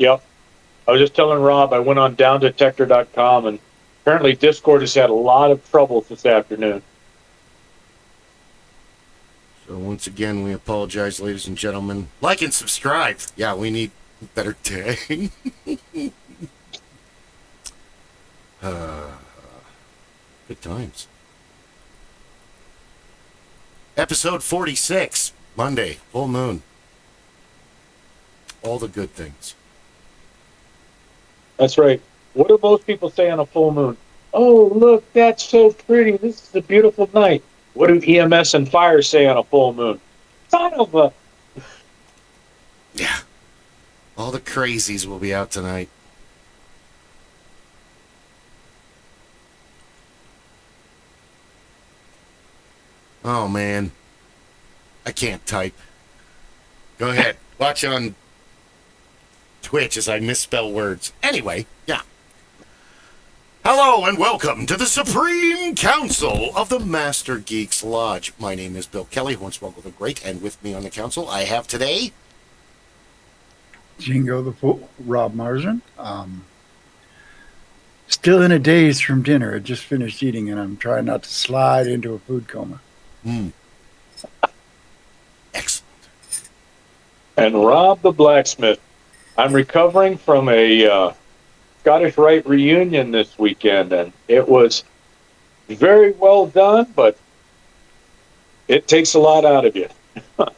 Yep. I was just telling Rob, I went on downdetector.com, and apparently Discord has had a lot of troubles this afternoon. So once again, we apologize, ladies and gentlemen. Like and subscribe. Yeah, we need better day. Good times. Episode 46, Monday, full moon. All the good things. That's right. What do most people say on a full moon? Oh, look, that's so pretty. This is a beautiful night. What do EMS and fire say on a full moon? Son of a... Yeah. All the crazies will be out tonight. Oh, man. I can't type. Go ahead. Watch on Twitch as I misspell words. Anyway, yeah. Hello and welcome to the Supreme Council of the Master Geeks Lodge. My name is Bill Kelly, Hornswoggle the Great, and with me on the council I have today... Jingo the Fool, Rob Marzen. Still in a daze from dinner. I just finished eating and I'm trying not to slide into a food coma. Excellent. And Rob the Blacksmith. I'm recovering from a Scottish Rite reunion this weekend, and it was very well done, but it takes a lot out of you. All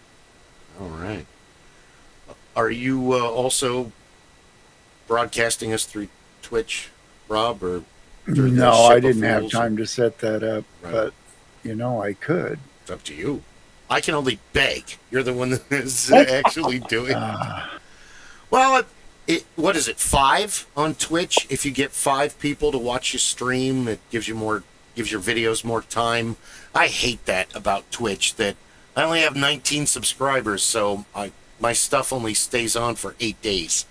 right. Are you also broadcasting us through Twitch, Rob, or through No, I didn't have time to set that up, right. But, I could. It's up to you. I can only beg. You're the one that is actually doing Well, what is it, 5 on Twitch? If you get 5 people to watch you stream, it gives your videos more time. I hate that about Twitch, that I only have 19 subscribers, so my stuff only stays on for 8 days.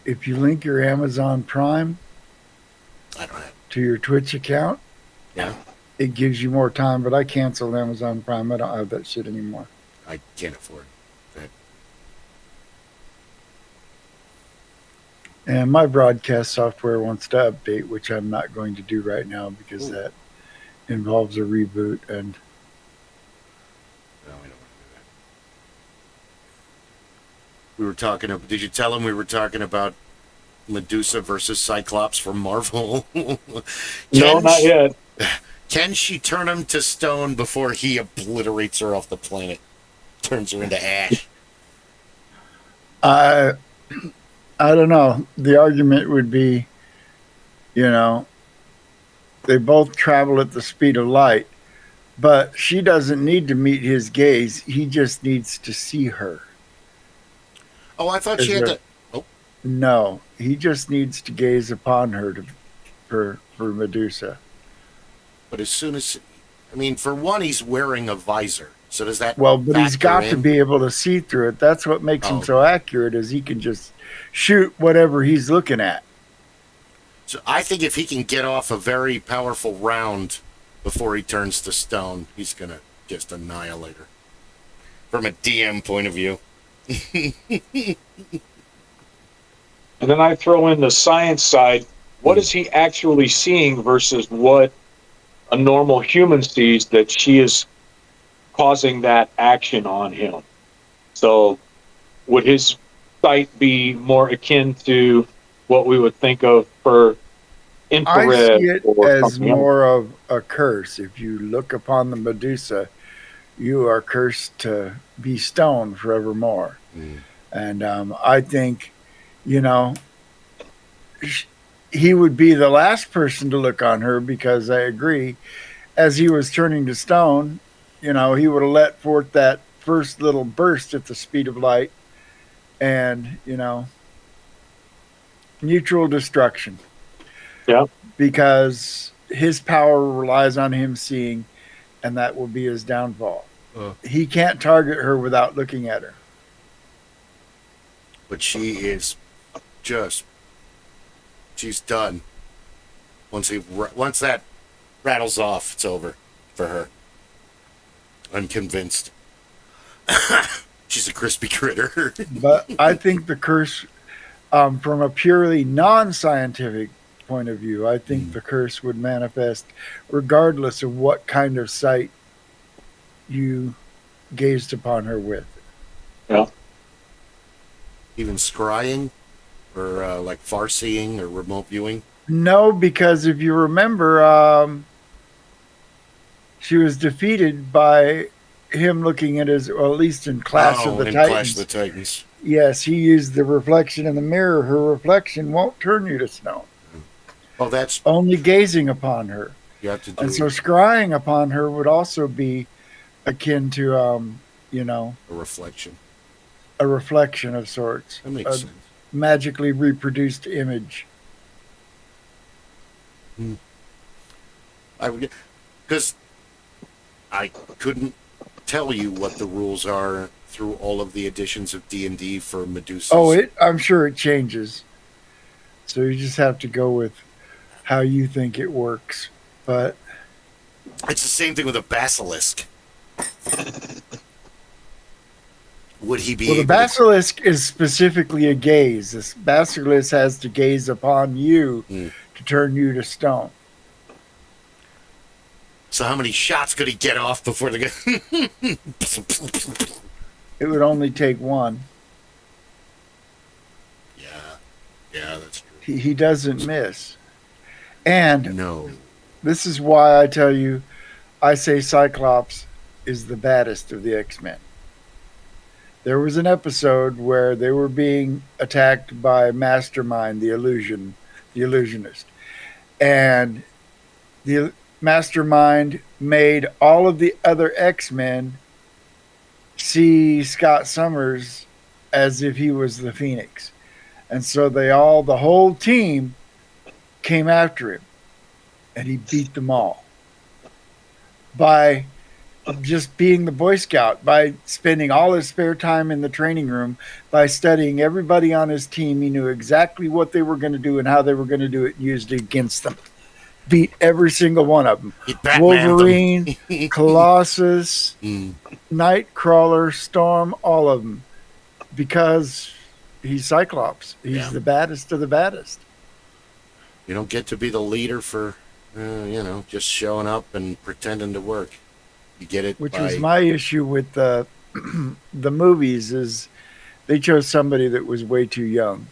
If you link your Amazon Prime I don't have. to your Twitch account, Yeah. it gives you more time, but I canceled Amazon Prime. I don't have that shit anymore. I can't afford that. And my broadcast software wants to update, which I'm not going to do right now because that involves a reboot. And No, we don't want to do that. We were talking. Did you tell him we were talking about Medusa versus Cyclops from Marvel? No, not yet. Can she turn him to stone before he obliterates her off the planet? Turns her into ash. I don't know. The argument would be, they both travel at the speed of light, but she doesn't need to meet his gaze. He just needs to see her. Oh, I thought she had to... Oh. No, he just needs to gaze upon her for Medusa. But as soon as... for one, he's wearing a visor. So does that... Well, but he's got to be able to see through it. That's what makes him so accurate, is he can just shoot whatever he's looking at. So I think if he can get off a very powerful round before he turns to stone, he's going to just annihilate her. From a DM point of view. And then I throw in the science side. What is he actually seeing versus what a normal human sees that she is causing that action on him? So would his sight be more akin to what we would think of for infrared? I see it as more of a curse. If you look upon the Medusa, you are cursed to be stoned forevermore. And I think, he would be the last person to look on her, because I agree, as he was turning to stone, he would have let forth that first little burst at the speed of light and, mutual destruction. Yeah. Because his power relies on him seeing, and that will be his downfall. He can't target her without looking at her. But she is just... She's done. Once that rattles off, it's over for her. I'm convinced. She's a crispy critter. But I think the curse, from a purely non-scientific point of view, I think the curse would manifest regardless of what kind of sight you gazed upon her with. Yeah. Even scrying, or like far-seeing or remote viewing. No, because if you remember, she was defeated by him looking at his, or at least in Clash of the Titans. Clash of the Titans. Yes, he used the reflection in the mirror. Her reflection won't turn you to stone. Oh, that's only gazing upon her. You have to do. And so scrying upon her would also be akin to, a reflection. A reflection of sorts. That makes sense. Magically reproduced image. Because I couldn't tell you what the rules are through all of the editions of D&D for Medusa. Oh, I'm sure it changes. So you just have to go with how you think it works. But it's the same thing with a basilisk. Would he be? Well, the basilisk is specifically a gaze. This basilisk has to gaze upon you to turn you to stone. So how many shots could he get off before the guy? It would only take one. Yeah, that's true. He doesn't miss. And no, this is why I tell you, I say Cyclops is the baddest of the X-Men. There was an episode where they were being attacked by Mastermind, the illusionist. And the Mastermind made all of the other X-Men see Scott Summers as if he was the Phoenix. And so the whole team came after him. And he beat them all. By just being the Boy Scout, by spending all his spare time in the training room, by studying everybody on his team. He knew exactly what they were going to do and how they were going to do it and used it against them. Beat every single one of them. Wolverine, Colossus, Nightcrawler, Storm, all of them. Because he's Cyclops. He's the baddest of the baddest. You don't get to be the leader for, just showing up and pretending to work. You get it. Which was my issue with the movies, is they chose somebody that was way too young.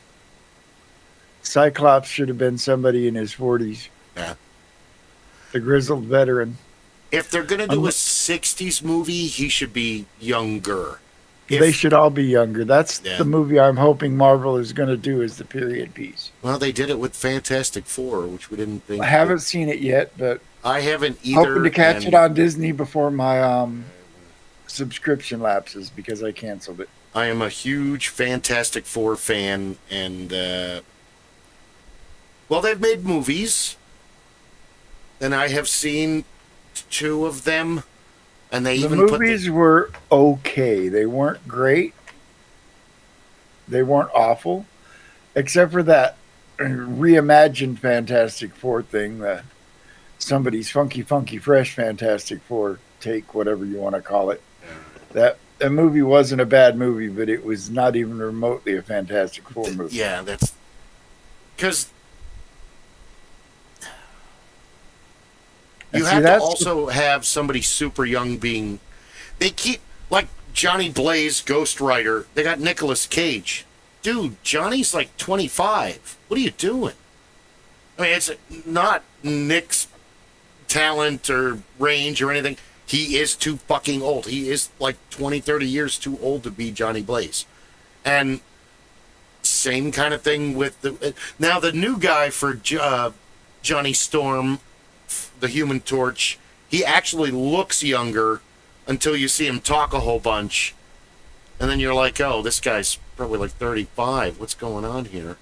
Cyclops should have been somebody in his 40s. Yeah. The grizzled veteran. If they're going to do a 60s movie, he should be younger. They should all be younger. That's the movie I'm hoping Marvel is going to do, is the period piece. Well, they did it with Fantastic Four, which we didn't think. I haven't seen it yet, but I haven't either. Hoping to catch it on Disney before my subscription lapses, because I canceled it. I am a huge Fantastic Four fan, and they've made movies, and I have seen 2 of them. And the movies were okay. They weren't great. They weren't awful. Except for that reimagined Fantastic Four thing. Somebody's funky, fresh Fantastic Four take, whatever you want to call it. That movie wasn't a bad movie, but it was not even remotely a Fantastic Four movie. Yeah, that's... Because... You have to also have somebody super young being... They keep... Like Johnny Blaze, Ghost Rider, they got Nicolas Cage. Dude, Johnny's like 25. What are you doing? I mean, it's not Nick's talent or range or anything. He is too fucking old. He is like 20, 30 years too old to be Johnny Blaze. And same kind of thing with the... Now, the new guy for Johnny Storm... the Human Torch, he actually looks younger until you see him talk a whole bunch, and then you're like, oh, this guy's probably like 35. What's going on here?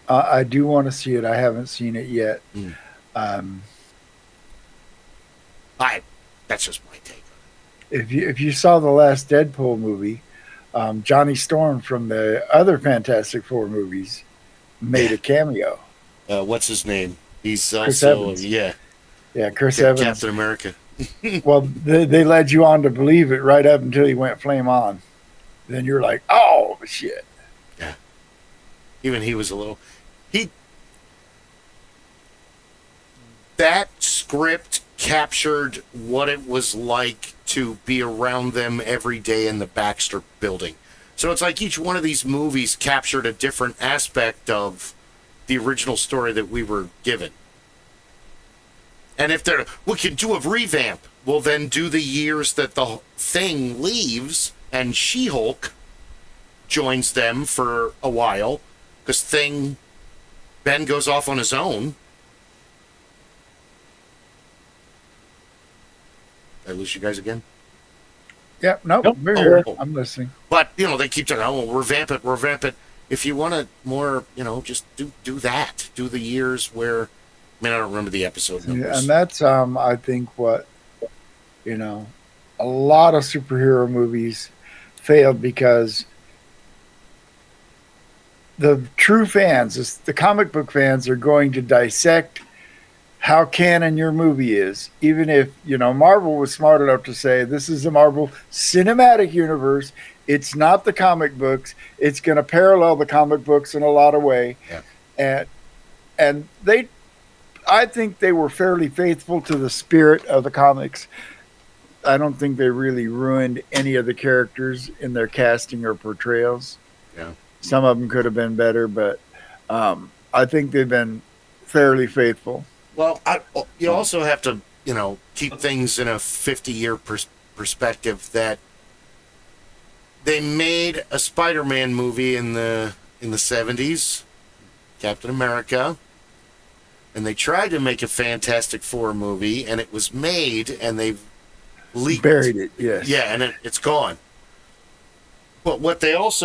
I do want to see it. I haven't seen it yet. That's just my take. If you saw the last Deadpool movie, Johnny Storm from the other Fantastic Four movies made a cameo. What's his name? He's Chris also Evans. yeah, Chris Evans. Captain America. Well, they led you on to believe it right up until he went flame on. Then you're like, oh shit. Yeah. Even he was a little. That script captured what it was like to be around them every day in the Baxter building. So it's like each one of these movies captured a different aspect of the original story that we were given. And if we can do a revamp, well then do the years that the Thing leaves and She-Hulk joins them for a while, because Ben goes off on his own. Did I lose you guys again? Yeah, nope. We're here. I'm listening. But, they keep talking, oh, revamp it. If you want to more, just do that. Do the years where, I don't remember the episode numbers. Yeah, and that's, I think what, a lot of superhero movies failed because the true fans, the comic book fans, are going to dissect how canon your movie is. Even if, Marvel was smart enough to say, this is the Marvel Cinematic Universe. It's not the comic books. It's going to parallel the comic books in a lot of way. Yeah. And I think they were fairly faithful to the spirit of the comics. I don't think they really ruined any of the characters in their casting or portrayals. Yeah. Some of them could have been better, but I think they've been fairly faithful. Well, you also have to, keep things in a 50-year perspective. That they made a Spider-Man movie in the 70s, Captain America, and they tried to make a Fantastic Four movie, and it was made, and they've leaked. Buried it, yes. Yeah, and it's gone. But what they Dolph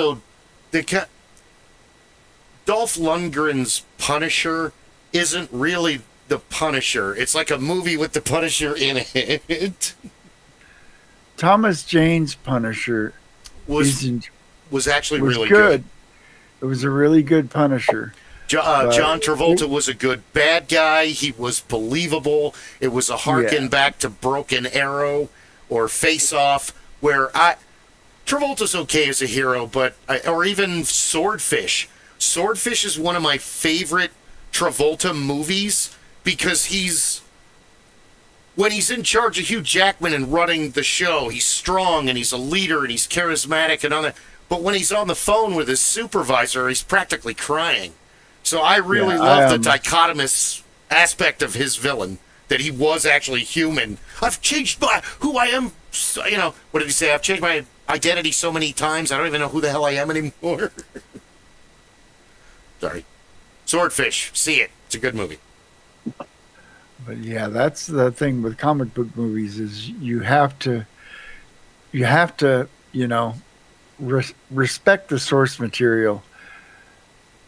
Lundgren's Punisher isn't really the Punisher. It's like a movie with the Punisher in it. Thomas Jane's Punisher was actually really good. It was a really good Punisher. John Travolta was a good bad guy. He was believable. It was a harken back to Broken Arrow or Face Off, where Travolta's okay as a hero, or even Swordfish. Swordfish is one of my favorite Travolta movies, because when he's in charge of Hugh Jackman and running the show, he's strong and he's a leader and he's charismatic and all that. But when he's on the phone with his supervisor, he's practically crying. So I really love the dichotomous aspect of his villain, that he was actually human. I've changed who I am. What did he say? I've changed my identity so many times, I don't even know who the hell I am anymore. Sorry. Swordfish. See it. It's a good movie. But yeah, that's the thing with comic book movies, is you have to respect the source material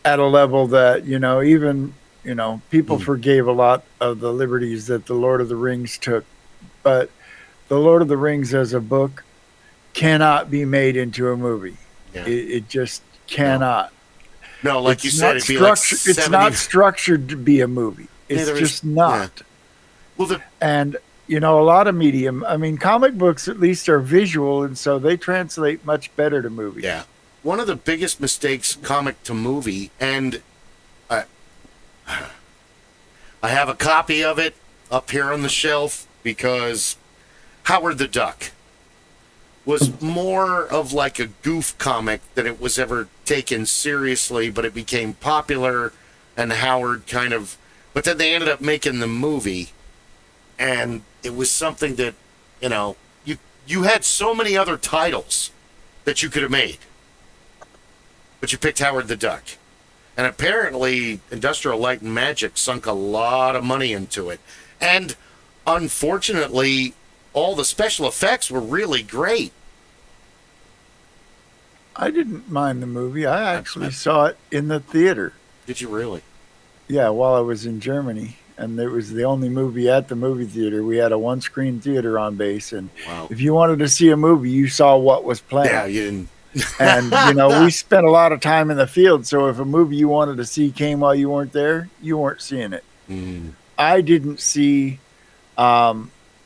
at a level that, even, people forgave a lot of the liberties that the Lord of the Rings took. But the Lord of the Rings as a book cannot be made into a movie. Yeah. It just cannot. No, like you said, it'd be like 70... It's not structured to be a movie. It's just not. Yeah. Well, and, a lot of medium, comic books at least are visual, and so they translate much better to movies. Yeah. One of the biggest mistakes, comic to movie, and I have a copy of it up here on the shelf, because Howard the Duck was more of like a goof comic than it was ever taken seriously, but it became popular, and Howard but then they ended up making the movie, and it was something that, you had so many other titles that you could have made, but you picked Howard the Duck. And apparently Industrial Light and Magic sunk a lot of money into it. And unfortunately, all the special effects were really great. I didn't mind the movie. I actually saw it in the theater. Did you really? Yeah, while I was in Germany. And it was the only movie at the movie theater. We had a one-screen theater on base. And if you wanted to see a movie, you saw what was playing. Yeah, you didn't. And, we spent a lot of time in the field. So if a movie you wanted to see came while you weren't there, you weren't seeing it. I didn't see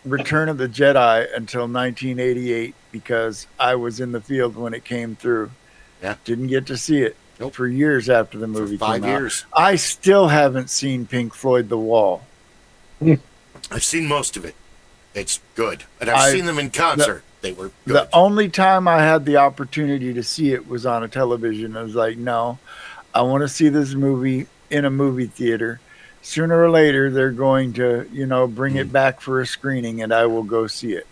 Return of the Jedi until 1988 because I was in the field when it came through. Yeah. Didn't get to see it Nope. for years after the movie For 5 came out. years. I still haven't seen Pink Floyd The Wall. I've seen most of it. It's good. And I've seen them in concert. They were good. The only time I had the opportunity to see it was on a television. I was like, no, I want to see this movie in a movie theater. Sooner or later, they're going to, bring it back for a screening, and I will go see it.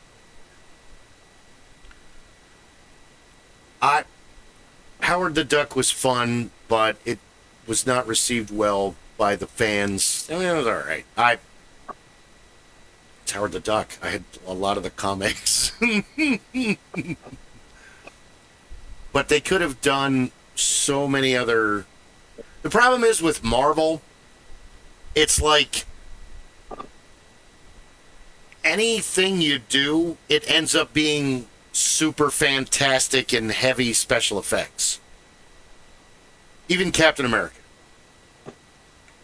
Howard the Duck was fun, but it was not received well by the fans. I mean, it was all right. It's Howard the Duck. I had a lot of the comics. But they could have done so many other... The problem is with Marvel, it's like anything you do, it ends up being super fantastic and heavy special effects. Even Captain America.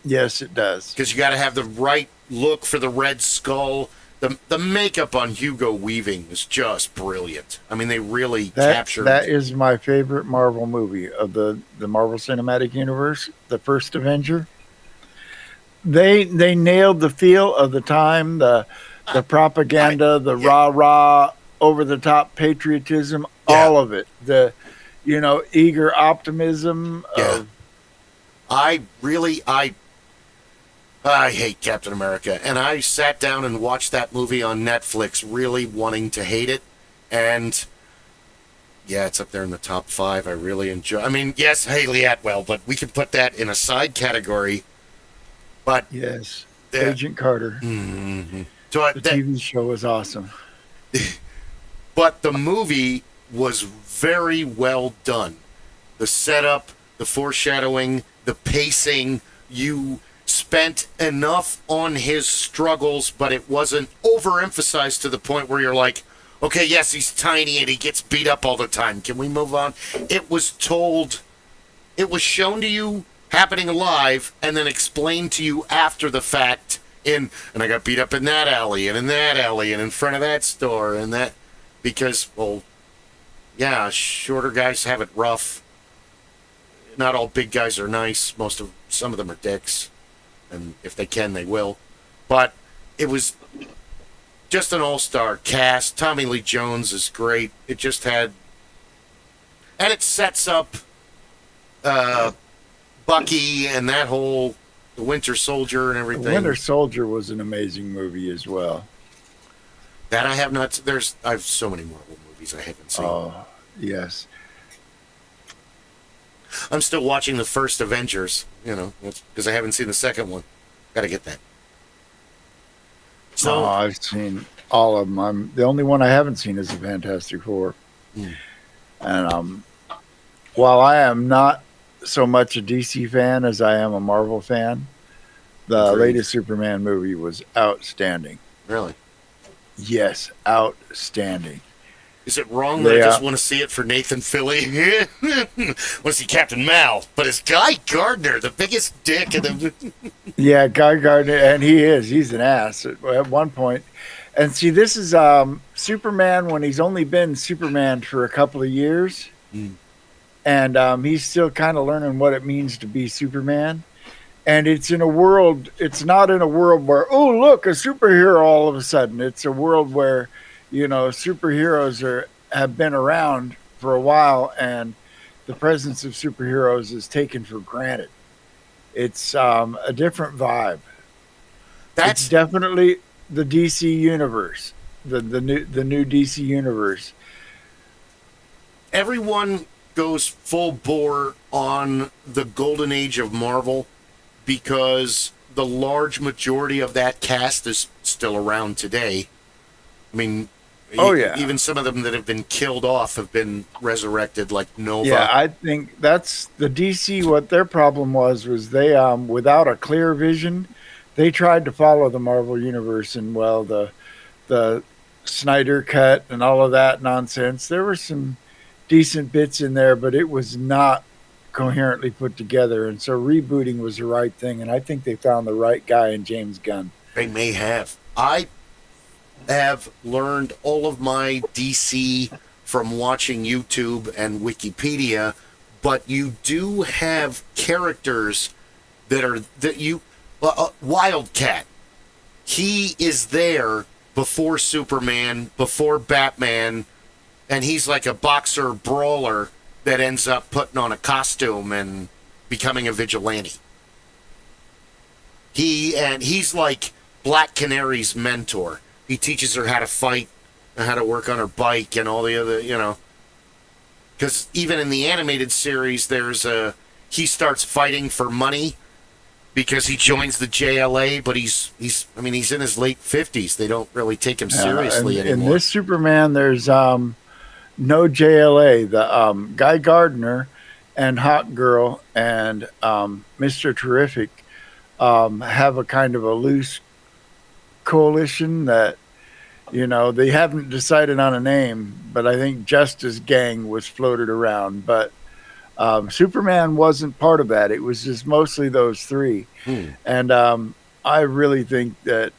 Yes, it does. Because you got to have the right look for the Red Skull. The makeup on Hugo Weaving was just brilliant. I mean, they really captured... That is my favorite Marvel movie of the Marvel Cinematic Universe, the first Avenger. They nailed the feel of the time, the propaganda, the rah-rah, over-the-top patriotism, all of it. The, eager optimism of... I hate Captain America, and I sat down and watched that movie on Netflix really wanting to hate it, and yeah, it's up there in the top 5. I really enjoy... I mean, yes, Haley Atwell, but we can put that in a side category, but... Yes, Agent Carter. Mm-hmm. So the TV show was awesome. But the movie was very well done. The setup, the foreshadowing, the pacing, you... spent enough on his struggles, but it wasn't overemphasized to the point where you're like, okay, yes, he's tiny and he gets beat up all the time. Can we move on? It was shown to you happening live and then explained to you after the fact and I got beat up in that alley and in that alley and in front of that store and that, because, well, yeah, shorter guys have it rough. Not all big guys are nice. Some of them are dicks. And if they can, they will. But it was just an all-star cast. Tommy Lee Jones is great. It just had... And it sets up Bucky and that whole... The Winter Soldier and everything. The Winter Soldier was an amazing movie as well. That I have not... I have so many Marvel movies I haven't seen. Oh, yes. I'm still watching the first Avengers, because I haven't seen the second one. Got to get that. So I've seen all of them. The only one I haven't seen is the Fantastic Four. And while I am not so much a DC fan as I am a Marvel fan, the latest Superman movie was outstanding. Really? Yes, outstanding. Is it wrong that I just want to see it for Nathan Fillion? Want to see Captain Mal, but it's Guy Gardner, the biggest dick in the... Yeah, Guy Gardner, and he's an ass at one point. And see, this is Superman when he's only been Superman for a couple of years. And he's still kind of learning what it means to be Superman. And it's not in a world where, oh, look, a superhero all of a sudden. It's a world where... superheroes have been around for a while, and the presence of superheroes is taken for granted. It's a different vibe. It's definitely the DC universe, the new DC universe. Everyone goes full bore on the golden age of Marvel because the large majority of that cast is still around today. I mean... Oh, yeah. Even some of them that have been killed off have been resurrected, like Nova. Yeah, I think that's the DC. What their problem was they, without a clear vision, they tried to follow the Marvel universe, and the Snyder cut and all of that nonsense. There were some decent bits in there, but it was not coherently put together. And so rebooting was the right thing, and I think they found the right guy in James Gunn. They may have. have learned all of my DC from watching YouTube and Wikipedia, but you do have characters Wildcat. He is there before Superman, before Batman, and he's like a boxer brawler that ends up putting on a costume and becoming a vigilante. He's like Black Canary's mentor. He teaches her how to fight and how to work on her bike and all the other, because even in the animated series, he starts fighting for money because he joins the JLA, but he's in his late 50s. They don't really take him seriously anymore. In this Superman, there's no JLA. The Guy Gardner and Hawk Girl and Mr. Terrific have a kind of a loose coalition that, they haven't decided on a name, but I think Justice Gang was floated around. But Superman wasn't part of that. It was just mostly those three. And I really think that,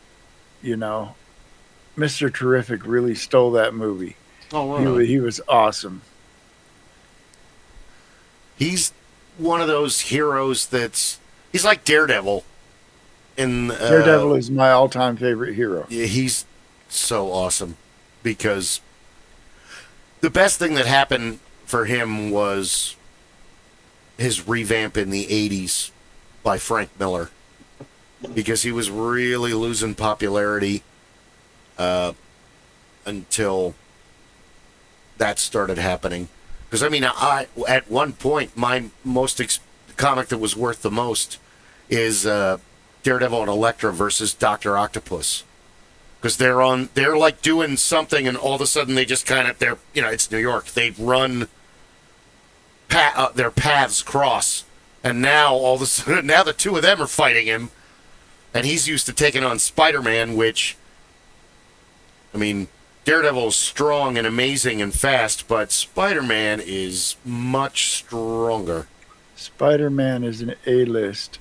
Mr. Terrific really stole that movie. Oh, right. He was awesome. He's one of those heroes he's like Daredevil. Daredevil is my all-time favorite hero. Yeah, he's so awesome because the best thing that happened for him was his revamp in the 80s by Frank Miller, because he was really losing popularity until that started happening. Because I at one point my comic that was worth the most is Daredevil and Elektra versus Dr. Octopus, because they're like doing something and all of a sudden they just kind of it's New York, they run their paths cross, and now all of a sudden now the two of them are fighting him, and he's used to taking on Spider-Man, which Daredevil's strong and amazing and fast, but Spider-Man is much stronger. Spider-Man is an A-list.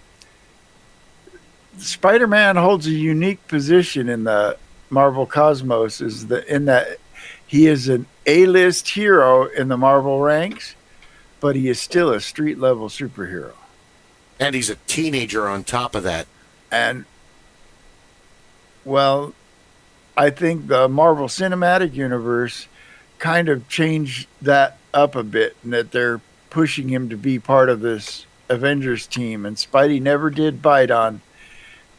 Spider-Man holds a unique position in the Marvel cosmos, in that he is an A-list hero in the Marvel ranks, but he is still a street-level superhero. And he's a teenager on top of that. And, well, I think the Marvel Cinematic Universe kind of changed that up a bit, and that they're pushing him to be part of this Avengers team. And Spidey never did bite on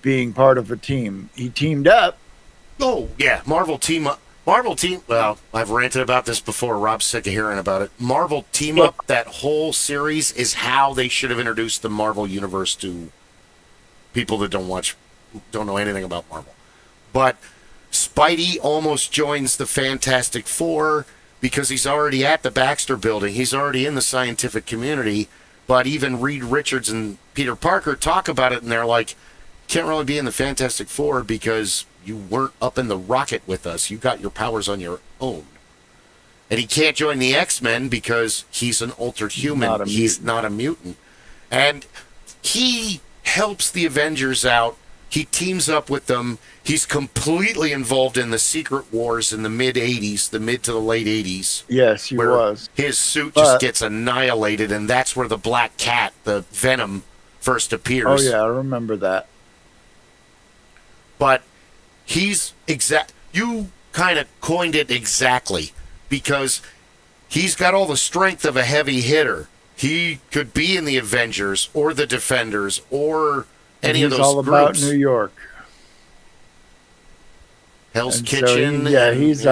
being part of a team. He teamed up. Oh, yeah. Marvel team. Well, I've ranted about this before. Rob's sick of hearing about it. Marvel Team Up, that whole series is how they should have introduced the Marvel Universe to people that don't know anything about Marvel. But Spidey almost joins the Fantastic Four because he's already at the Baxter Building. He's already in the scientific community. But even Reed Richards and Peter Parker talk about it, and they're like, can't really be in the Fantastic Four because you weren't up in the rocket with us. You got your powers on your own. And he can't join the X-Men because he's an altered human. He's not a mutant. And he helps the Avengers out. He teams up with them. He's completely involved in the Secret Wars in the mid-'80s, the mid to the late 80s. Yes, he was. His suit just gets annihilated, and that's where the Black Cat, the Venom, first appears. Oh, yeah, I remember that. But you kind of coined it exactly, because he's got all the strength of a heavy hitter. He could be in the Avengers or the Defenders or any of those all groups. About New York. Hell's Kitchen. So he's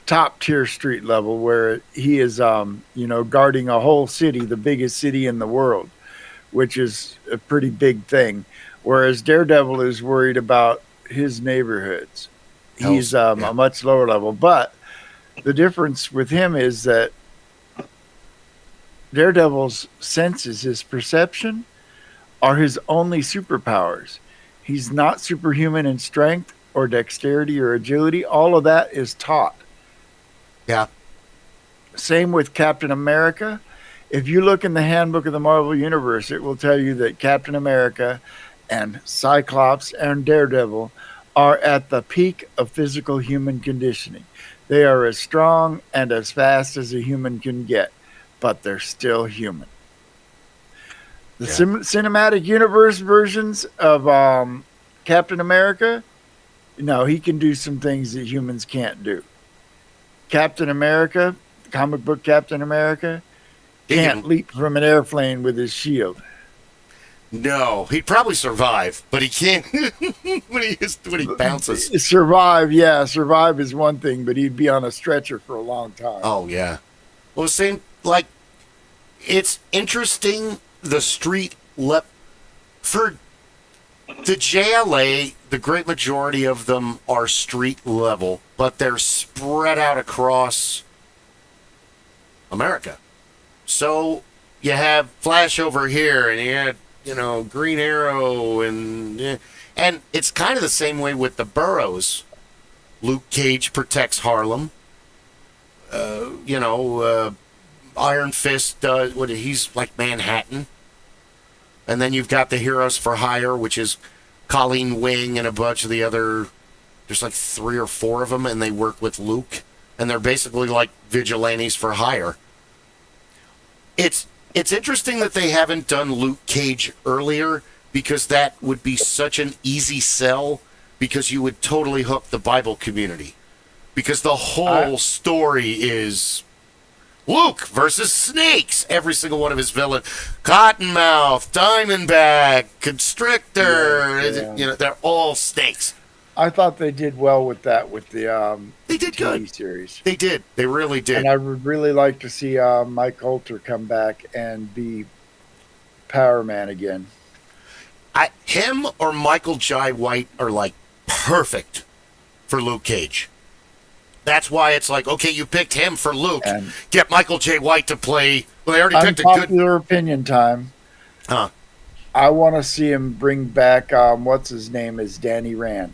top tier street level, where he is guarding a whole city, the biggest city in the world, which is a pretty big thing. Whereas Daredevil is worried about his neighborhoods. He's a much lower level. But the difference with him is that Daredevil's senses, his perception, are his only superpowers. He's not superhuman in strength or dexterity or agility. All of that is taught. Yeah. Same with Captain America. If you look in the handbook of the Marvel Universe, it will tell you that Captain America and Cyclops and Daredevil are at the peak of physical human conditioning. They are as strong and as fast as a human can get, but they're still human. The cinematic universe versions of Captain America, no, he can do some things that humans can't do. Captain America, comic book Captain America, can't leap from an airplane with his shield. No, he'd probably survive, but he can't when he bounces. Survive is one thing, but he'd be on a stretcher for a long time. Oh, yeah. Well, same, like, it's interesting, the street for the JLA, the great majority of them are street level, but they're spread out across America. So you have Flash over here, and you had, Green Arrow, and it's kind of the same way with the boroughs. Luke Cage protects Harlem. Iron Fist does he's like Manhattan. And then you've got the Heroes for Hire, which is Colleen Wing and a bunch of the other. There's like 3 or 4 of them, and they work with Luke, and they're basically like vigilantes for hire. It's interesting that they haven't done Luke Cage earlier, because that would be such an easy sell, because you would totally hook the Bible community. Because the whole story is Luke versus snakes. Every single one of his villains. Cottonmouth, Diamondback, Constrictor. Yeah. They're all snakes. I thought they did well with that with the they did TV good. series. They did. They really did. And I would really like to see Mike Coulter come back and be Power Man again. Him or Michael Jai White are like perfect for Luke Cage. That's why it's like, okay, you picked him for Luke. And get Michael J. White to play. Well, they already picked a good. Unpopular opinion time. Huh. I want to see him bring back what's his name is Danny Rand.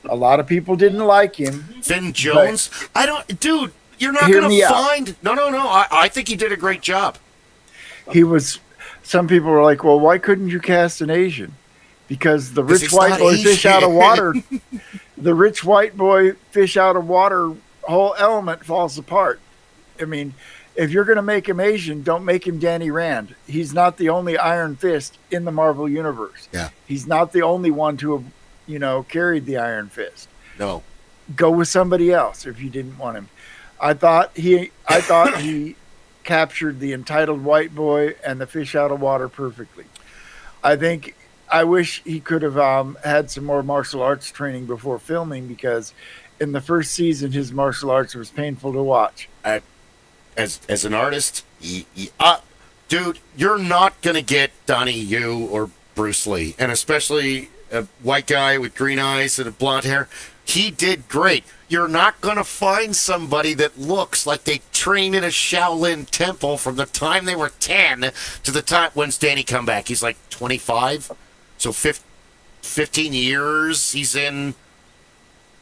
A lot of people didn't like him. Finn Jones? Dude, you're not going to find. No. I think he did a great job. Some people were like, well, why couldn't you cast an Asian? Because the rich white boy fish out of water. The rich white boy fish out of water whole element falls apart. I mean, if you're going to make him Asian, don't make him Danny Rand. He's not the only Iron Fist in the Marvel Universe. Yeah. He's not the only one to have, carried the Iron Fist. No. Go with somebody else if you didn't want him. I thought he captured the entitled white boy and the fish out of water perfectly. I wish he could have had some more martial arts training before filming, because in the first season, his martial arts was painful to watch. As an artist, dude, you're not going to get Donnie Yu or Bruce Lee, and especially a white guy with green eyes and blonde hair. He did great. You're not going to find somebody that looks like they trained in a Shaolin temple from the time they were 10 to the time. When's Danny come back? He's like 25. So 15 years he's in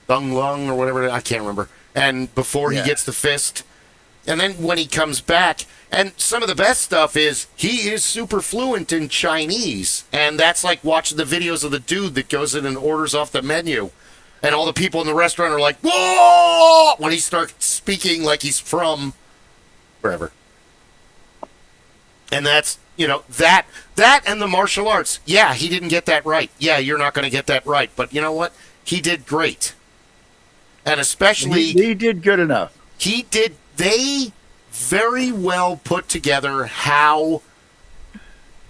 Thung Lung or whatever. I can't remember. And before he gets the fist. And then when he comes back, and some of the best stuff is he is super fluent in Chinese. And that's like watching the videos of the dude that goes in and orders off the menu. And all the people in the restaurant are like, whoa! When he starts speaking like he's from wherever. And that's, that and the martial arts. Yeah, he didn't get that right. Yeah, you're not going to get that right. But you know what? He did great. And especially... He did good enough. They very well put together how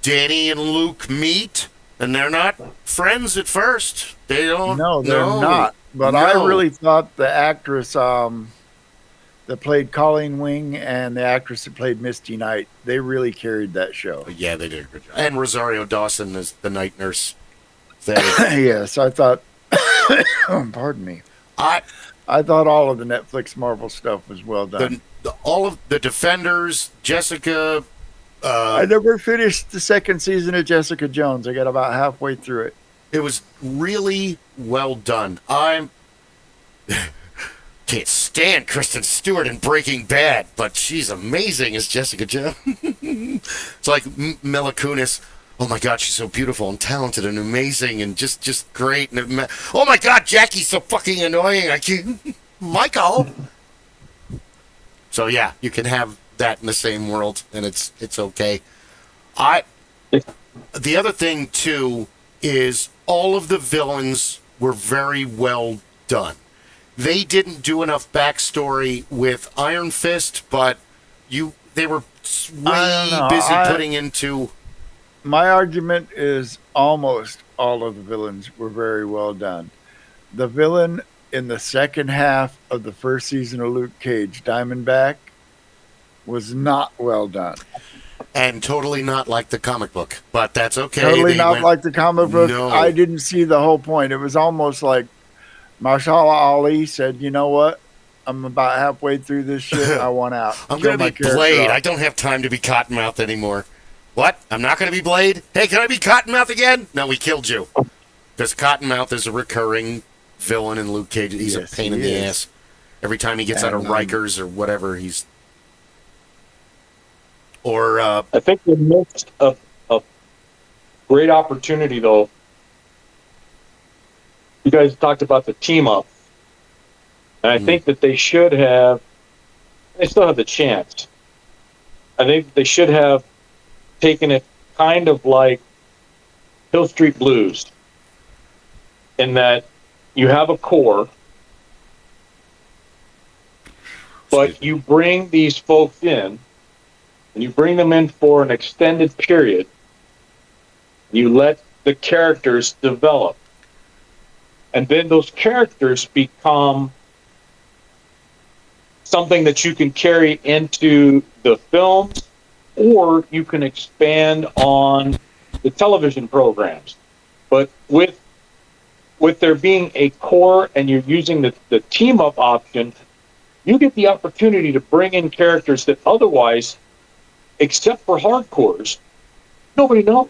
Danny and Luke meet. And they're not friends at first. They don't. No, they're not. But I really thought the actress that played Colleen Wing and the actress that played Misty Knight, they really carried that show. Yeah, they did a good job. And Rosario Dawson is the night nurse. Yes, I thought. Pardon me. I thought all of the Netflix Marvel stuff was well done. All of the Defenders, Jessica. I never finished the second season of Jessica Jones. I got about halfway through it. It was really well done. I can't stand Kristen Stewart in Breaking Bad, but she's amazing as Jessica Jones. It's like Mila Kunis. oh my God, she's so beautiful and talented and amazing and just great. And oh my God, Jackie's so fucking annoying. I can't, Michael. So yeah, you can have that in the same world, and it's okay. The other thing too is all of the villains were very well done. They didn't do enough backstory with Iron Fist, but they were way busy putting into. My argument is almost all of the villains were very well done. The villain in the second half of the first season of Luke Cage, Diamondback, was not well done. And totally not like the comic book, but that's okay. Totally not like the comic book. No. I didn't see the whole point. It was almost like Marshall Ali said, you know what? I'm about halfway through this shit. I want out. I'm going to be Blade. I don't have time to be Cottonmouth anymore. What? I'm not going to be Blade? Hey, can I be Cottonmouth again? No, we killed you. Because Cottonmouth is a recurring villain in Luke Cage. He's a pain in the ass. Every time he gets out of Rikers or whatever, he's... Or... I think they missed a great opportunity, though. You guys talked about the team-up. And I think that they should have... They still have the chance. I think they should have taken it kind of like Hill Street Blues, in that you have a core, but you bring these folks in, and you bring them in for an extended period. You let the characters develop, and then those characters become something that you can carry into the films, or you can expand on the television programs. But with there being a core and you're using the team-up option, you get the opportunity to bring in characters that otherwise, except for hardcores, nobody knows.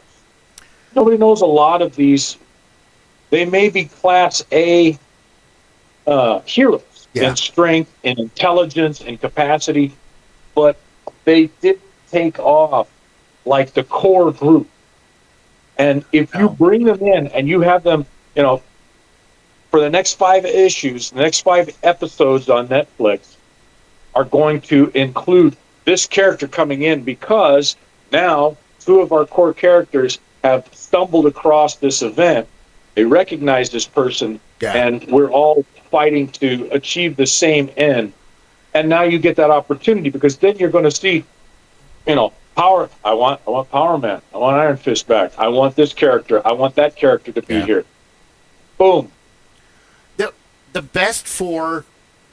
Nobody knows a lot of these. They may be Class A heroes in strength and intelligence and capacity, but they didn't take off like the core group. And if you bring them in and you have them, for the next 5 issues, the next 5 episodes on Netflix are going to include this character coming in, because now 2 of our core characters have stumbled across this event. They recognize this person, and we're all fighting to achieve the same end. And now you get that opportunity, because then you're going to see, Power. I want Power Man. I want Iron Fist back. I want this character. I want that character to be here. Boom. The best for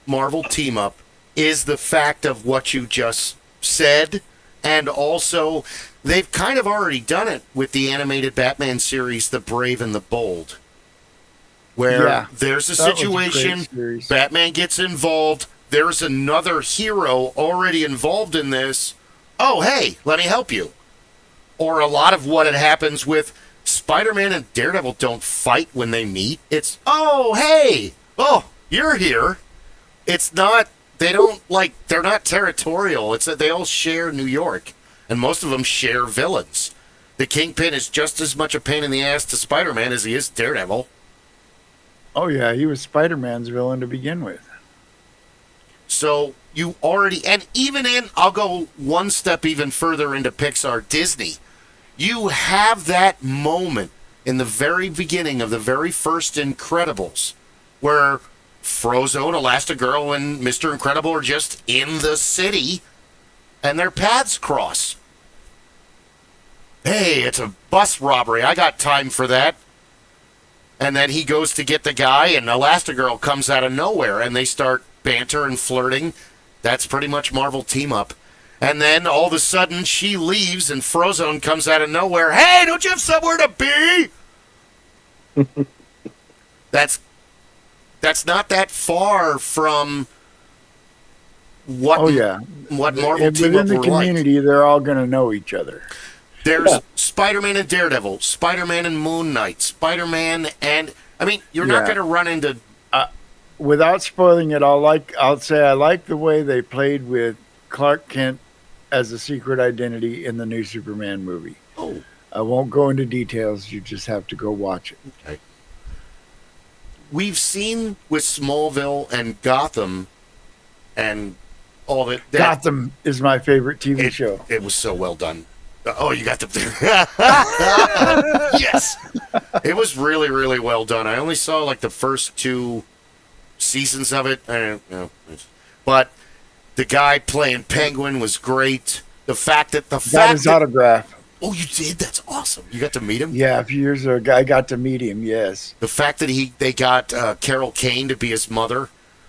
Marvel Team Up is the fact of what you just said, and also they've kind of already done it with the animated Batman series, The Brave and the Bold, where there's a situation, Batman gets involved, there's another hero already involved in this. Oh, hey, let me help you. Or a lot of what happens with Spider-Man and Daredevil don't fight when they meet. It's, oh, hey, oh, you're here. It's not, they're not territorial. It's that they all share New York, and most of them share villains. The Kingpin is just as much a pain in the ass to Spider-Man as he is Daredevil. Oh, yeah, he was Spider-Man's villain to begin with. So you already, and even I'll go one step even further into Pixar, Disney. You have that moment in the very beginning of the very first Incredibles where Frozone, Elastigirl, and Mr. Incredible are just in the city and their paths cross. Hey, it's a bus robbery. I got time for that. And then he goes to get the guy, and Elastigirl comes out of nowhere, and they start banter and flirting. That's pretty much Marvel Team Up. And then all of a sudden she leaves and Frozone comes out of nowhere. Hey, don't you have somewhere to be? That's not that far from what what Marvel Team Up within the community, they're all going to know each other. There's Spider-Man and Daredevil, Spider-Man and Moon Knight, Spider-Man and you're not going to run into. Without spoiling it, I'll say I like the way they played with Clark Kent as a secret identity in the new Superman movie. Oh, I won't go into details. You just have to go watch it. Okay. We've seen with Smallville and Gotham and all that. Gotham is my favorite TV show. It was so well done. Oh, you got the. Yes! It was really, really well done. I only saw like the first 2 seasons of it. But the guy playing Penguin was great. The fact that Got his autograph. Oh, you did? That's awesome. You got to meet him? Yeah, a few years ago, I got to meet him. Yes. The fact that they got Carol Kane to be his mother,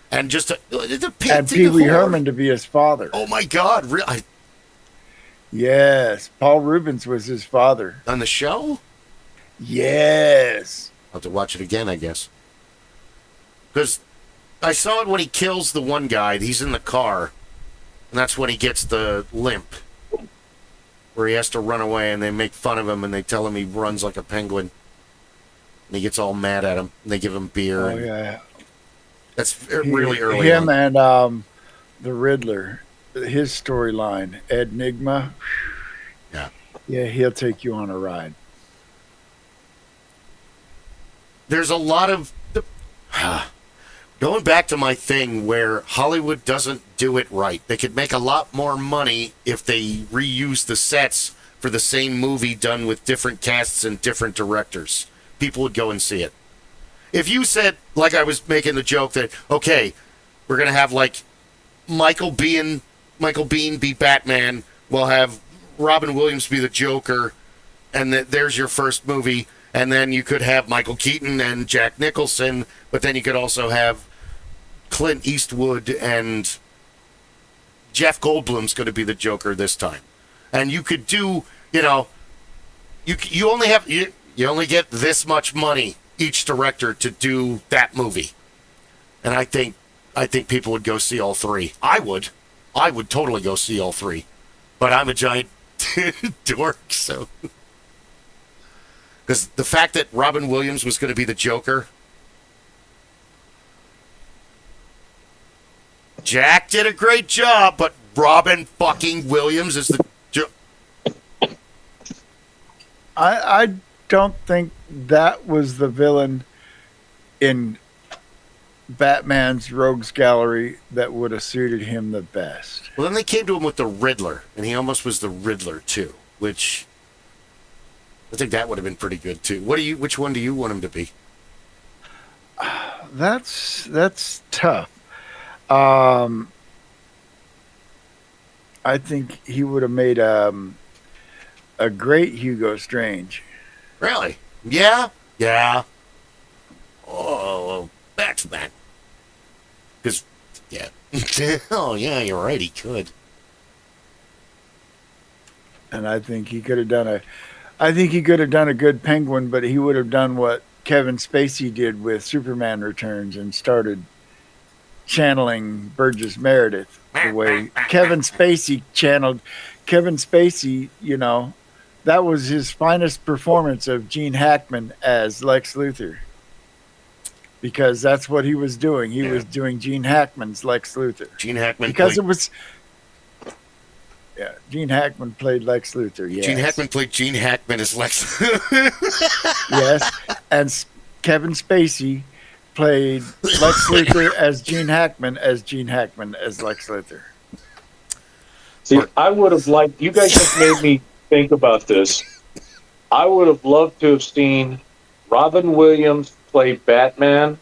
and just and Pee Wee Herman to be his father. Oh my God! Really? Yes, Paul Rubens was his father On the show? Yes. I'll have to watch it again, I guess. Because I saw it when he kills the one guy. He's in the car, and that's when he gets the limp, where he has to run away, and they make fun of him, and they tell him he runs like a penguin. And he gets all mad at him, and they give him beer. Oh, yeah. That's really early Him on. and the Riddler, his storyline, Ed Nigma. Yeah. Yeah, he'll take you on a ride. There's a lot of... Going back to my thing where Hollywood doesn't do it right. They could make a lot more money if they reuse the sets for the same movie done with different casts and different directors. People would go and see it. If you said, like I was making the joke that, okay, we're going to have like Michael Biehn be Batman, we'll have Robin Williams be the Joker, and there's your first movie, and then you could have Michael Keaton and Jack Nicholson, but then you could also have Clint Eastwood and Jeff Goldblum's going to be the Joker this time. And you could do, you only get this much money each director to do that movie. And I think people would go see all 3. I would totally go see all 3. But I'm a giant dork, so because the fact that Robin Williams was going to be the Joker, Jack did a great job, but Robin fucking Williams is the I don't think that was the villain in Batman's Rogues Gallery that would have suited him the best. Well, then they came to him with the Riddler, and he almost was the Riddler too, which I think that would have been pretty good too. Which one do you want him to be? That's tough. I think he would have made a great Hugo Strange. Really? Yeah. Oh, Batman. Because, yeah. Oh, yeah, you're right. He could. And I think he could have done a good Penguin, but he would have done what Kevin Spacey did with Superman Returns and started channeling Burgess Meredith the way Kevin Spacey channeled. Kevin Spacey, that was his finest performance of Gene Hackman as Lex Luthor. Because that's what he was doing. He was doing Gene Hackman's Lex Luthor. Gene Hackman Gene Hackman played Lex Luthor, yes. Gene Hackman played Gene Hackman as Lex. Yes, and Kevin Spacey played Lex Luthor as Gene Hackman as Lex Luthor. See, I would have liked... You guys just made me think about this. I would have loved to have seen Robin Williams play Batman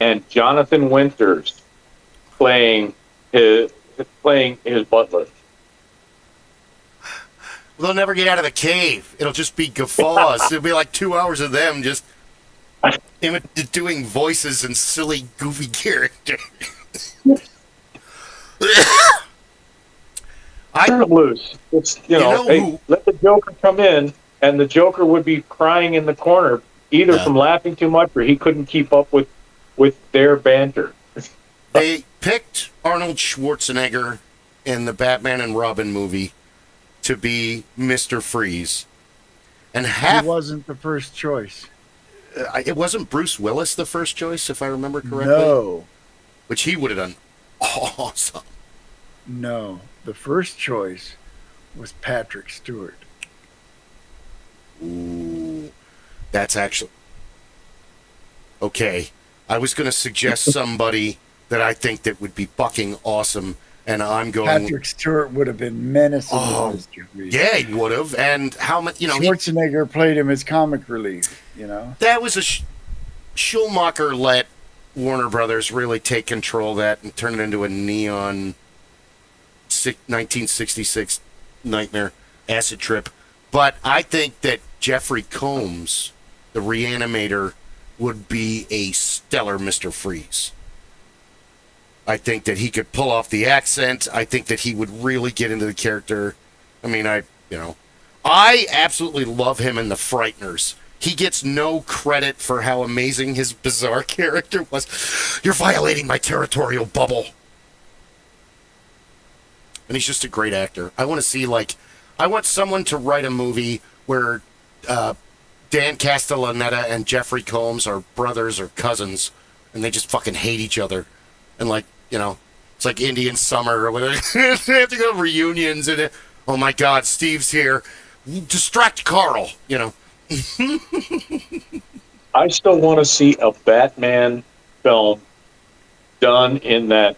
and Jonathan Winters playing his butler. They'll never get out of the cave. It'll just be guffaws. It'll be like 2 hours of them just doing voices and silly, goofy characters. Turn them loose. It's, let the Joker come in, and the Joker would be crying in the corner, either from laughing too much or he couldn't keep up with their banter. They picked Arnold Schwarzenegger in the Batman and Robin movie to be Mr. Freeze. And he wasn't the first choice. It wasn't Bruce Willis the first choice, if I remember correctly? No. Which he would have done awesome. No. The first choice was Patrick Stewart. Ooh, that's actually okay. I was going to suggest somebody that I think that would be fucking awesome, and I'm going. Patrick Stewart would have been menacing as Mr. Reed. Yeah, he would have. And how much, Schwarzenegger played him as comic relief, That was a Schumacher let Warner Brothers really take control of that and turn it into a neon 1966 nightmare acid trip. But I think that Jeffrey Combs, the Reanimator, would be a stellar Mr. Freeze. I think that he could pull off the accent. I think that he would really get into the character. I mean, I absolutely love him in The Frighteners. He gets no credit for how amazing his bizarre character was. You're violating my territorial bubble. And he's just a great actor. I want to see, I want someone to write a movie where Dan Castellaneta and Jeffrey Combs are brothers or cousins, and they just fucking hate each other. And, it's like Indian Summer or whatever. They have to go to reunions, and oh my God, Steve's here. Distract Carl, I still want to see a Batman film done in that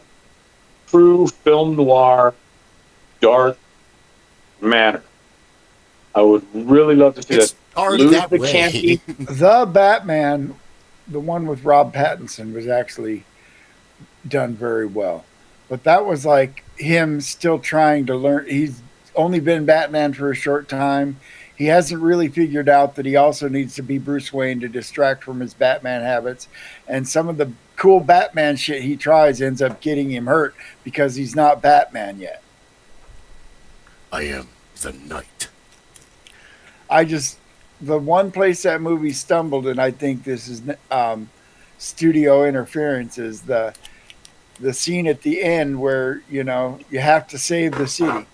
true film noir, dark manner. I would really love to see It's that. already Lose that the way. campy. The Batman, the one with Rob Pattinson, was actually done very well. But that was like him still trying to learn. He's only been Batman for a short time. He hasn't really figured out that he also needs to be Bruce Wayne to distract from his Batman habits. And some of the cool Batman shit he tries ends up getting him hurt because he's not Batman yet. I am the Knight. The one place that movie stumbled, and I think this is studio interference, is the scene at the end where, you have to save the city.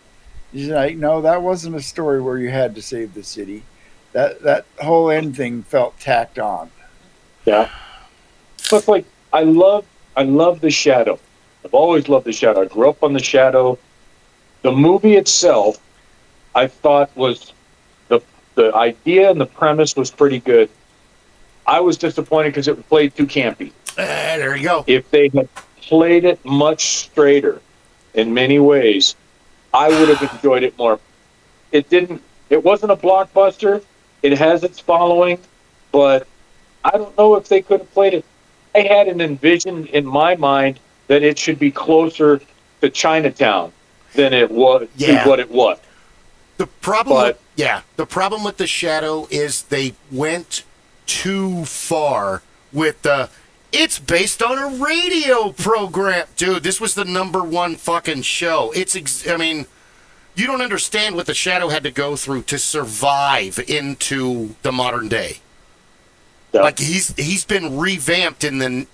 He's like, no, that wasn't a story where you had to save the city. That whole end thing felt tacked on. Yeah. But I love The Shadow. I've always loved The Shadow. I grew up on The Shadow. The movie itself, I thought was the idea and the premise was pretty good. I was disappointed because it played too campy. There you go. If they had played it much straighter in many ways, I would have enjoyed it more. It wasn't a blockbuster. It has its following, but I don't know if they could have played it. I had an envision in my mind that it should be closer to Chinatown than it was to what it was. The problem with The Shadow is they went too far with it's based on a radio program. Dude, this was the #1 fucking show. You don't understand what The Shadow had to go through to survive into the modern day. Yeah. Like he's been revamped in the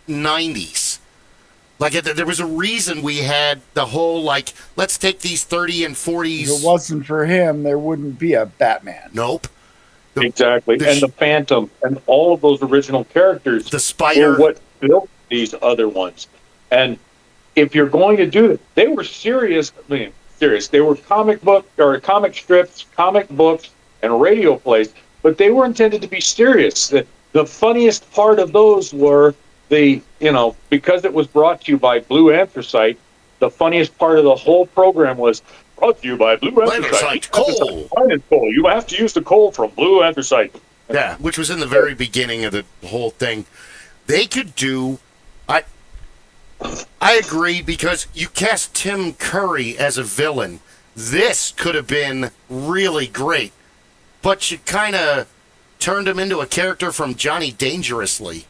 90s. Like there was a reason we had the whole let's take these 30 and 40s. If it wasn't for him, there wouldn't be a Batman. Nope. Exactly. And the Phantom and all of those original characters. The Spider. Were what built these other ones. And if you're going to do it, they were serious. Serious. They were comic strips, comic books, and radio plays, but they were intended to be serious. The funniest part of those were because it was brought to you by Blue Anthracite, the funniest part of the whole program was brought to you by Blue Anthracite. Coal. Coal. You have to use the coal from Blue Anthracite. Yeah, which was in the very beginning of the whole thing. They could do... I agree, because you cast Tim Curry as a villain. This could have been really great, but you kind of turned him into a character from Johnny Dangerously.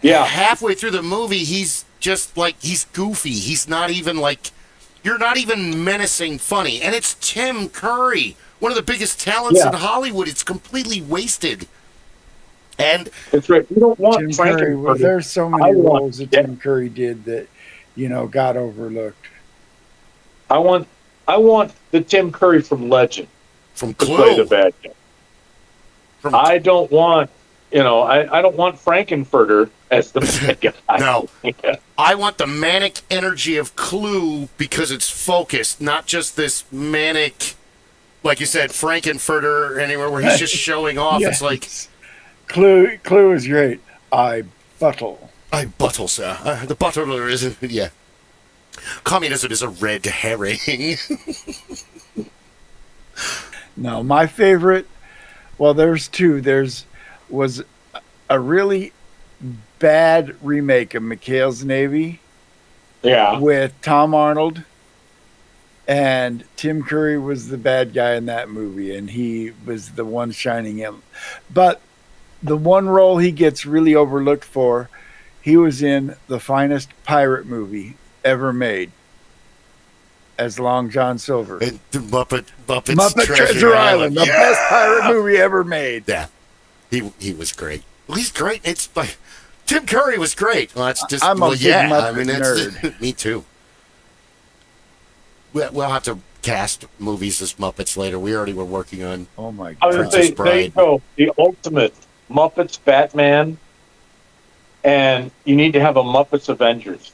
Halfway through the movie, he's just he's goofy. He's not even you're not even menacing funny. And it's Tim Curry, one of the biggest talents in Hollywood. It's completely wasted. And that's right. You don't want Tim Curry. Well, there's so many roles that Tim Curry did that, got overlooked. I want the Tim Curry from Legend to play the bad guy. I don't want I don't want Frankenfurter as the bad guy. No. Yeah. I want the manic energy of Clue because it's focused, not just this manic like you said, Frankenfurter, anywhere where he's just showing off. Yes. It's like, Clue is great. I buttle. I buttle, sir. The butler is, yeah. Communism is a red herring. No, my favorite. Well, there's two. Was a really bad remake of McHale's Navy Yeah. with Tom Arnold, and Tim Curry was the bad guy in that movie, and he was the one shining in. But the one role he gets really overlooked for, he was in the finest pirate movie ever made as Long John Silver. And the Muppet Treasure Island, the Yeah! best pirate movie ever made. Yeah, he was great. Well, he's great. It's like Tim Curry was great. Well, that's just I'm a big Muppet that's nerd. me too. We'll have to cast movies as Muppets later. We already were working on. Oh my I god! was going to say, Princess there you go. The ultimate Muppets Batman, and you need to have a Muppets Avengers.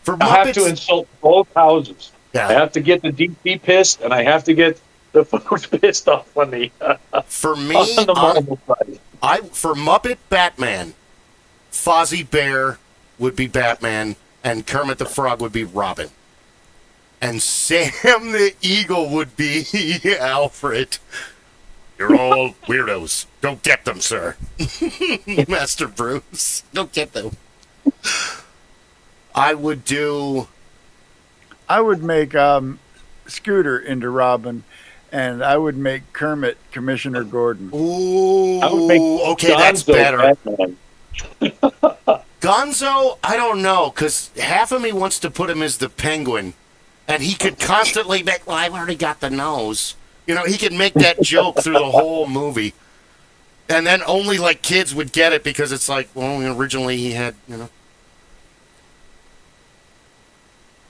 For I have to Muppets, insult both houses. Yeah. I have to get the DP pissed, and I have to get the folks pissed off on the for me, on the Marvel side. for Muppet Batman, Fozzie Bear would be Batman, and Kermit the Frog would be Robin, and Sam the Eagle would be Alfred. You're all weirdos. Go get them, sir. Master Bruce. Go get them. I would make Scooter into Robin, and I would make Kermit Commissioner Gordon. Ooh, I would make okay, that's Gonzo better. Batman. Gonzo, I don't know, because half of me wants to put him as the Penguin, and he could constantly make, well, I've already got the nose. You know, he could make that joke through the whole movie. And then only, like, kids would get it because it's like, well, originally he had, you know.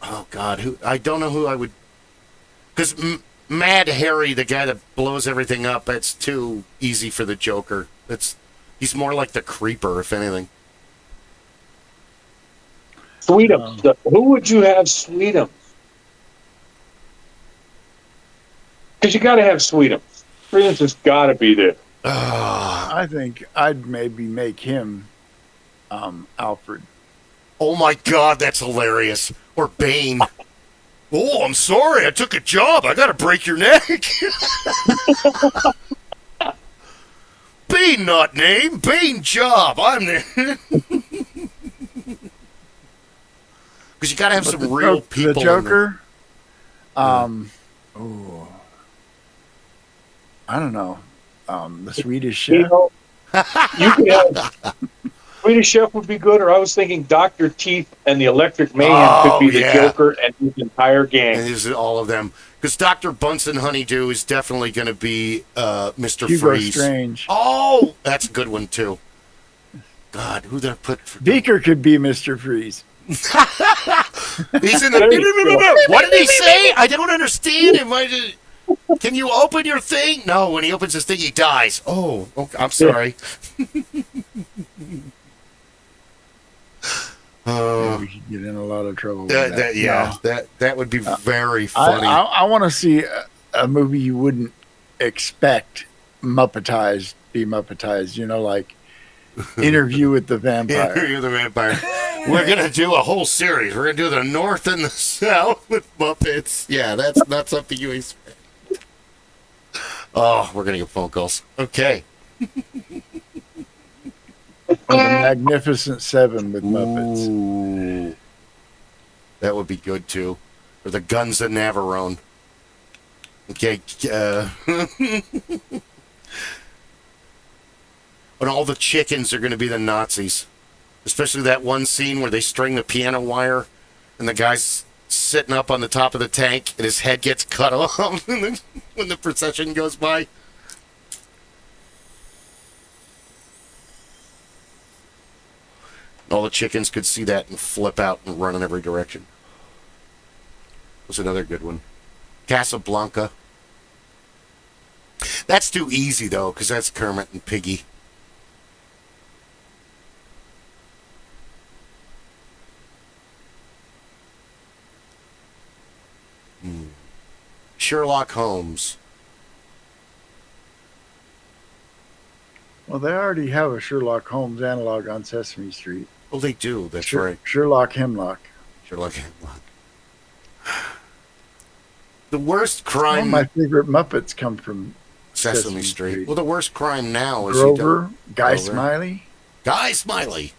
Oh, God, I don't know who I would... Because Mad Harry, the guy that blows everything up, that's too easy for the Joker. He's more like the Creeper, if anything. Sweetums. Who would you have Sweetums? Because you got to have Sweetums. Sweetums has got to be there. I think I'd maybe make him Alfred. Oh my God, that's hilarious. Or Bane. Oh, I'm sorry, I took a job. I gotta break your neck. Bane, not name. Bane job. I'm there. Because you gotta have some real people. The Joker. I don't know. The Swedish Chef. You know, you could have Swedish Chef would be good, or I was thinking Dr. Teeth and the Electric Mayhem could be the Joker and his entire gang. And this is all of them. Because Dr. Bunsen Honeydew is definitely going to be Mr. Hugo Freeze. Strange. Oh, that's a good one, too. God, who did I put? Beaker could be Mr. Freeze. He's in the... What did he say? I don't understand him. Can you open your thing? No, when he opens his thing, he dies. Oh, okay, I'm sorry. We could get in a lot of trouble with that. That would be very funny. I want to see a movie you wouldn't expect be Muppetized. You know, like Interview with the Vampire. Interview with the Vampire. We're going to do a whole series. We're going to do the North and the South with Muppets. Yeah, that's not something you expect. Oh, we're going to get phone calls. Okay. Or the Magnificent Seven with Muppets. Ooh. That would be good, too. Or the Guns of Navarone. Okay. And all the chickens are going to be the Nazis. Especially that one scene where they string the piano wire and the guy's sitting up on the top of the tank and his head gets cut off when the procession goes by. All the chickens could see that and flip out and run in every direction. Was another good one. Casablanca. That's too easy, though, because that's Kermit and Piggy. Sherlock Holmes. Well, they already have a Sherlock Holmes analog on Sesame Street. Oh, they do. That's right. Sherlock Hemlock. Sherlock Hemlock. The worst Some crime. of my favorite Muppets come from Sesame Street. Well, the worst crime now is Grover, Guy Grover. Smiley. Guy Smiley.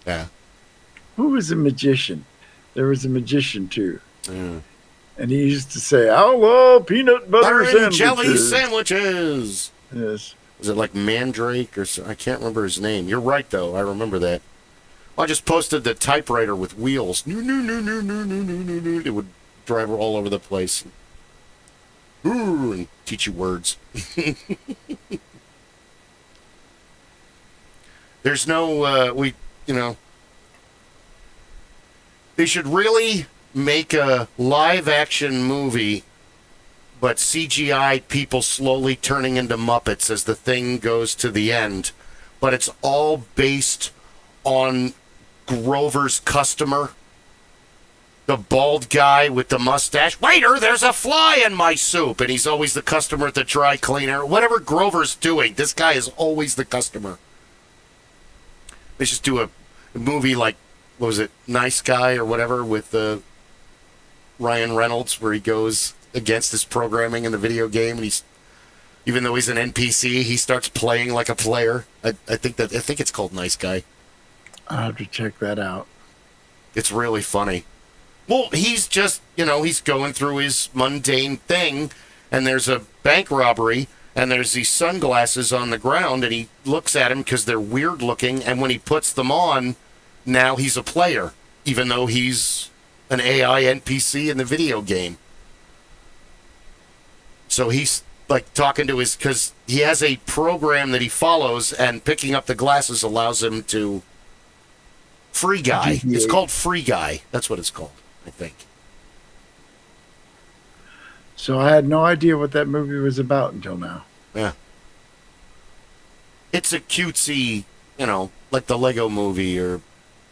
Yeah. Who was a magician? There was a magician too. Yeah. And he used to say, I love peanut butter and sandwiches. jelly sandwiches. Yes. Was it like Mandrake or I can't remember his name. You're right, though. I remember that. Well, I just posted the typewriter with wheels. It would drive all over the place. Ooh, and teach you words. There's no, they should really make a live-action movie, but CGI people slowly turning into Muppets as the thing goes to the end. But it's all based on Grover's customer. The bald guy with the mustache. Waiter, there's a fly in my soup. And he's always the customer at the dry cleaner. Whatever Grover's doing, this guy is always the customer. They just do a movie like, what was it, Nice Guy or whatever, with Ryan Reynolds, where he goes against his programming in the video game, and even though he's an NPC, he starts playing like a player. I think it's called Nice Guy. I'll have to check that out. It's really funny. Well, he's just, he's going through his mundane thing, and there's a bank robbery, and there's these sunglasses on the ground, and he looks at them because they're weird looking, and when he puts them on, now he's a player, even though he's an AI NPC in the video game. So he's like talking to because he has a program that he follows, and picking up the glasses allows him to. Free Guy. It's called Free Guy. That's what it's called, I think. So I had no idea what that movie was about until now. Yeah. It's a cutesy, like the Lego movie, or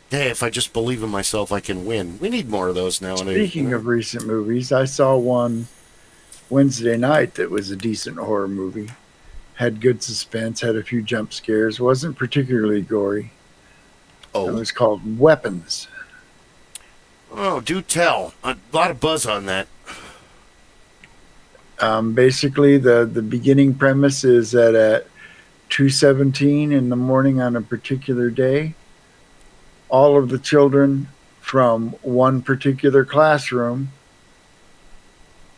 hey, if I just believe in myself, I can win. We need more of those nowadays. Speaking of recent movies, I saw one Wednesday night that was a decent horror movie. Had good suspense, had a few jump scares, wasn't particularly gory. Oh. It was called Weapons. Oh, do tell. A lot of buzz on that. Basically, the beginning premise is that at 2:17 in the morning on a particular day, all of the children from one particular classroom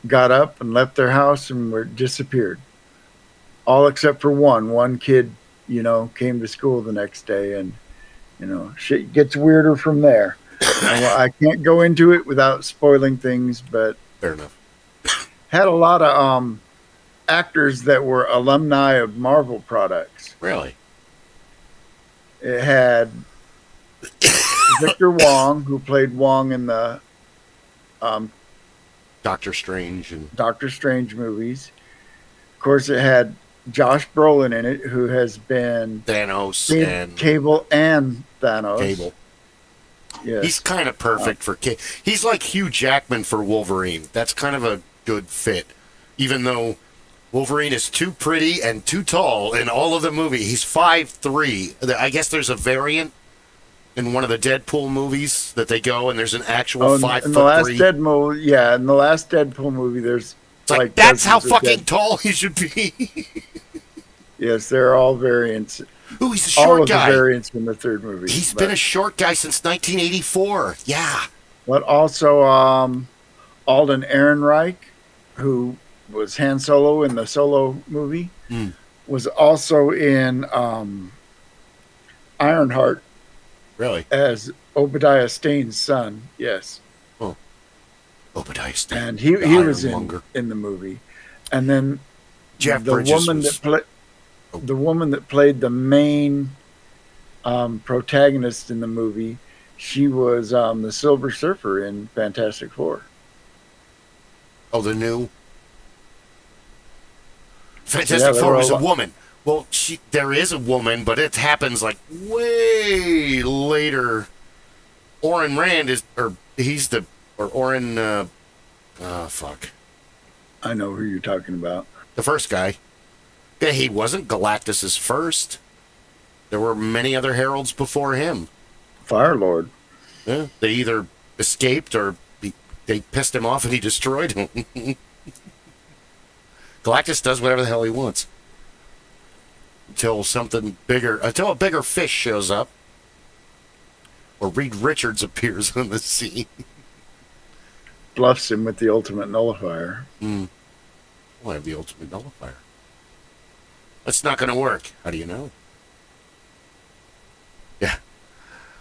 got up and left their house and were disappeared. All except for one. One kid, came to school the next day, and shit gets weirder from there. I can't go into it without spoiling things, but fair enough. Had a lot of actors that were alumni of Marvel products. Really? It had Victor Wong, who played Wong in the Doctor Strange and Doctor Strange movies. Of course, it had Josh Brolin in it, who has been Thanos and Cable and Thanos. Cable. Yes. He's kind of perfect for Cable. He's like Hugh Jackman for Wolverine. That's kind of a good fit. Even though Wolverine is too pretty and too tall in all of the movie. He's 5'3". I guess there's a variant in one of the Deadpool movies that they go and there's an actual 5'3". In the last Deadpool, in the last Deadpool movie, there's it's like that's how fucking tall he should be. Yes, they're all variants. Ooh, he's a short guy. All of the variants in the third movie. He's been a short guy since 1984. Yeah. But also Alden Ehrenreich, who was Han Solo in the Solo movie, was also in Ironheart. Really? As Obadiah Stane's son. Yes. Oh. Obadiah Stane. And he was in the movie. And then Jeff the Bridges woman the woman that played the main protagonist in the movie, she was the Silver Surfer in Fantastic Four. Oh, the new Fantastic Four was a woman. Well, there is a woman, but it happens like way later. Oren Rand Oren Oh, fuck. I know who you're talking about. The first guy. Yeah, he wasn't Galactus's first. There were many other heralds before him. Firelord. Yeah, they either escaped or they pissed him off and he destroyed him. Galactus does whatever the hell he wants. Until a bigger fish shows up. Or Reed Richards appears on the scene. Bluffs him with the ultimate nullifier. Well, I have the ultimate nullifier. That's not going to work. How do you know? Yeah.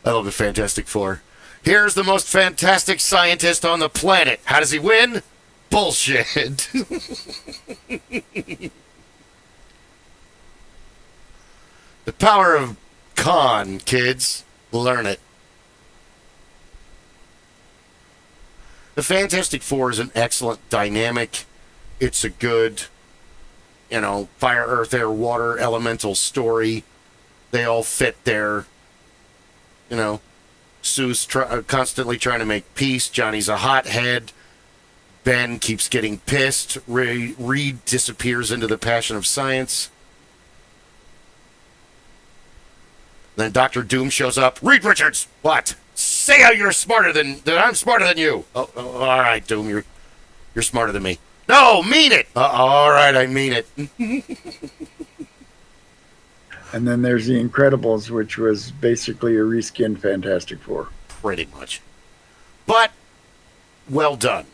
I love the Fantastic Four. Here's the most fantastic scientist on the planet. How does he win? Bullshit. The power of con, kids. Learn it. The Fantastic Four is an excellent dynamic. It's a good, fire, earth, air, water, elemental story. They all fit there. Sue's constantly trying to make peace. Johnny's a hothead. Ben keeps getting pissed. Reed disappears into the passion of science. Then Dr. Doom shows up. Reed Richards, what? Say how you're that I'm smarter than you. Oh, all right, Doom, you're smarter than me. No, mean it. All right, I mean it. And then there's The Incredibles, which was basically a reskinned Fantastic Four. Pretty much. But, well done.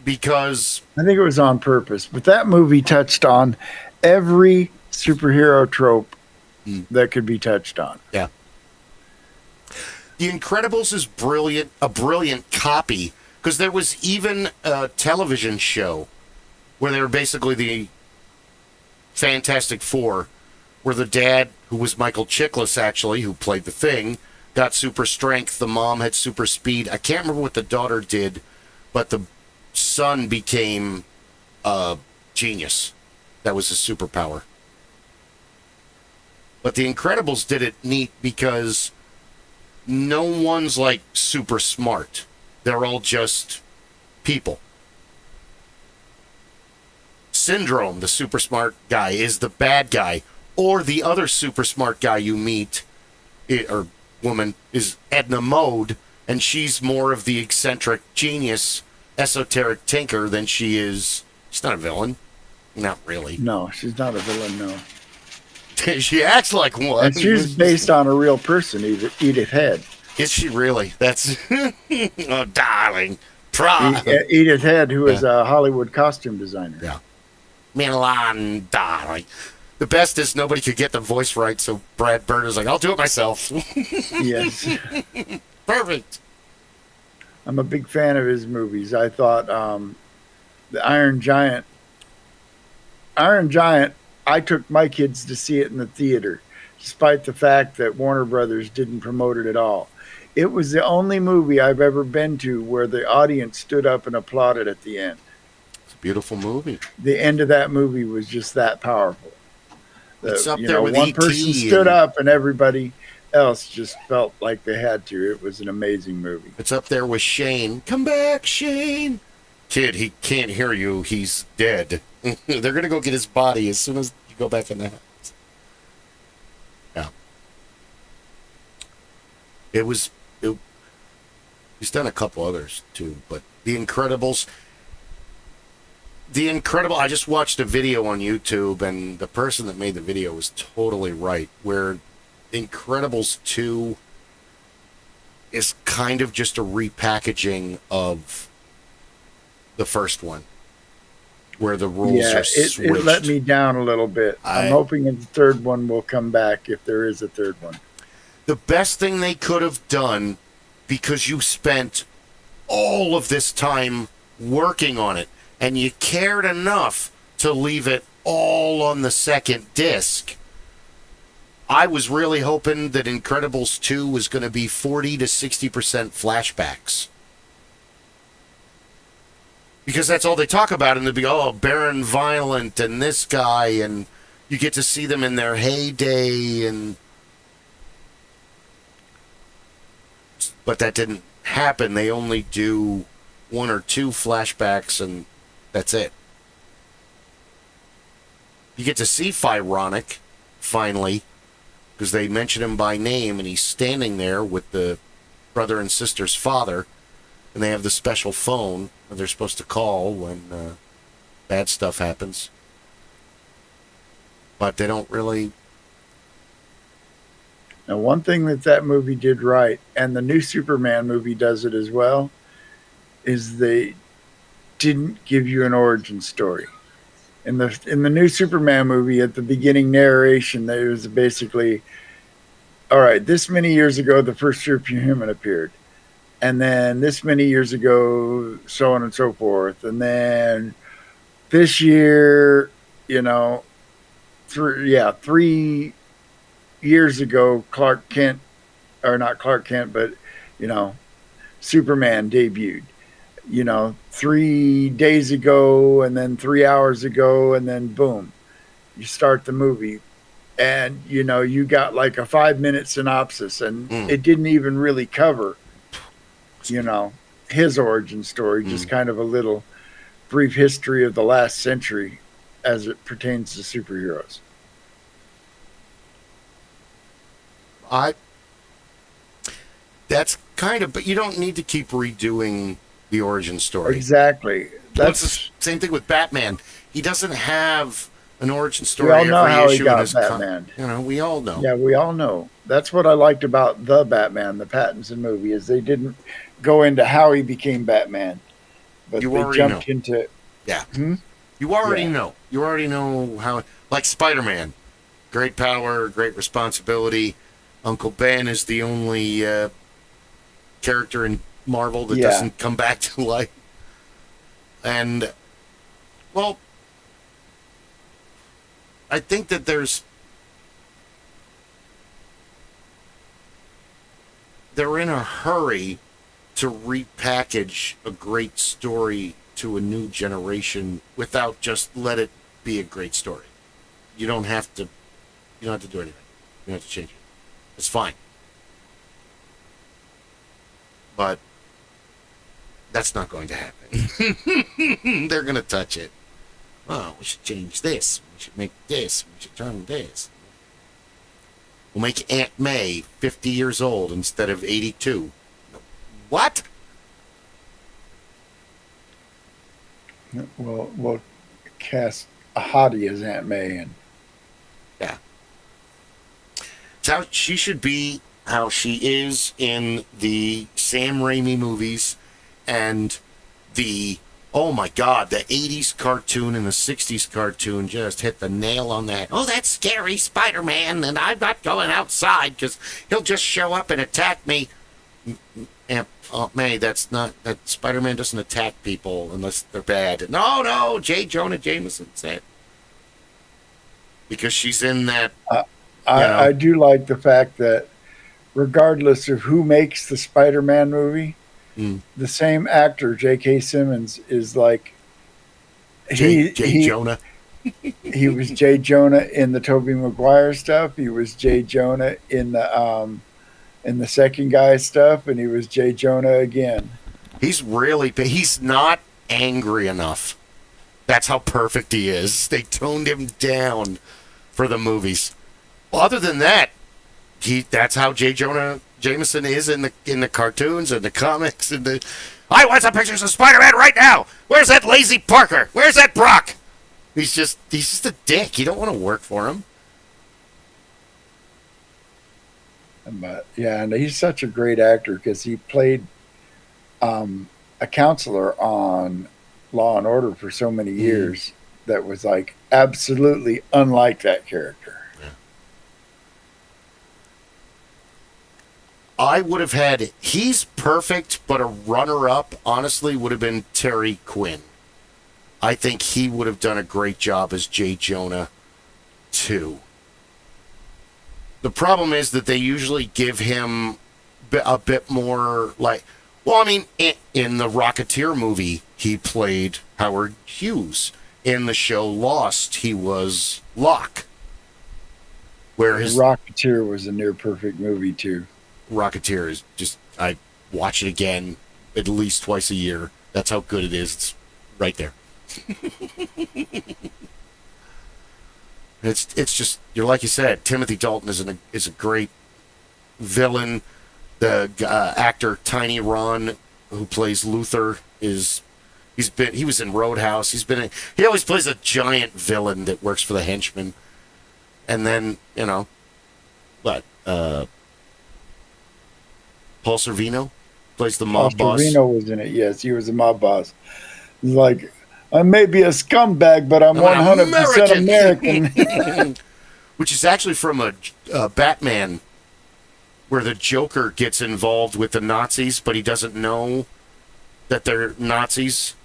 Because... I think it was on purpose. But that movie touched on every superhero trope that could be touched on. Yeah. The Incredibles is a brilliant copy, because there was even a television show where they were basically the Fantastic Four, where the dad, who was Michael Chiklis, actually, who played the Thing, got super strength. The mom had super speed. I can't remember what the daughter did, but the son became a genius. That was his superpower. But the Incredibles did it neat because no one's like super smart. They're all just people. Syndrome, the super smart guy, is the bad guy. Or the other super smart guy you meet, or woman, is Edna Mode, and she's more of the eccentric genius, esoteric tinker than she is. She's not a villain. Not really. No, she's not a villain, no. She acts like one. And she's based on a real person, Edith Head. Is she really? That's... oh, darling. Edith Head, who is a Hollywood costume designer. Yeah. Milan, darling. The best is nobody could get the voice right, so Brad Bird is like, I'll do it myself. Yes. Perfect. I'm a big fan of his movies. I thought the Iron Giant, I took my kids to see it in the theater, despite the fact that Warner Brothers didn't promote it at all. It was the only movie I've ever been to where the audience stood up and applauded at the end. It's a beautiful movie. The end of that movie was just that powerful. It's up there with one E.T. person stood up and everybody else just felt like they had to. It was an amazing movie. It's up there with Shane. Come back, Shane. Kid, he can't hear you. He's dead. They're going to go get his body as soon as you go back in the house. Yeah. He's done a couple others, too. But The Incredibles... I just watched a video on YouTube, and the person that made the video was totally right, where Incredibles 2 is kind of just a repackaging of the first one, where the rules are switched. It let me down a little bit. I'm hoping that the third one will come back, if there is a third one. The best thing they could have done, because you spent all of this time working on it, and you cared enough to leave it all on the second disc. I was really hoping that Incredibles 2 was going to be 40 to 60% flashbacks. Because that's all they talk about, and they'll be, Baron Violent and this guy, and you get to see them in their heyday, but that didn't happen. They only do one or two flashbacks, and that's it. You get to see Phyronic, finally, because they mention him by name, and he's standing there with the brother and sister's father, and they have the special phone that they're supposed to call when bad stuff happens. But they don't really... Now, one thing that movie did right, and the new Superman movie does it as well, is they didn't give you an origin story. In the new Superman movie, at the beginning narration, there was basically, all right, this many years ago, the first superhuman appeared. And then this many years ago, so on and so forth. And then this year, 3 years ago, Clark Kent, or not Clark Kent, but, Superman debuted. 3 days ago, and then 3 hours ago, and then boom, you start the movie. And, you got like a 5-minute synopsis, and it didn't even really cover, his origin story, just kind of a little brief history of the last century as it pertains to superheroes. That's kind of, but you don't need to keep redoing the origin story. Exactly. That's the same thing with Batman. He doesn't have an origin story. We all know every how he issue got in his Batman. We all know. Yeah, we all know. That's what I liked about the Batman, the Pattinson movie, is they didn't go into how he became Batman, but You they already jumped know. into. Yeah. You already know. You already know how, like Spider-Man, great power, great responsibility. Uncle Ben is the only character in Marvel that doesn't come back to life. And, well, I think that they're in a hurry to repackage a great story to a new generation without just let it be a great story. You don't have to do anything. You don't have to change it. It's fine. But that's not going to happen. They're going to touch it. Oh, we should change this. We should make this. We should turn this. We'll make Aunt May 50 years old instead of 82. What? We'll cast a hottie as Aunt May. And yeah. It's how she should be, how she is in the Sam Raimi movies and the, oh my God, the 80s cartoon and the 60s cartoon just hit the nail on that. Oh, that's scary Spider-Man, and I'm not going outside because he'll just show up and attack me. Aunt May, that Spider-Man doesn't attack people unless they're bad. No, J. Jonah Jameson said. Because she's in that. I do like the fact that regardless of who makes the Spider-Man movie, the same actor, J.K. Simmons, is like J. Jonah. He was J. Jonah in the Tobey Maguire stuff. He was J. Jonah in the second guy stuff, and he was J. Jonah again. He's not angry enough. That's how perfect he is. They toned him down for the movies. Well, other than that, that's how J. Jonah Jameson is in the cartoons and the comics and the. I want some pictures of Spider-Man right now. Where's that lazy Parker? Where's that Brock? He's just a dick. You don't want to work for him. But yeah, and he's such a great actor because he played a counselor on Law and Order for so many years that was like absolutely unlike that character. Yeah. I would have had, he's perfect, but a runner-up honestly would have been Terry Quinn. I think he would have done a great job as J. Jonah too. The problem is that they usually give him a bit more like, well, I mean, in the Rocketeer movie, he played Howard Hughes. In the show Lost, he was Locke. Rocketeer was a near perfect movie too. Rocketeer is just, I watch it again at least twice a year. That's how good it is. It's right there. It's just, you're like you said, Timothy Dalton is a great villain. The actor Tiny Ron, who plays Luther, he was in Roadhouse. He always plays a giant villain that works for the henchmen. And then, what? Paul Sorvino plays the mob boss. Sorvino was in it. Yes, he was a mob boss. He's like, I may be a scumbag, but I'm 100% American. Which is actually from a Batman, where the Joker gets involved with the Nazis, but he doesn't know that they're Nazis.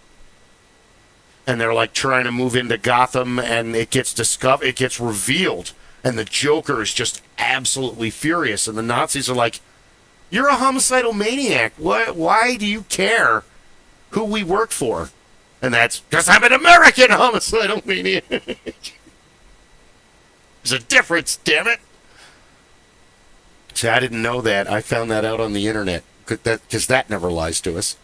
And they're like trying to move into Gotham, and it gets discovered, it gets revealed, and the Joker is just absolutely furious. And the Nazis are like, "You're a homicidal maniac. Why do you care who we work for?" And that's because I'm an American homicidal maniac. There's a difference, damn it. See, I didn't know that. I found that out on the internet, because that never lies to us.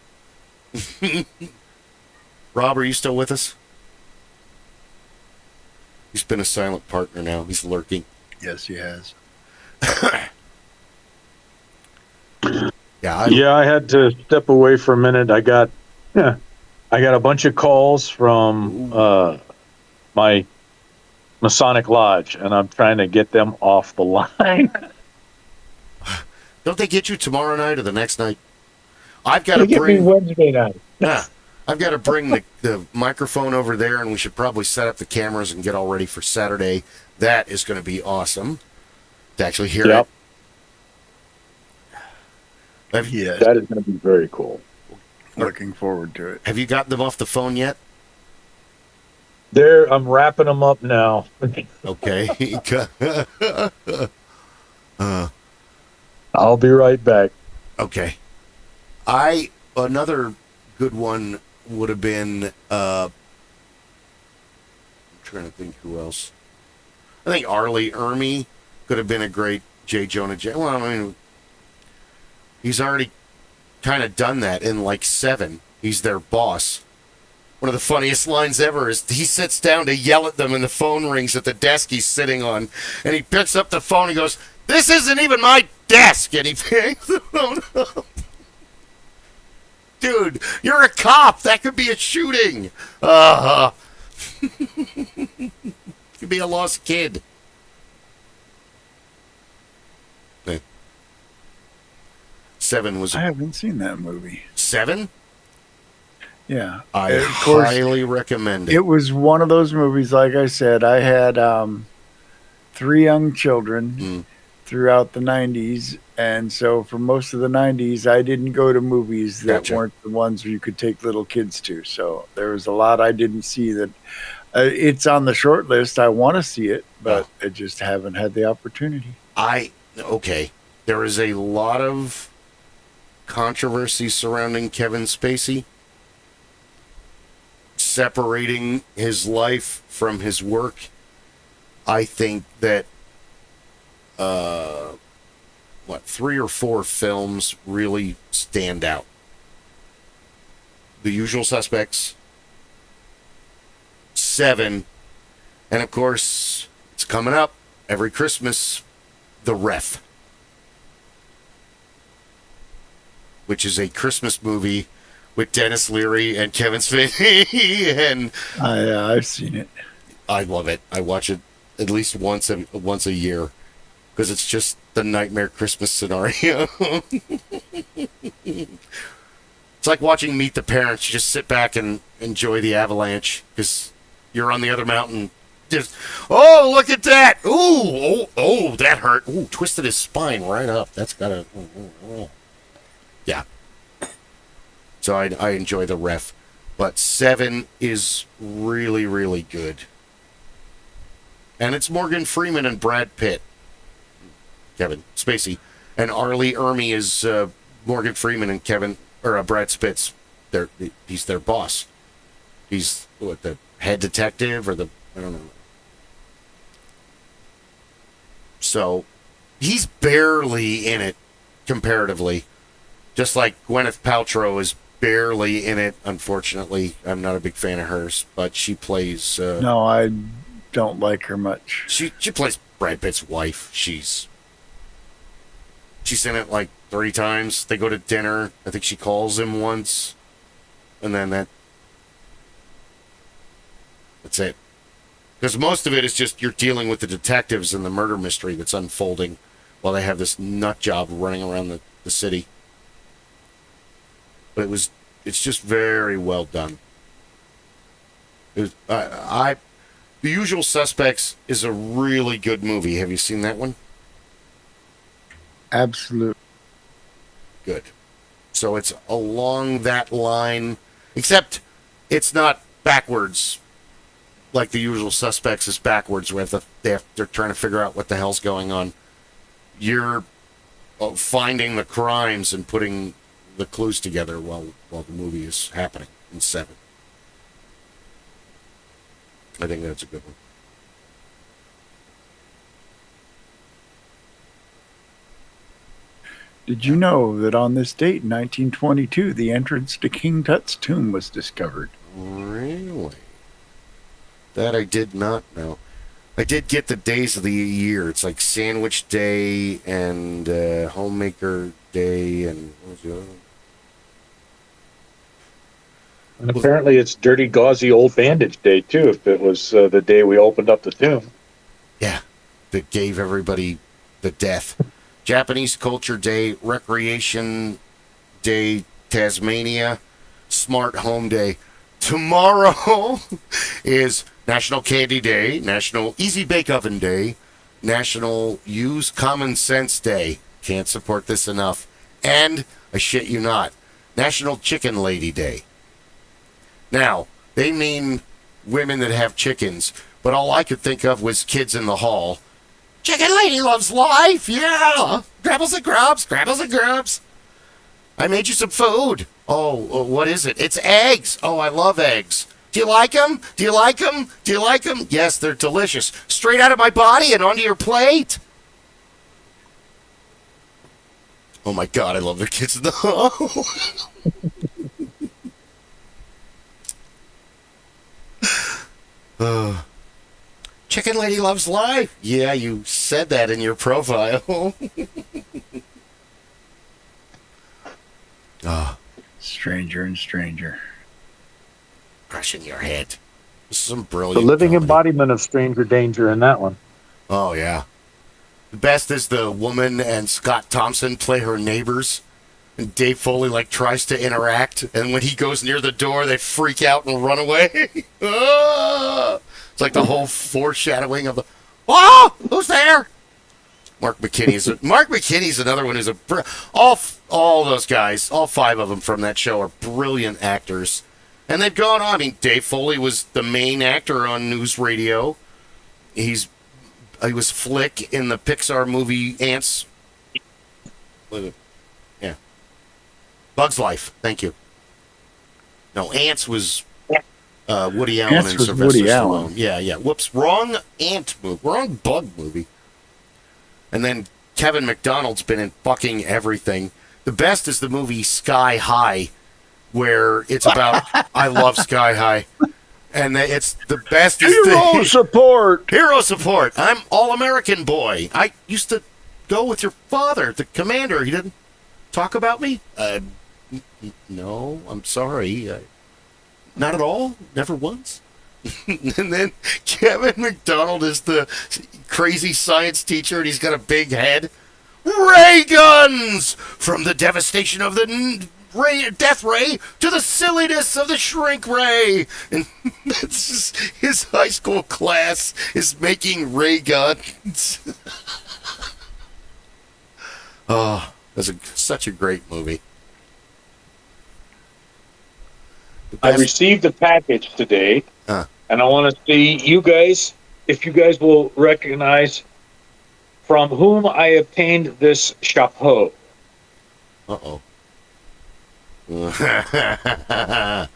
Rob, are you still with us? He's been a silent partner now. He's lurking. Yes, he has. I had to step away for a minute. I got a bunch of calls from my Masonic Lodge, and I'm trying to get them off the line. Don't they get you tomorrow night or the next night? I've got to get me Wednesday night. Yeah. I've got to bring the microphone over there, and we should probably set up the cameras and get all ready for Saturday. That is going to be awesome to actually hear it. Yes. That is going to be very cool. Looking forward to it. Have you gotten them off the phone yet? I'm wrapping them up now. Okay. I'll be right back. Okay. Another good one would have been, I'm trying to think who else. I think Arlie Ermy could have been a great J. Jonah Jameson. Well, I mean, he's already kind of done that in like 7. He's their boss. One of the funniest lines ever is he sits down to yell at them and the phone rings at the desk he's sitting on. And he picks up the phone and goes, "This isn't even my desk." And he picks the phone up. Dude, you're a cop. That could be a shooting. Could be a lost kid. 7 was. I haven't seen that movie. 7? Yeah, I highly recommend it. It was one of those movies. Like I said, I had 3 young children throughout the 90s. And so for most of the 90s, I didn't go to movies that weren't the ones where you could take little kids to. So there was a lot I didn't see that it's on the short list. I want to see it, but I just haven't had the opportunity. Okay. There is a lot of controversy surrounding Kevin Spacey, separating his life from his work. I think that 3 or 4 films really stand out. The Usual Suspects, 7, and of course, it's coming up every Christmas, The Ref, which is a Christmas movie with Dennis Leary and Kevin Spacey. And I've seen it. I love it. I watch it at least once a year because it's just the nightmare Christmas scenario. It's like watching Meet the Parents. You just sit back and enjoy the avalanche because you're on the other mountain. Just, oh, look at that. Ooh, oh, that hurt. Ooh, twisted his spine right up. That's gotta. Yeah. So I enjoy The Ref. But 7 is really, really good. And it's Morgan Freeman and Brad Pitt. Kevin Spacey. And Arlie Ermy is Morgan Freeman and Brad Spitz. He's their boss. He's the head detective or I don't know. So he's barely in it comparatively. Just like Gwyneth Paltrow is barely in it, unfortunately. I'm not a big fan of hers, but she plays. No, I don't like her much. She plays Brad Pitt's wife. She's in it like 3 times. They go to dinner. I think she calls him once, and then that's it. Because most of it is just you're dealing with the detectives and the murder mystery that's unfolding while they have this nut job running around the city. But it's just very well done. It was, The Usual Suspects is a really good movie. Have you seen that one? Absolutely. Good. So it's along that line, except it's not backwards. Like The Usual Suspects is backwards, where they're trying to figure out what the hell's going on. You're finding the crimes and putting the clues together while the movie is happening in 7. I think that's a good one. Did you know that on this date in 1922, the entrance to King Tut's tomb was discovered? Really? That I did not know. I did get the days of the year. It's like Sandwich Day and Homemaker Day and what was the other one? And apparently it's Dirty Gauzy Old Bandage Day, too, if it was the day we opened up the tomb. Yeah, that gave everybody the death. Japanese Culture Day, Recreation Day, Tasmania, Smart Home Day. Tomorrow is National Candy Day, National Easy Bake Oven Day, National Use Common Sense Day. Can't support this enough. And, I shit you not, National Chicken Lady Day. Now, they mean women that have chickens, but all I could think of was kids in the hall. Chicken Lady loves life, yeah! Grabbles and grubs, grabbles and grubs. I made you some food. Oh, what is it? It's eggs. Oh, I love eggs. Do you like them? Do you like them? Do you like them? Yes, they're delicious. Straight out of my body and onto your plate. Oh my God, I love the kids in the hall. Chicken Lady loves life. Yeah, you said that in your profile. Stranger and stranger. Crushing your head. This is some The brilliant living comedy. embodiment of stranger danger in that one. Oh, yeah. The best is the woman and Scott Thompson play her neighbors. And Dave Foley, tries to interact. And when he goes near the door, they freak out and run away. Ah! It's like the whole foreshadowing of the... Oh! Who's there? Mark McKinney's another one who's all those guys, all 5 of them from that show are brilliant actors. And they've gone on. I mean, Dave Foley was the main actor on News Radio. He was Flick in the Pixar movie Ants. Yeah. Bug's Life. Thank you. No, Ants was Woody Allen and Sylvester Stallone. Yeah. Whoops. Wrong Ant movie. Wrong Bug movie. And then Kevin McDonald's been in fucking everything. The best is the movie Sky High, where it's about I love Sky High. And it's the best is Hero support. Hero support. I'm all-American boy. I used to go with your father, the commander. He didn't talk about me? No, I'm sorry. Not at all. Never once. And then Kevin McDonald is the crazy science teacher, and he's got a big head. Ray guns! From the devastation of the death ray to the silliness of the shrink ray. And that's just, his high school class is making ray guns. Oh, that's such a great movie. I received a package today, and I want to see you guys, if you guys will recognize from whom I obtained this chapeau. Uh-oh. I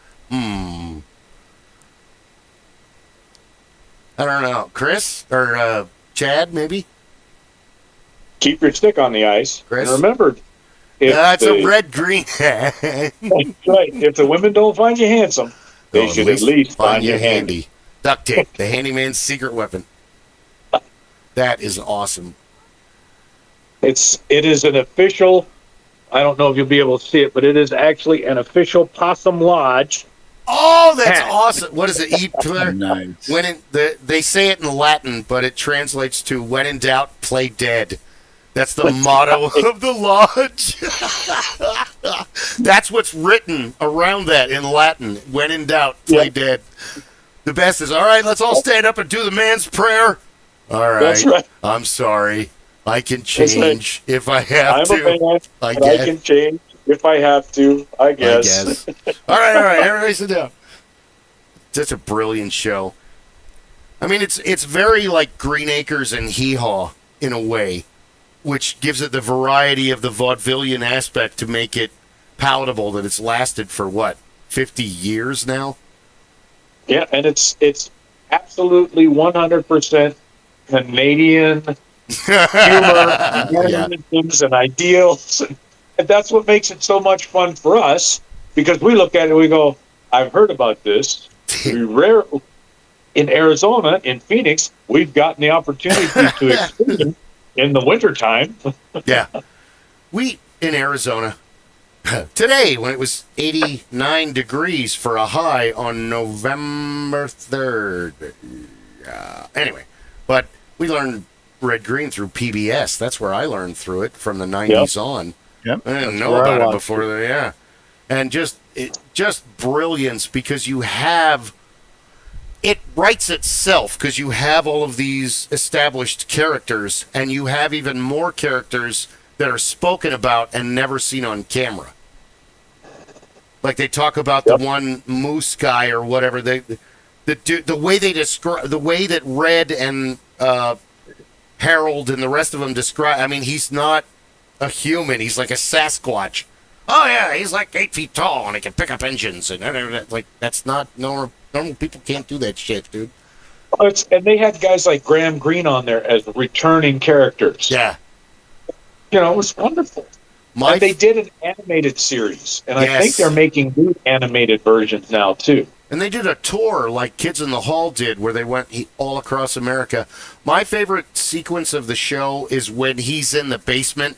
don't know. Chris? Or Chad, maybe? Keep your stick on the ice. Chris? And remember, That's a red green. That's right. If the women don't find you handsome, they should at least find you handy. Duct tape, the handyman's secret weapon. That is awesome. It is an official. I don't know if you'll be able to see it, but it is actually an official Possum Lodge. Oh, that's awesome! What is it? Eat clear. Nice. They say it in Latin, but it translates to "When in doubt, play dead." That's the motto of the lodge. That's what's written around that in Latin. When in doubt, play dead. The best is, all right, let's all stand up and do the man's prayer. All right. That's right. I'm sorry. I can change if I have to. I'm a man, I can change if I have to, I guess. All right. Everybody sit down. Such a brilliant show. I mean, it's very like Green Acres and Hee Haw in a way, which gives it the variety of the vaudevillian aspect to make it palatable that it's lasted for, 50 years now? Yeah, and it's absolutely 100% Canadian humor, and ideals. And that's what makes it so much fun for us, because we look at it and we go, I've heard about this. In Arizona, in Phoenix, we've gotten the opportunity to experience in the wintertime. Yeah. We, in Arizona, today, when it was 89 degrees for a high on November 3rd. Anyway, but we learned red green through PBS. That's where I learned through it from the 90s on. Yep. I didn't know about it before. And just brilliance, because you have... It writes itself, because you have all of these established characters, and you have even more characters that are spoken about and never seen on camera. Like they talk about the one moose guy or whatever. The way they describe, the way that Red and Harold and the rest of them describe. I mean, he's not a human. He's like a Sasquatch. Oh yeah, he's like 8 feet tall and he can pick up engines and like that's not normal. Normal people can't do that shit, dude. And they had guys like Graham Greene on there as returning characters. Yeah. It was wonderful. And they did an animated series, and I think they're making new animated versions now, too. And they did a tour like Kids in the Hall did, where they went all across America. My favorite sequence of the show is when he's in the basement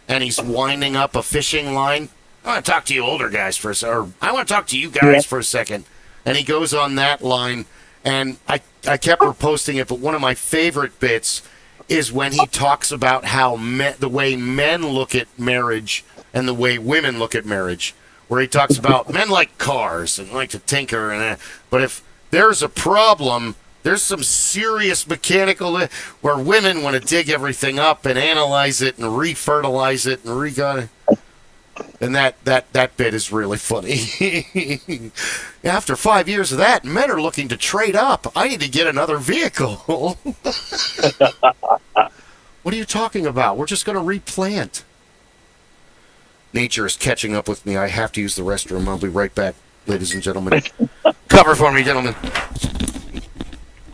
and he's winding up a fishing line. I want to talk to you older guys for a second, or I want to talk to you guys for a second. And he goes on that line, and I kept reposting it, but one of my favorite bits is when he talks about how the way men look at marriage and the way women look at marriage, where he talks about men like cars and like to tinker, but if there's a problem, there's some serious mechanical where women want to dig everything up and analyze it and refertilize it and and that bit is really funny. After 5 years of that, men are looking to trade up. I need to get another vehicle. What are you talking about? We're just going to replant. Nature is catching up with me. I have to use the restroom. I'll be right back, ladies and gentlemen. Cover for me, gentlemen.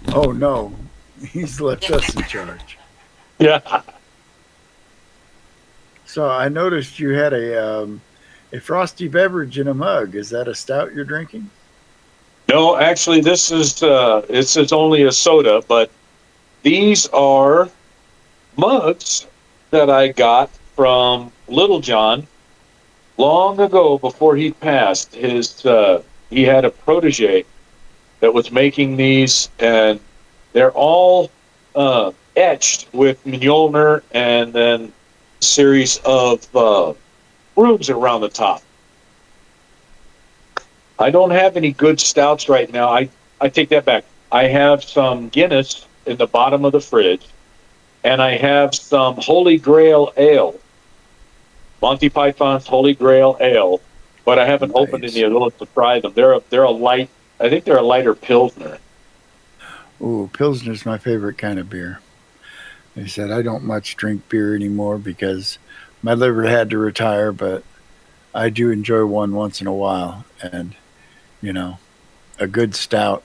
Oh, no. He's left us in charge. Yeah. So I noticed you had a frosty beverage in a mug. Is that a stout you're drinking? No, actually, this is it's only a soda, but these are mugs that I got from Little John long ago before he passed. He had a protege that was making these, and they're all etched with Mjolnir and then a series of runes around the top. I don't have any good stouts right now. I take that back. I have some Guinness in the bottom of the fridge, and I have some Holy Grail Ale, Monty Python's Holy Grail Ale, but I haven't opened any of those to try them. They're a light. I think they're a lighter Pilsner. Ooh, Pilsner's my favorite kind of beer. They said I don't much drink beer anymore because my liver had to retire, but I do enjoy one once in a while. And, you know, a good stout.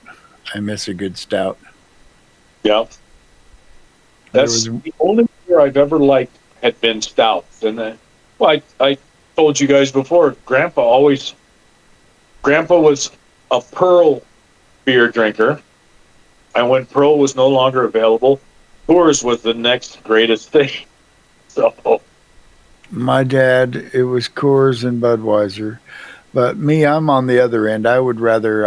I miss a good stout. Yeah. That's the only beer I've ever liked had been stouts. And I told you guys before, Grandpa was a Pearl beer drinker. And when Pearl was no longer available, Coors was the next greatest thing. So, My dad, it was Coors and Budweiser. But me, I'm on the other end. I would rather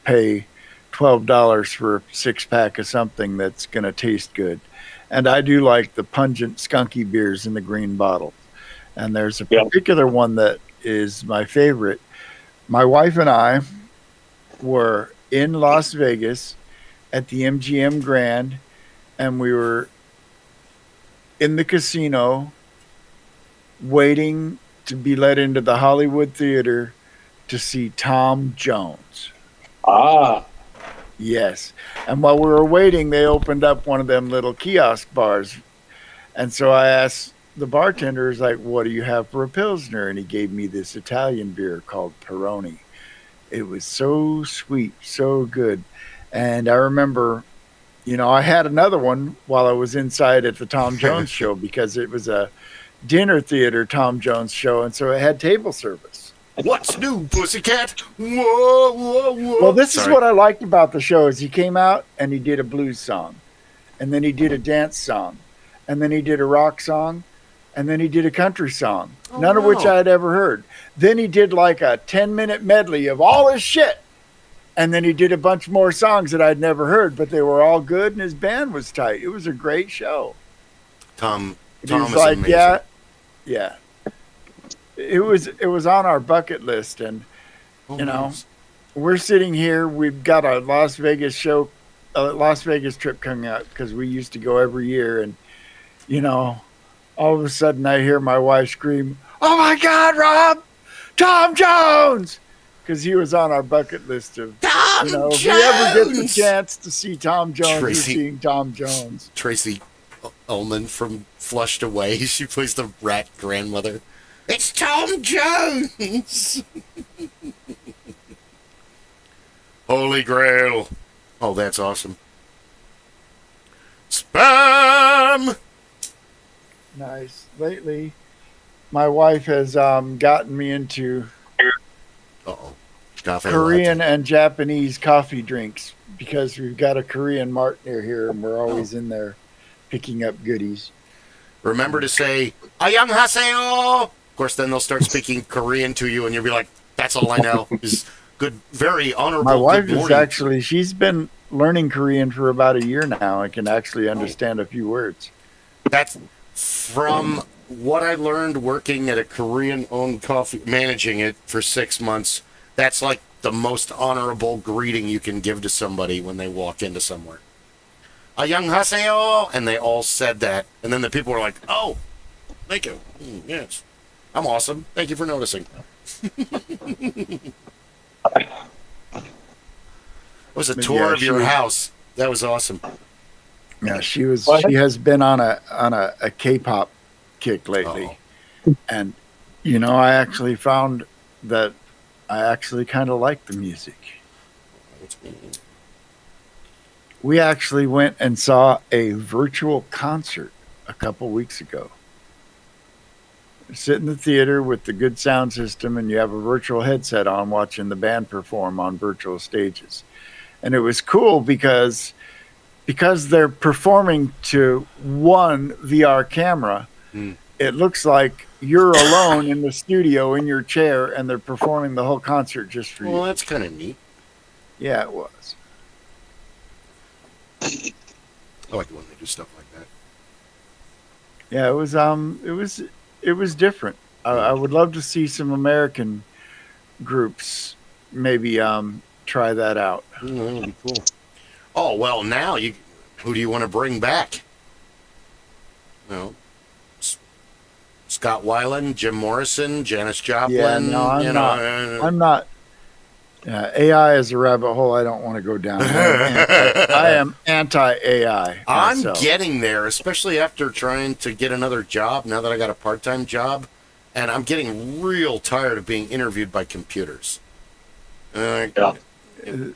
pay $12 for a 6-pack of something that's going to taste good. And I do like the pungent, skunky beers in the green bottle. And there's a yeah. particular one that is my favorite. My wife and I were in Las Vegas at the MGM Grand, and we were in the casino waiting to be let into the Hollywood Theater to see Tom Jones. Ah. Yes. And while we were waiting, they opened up one of them little kiosk bars. And so I asked the bartender, like, what do you have for a Pilsner? And he gave me this Italian beer called Peroni. It was so sweet, so good. And I remember, I had another one while I was inside at the Tom Jones show because it was a dinner theater Tom Jones show. And so it had table service. What's new, pussycat? Whoa, whoa, whoa. Well, this is what I liked about the show is he came out and he did a blues song. And then he did a dance song. And then he did a rock song. And then he did a country song. None of which I had ever heard. Then he did like a 10-minute medley of all his shit. And then he did a bunch more songs that I'd never heard, but they were all good and his band was tight. It was a great show. Tom is like, amazing. Yeah. It was on our bucket list, and Nice. we're sitting here. We've got a Las Vegas trip coming out because we used to go every year, and all of a sudden I hear my wife scream, "Oh my God, Rob, Tom Jones!" Because he was on our bucket list of if we ever get the chance to see Tom Jones, we're seeing Tom Jones. Tracy Ullman from Flushed Away. She plays the rat grandmother. It's Tom Jones! Holy Grail. Oh, that's awesome. Spam! Nice. Lately, my wife has gotten me into Korean and Japanese coffee drinks because we've got a Korean mart near here and we're always in there picking up goodies. Remember to say, "Annyeonghaseyo." Of course, then they'll start speaking Korean to you and you'll be like, that's all I know. Is good, very honorable. My wife is she's been learning Korean for about a year now and can actually understand a few words. That's from what I learned working at a Korean-owned coffee, managing it for 6 months. That's like the most honorable greeting you can give to somebody when they walk into somewhere. Annyeonghaseyo, and they all said that, and then the people were like, "Oh, thank you. Yes, I'm awesome. Thank you for noticing." It was a tour of your house. That was awesome. Yeah, she has been on a K-pop kick lately. And I actually found that I actually kind of like the music. We actually went and saw a virtual concert a couple weeks ago. Sit in the theater with the good sound system and you have a virtual headset on watching the band perform on virtual stages. And it was cool because they're performing to one VR camera, it looks like you're alone in the studio in your chair and they're performing the whole concert just for you. Well, that's kind of neat. Yeah, it was. I like it when they do stuff like that. Yeah, it was different. I would love to see some American groups maybe try that out. That would be cool. Oh, well, now who do you want to bring back? Scott Weiland, Jim Morrison, Janis Joplin. Yeah, no, I'm not. AI is a rabbit hole I don't want to go down. I am anti-AI. I'm getting there, especially after trying to get another job now that I got a part-time job, and I'm getting real tired of being interviewed by computers. You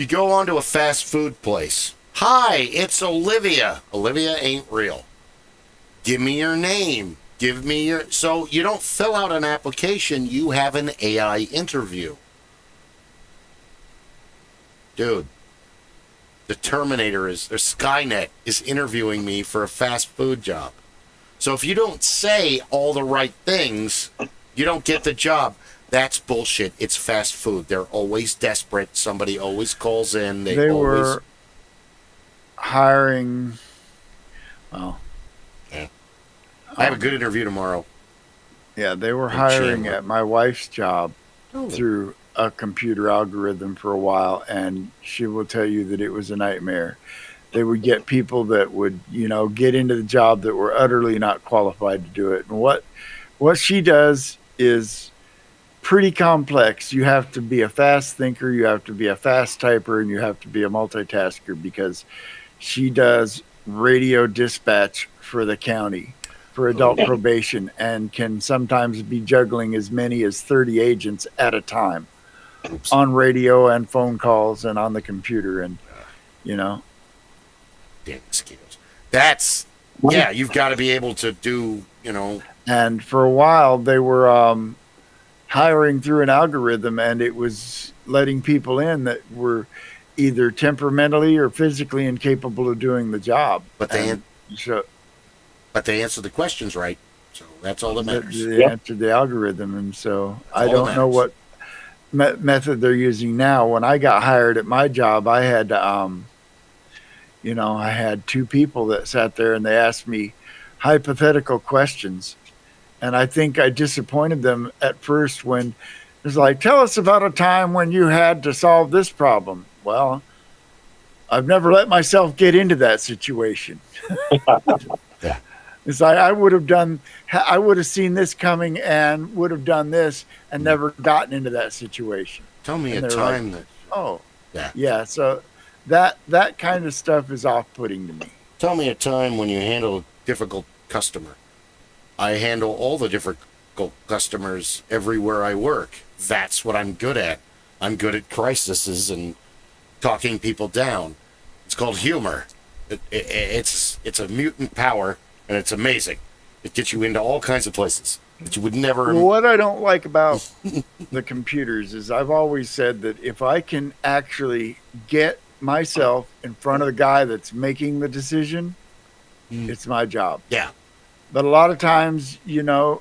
go onto a fast food place. "Hi, it's Olivia." Olivia ain't real. "Give me your name." Give me your. So you don't fill out an application, you have an AI interview. Dude, the Terminator is, or Skynet is interviewing me for a fast food job. So if you don't say all the right things, you don't get the job. That's bullshit. It's fast food. They're always desperate. Somebody always calls in. They always were hiring. Well, yeah. I have a good interview tomorrow. Yeah, they were In hiring Chandler. at my wife's job Oh. through a computer algorithm for a while, and she will tell you that it was a nightmare. They would get people that would, get into the job that were utterly not qualified to do it. And what she does is pretty complex. You have to be a fast thinker, you have to be a fast typer, and you have to be a multitasker, because she does radio dispatch for the county for adult probation, and can sometimes be juggling as many as 30 agents at a time. Oops. On radio and phone calls and on the computer. And Damn mosquitoes. That's, yeah, you've got to be able to do, and for a while they were hiring through an algorithm, and it was letting people in that were either temperamentally or physically incapable of doing the job. But they But they answer the questions right. So that's all that matters. they answered the algorithm. And so I all don't that know matters. what method they're using now. When I got hired at my job, I had to, I had two people that sat there and they asked me hypothetical questions. And I think I disappointed them at first when it was like, tell us about a time when you had to solve this problem. Well, I've never let myself get into that situation. Yeah. It's like I would have seen this coming and would have done this and never gotten into that situation. Tell me And a they're time like, that. Oh, Yeah. yeah. So that kind of stuff is off-putting to me. Tell me a time when you handle a difficult customer. I handle all the difficult customers everywhere I work. That's what I'm good at. I'm good at crises and talking people down. It's called humor. It's a mutant power, and it's amazing. It gets you into all kinds of places that you would never. Well, what I don't like about the computers is I've always said that if I can actually get myself in front of the guy that's making the decision, it's my job. Yeah. But a lot of times, the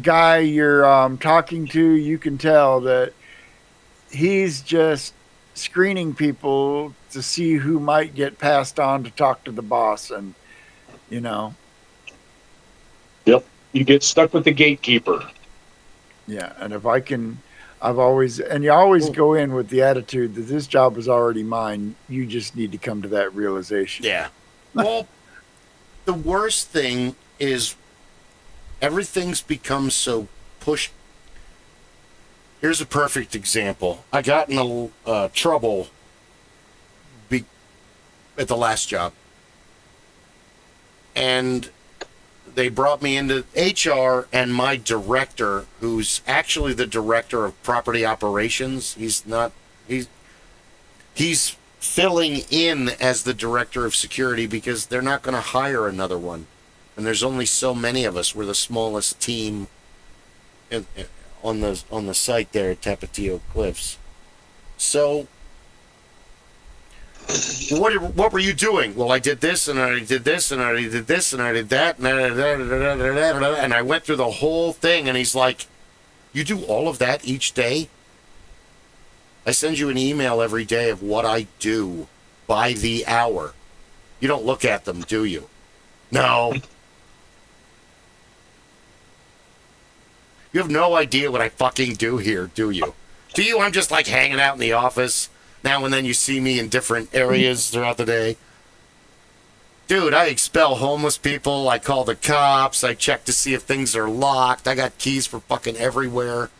guy you're talking to, you can tell that he's just screening people to see who might get passed on to talk to the boss. And, Yep. You get stuck with the gatekeeper. yeah. And if I can, you always go in with the attitude that this job is already mine. You just need to come to that realization. Yeah. Well, the worst thing is everything's become so pushed. Here's a perfect example. I got in trouble at the last job. And they brought me into HR, and my director, who's actually the director of property operations, he's filling in as the director of security because they're not going to hire another one. And there's only so many of us. We're the smallest team on the site there at Tapatio Cliffs. So what were you doing? Well, I did this, and I did this, and I did this, and I did that, and I went through the whole thing. And he's like, you do all of that each day? I send you an email every day of what I do by the hour. You don't look at them, do you? No. You have no idea what I fucking do here, do you? To you, I'm just like hanging out in the office. Now and then you see me in different areas throughout the day. Dude, I expel homeless people. I call the cops. I check to see if things are locked. I got keys for fucking everywhere.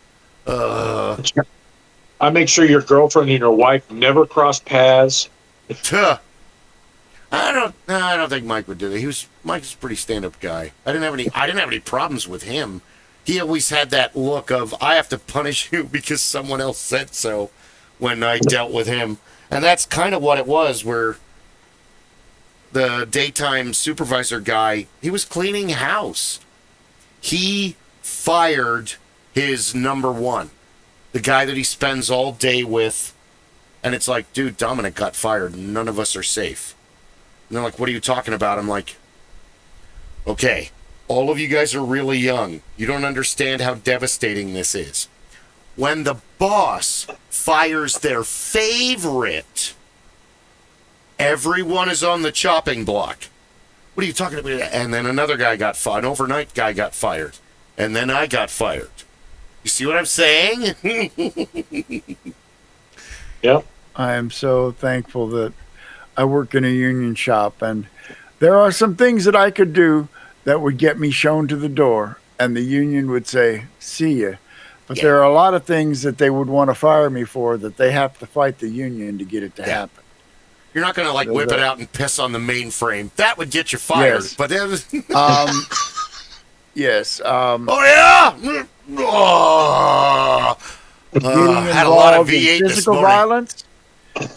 I make sure your girlfriend and your wife never cross paths. I don't think Mike would do that. Mike's a pretty stand-up guy. I didn't have any problems with him. He always had that look of, I have to punish you because someone else said so when I dealt with him. And that's kind of what it was, where the daytime supervisor guy, he was cleaning house. He fired his number one, the guy that he spends all day with. And it's like, dude, Dominic got fired. None of us are safe. And they're like, what are you talking about? I'm like, okay, all of you guys are really young. You don't understand how devastating this is. When the boss fires their favorite, everyone is on the chopping block. What are you talking about? And then another guy got fired. An overnight guy got fired. And then I got fired. You see what I'm saying? Yep. I am so thankful that I work in a union shop, and there are some things that I could do that would get me shown to the door, and the union would say, see ya. But there are a lot of things that they would want to fire me for that they have to fight the union to get it to happen. You're not going to, like, whip it out and piss on the mainframe. That would get you fired. Yes. But that was... Yes. oh, yeah! Oh! Had a lot of V8 this morning. Violence.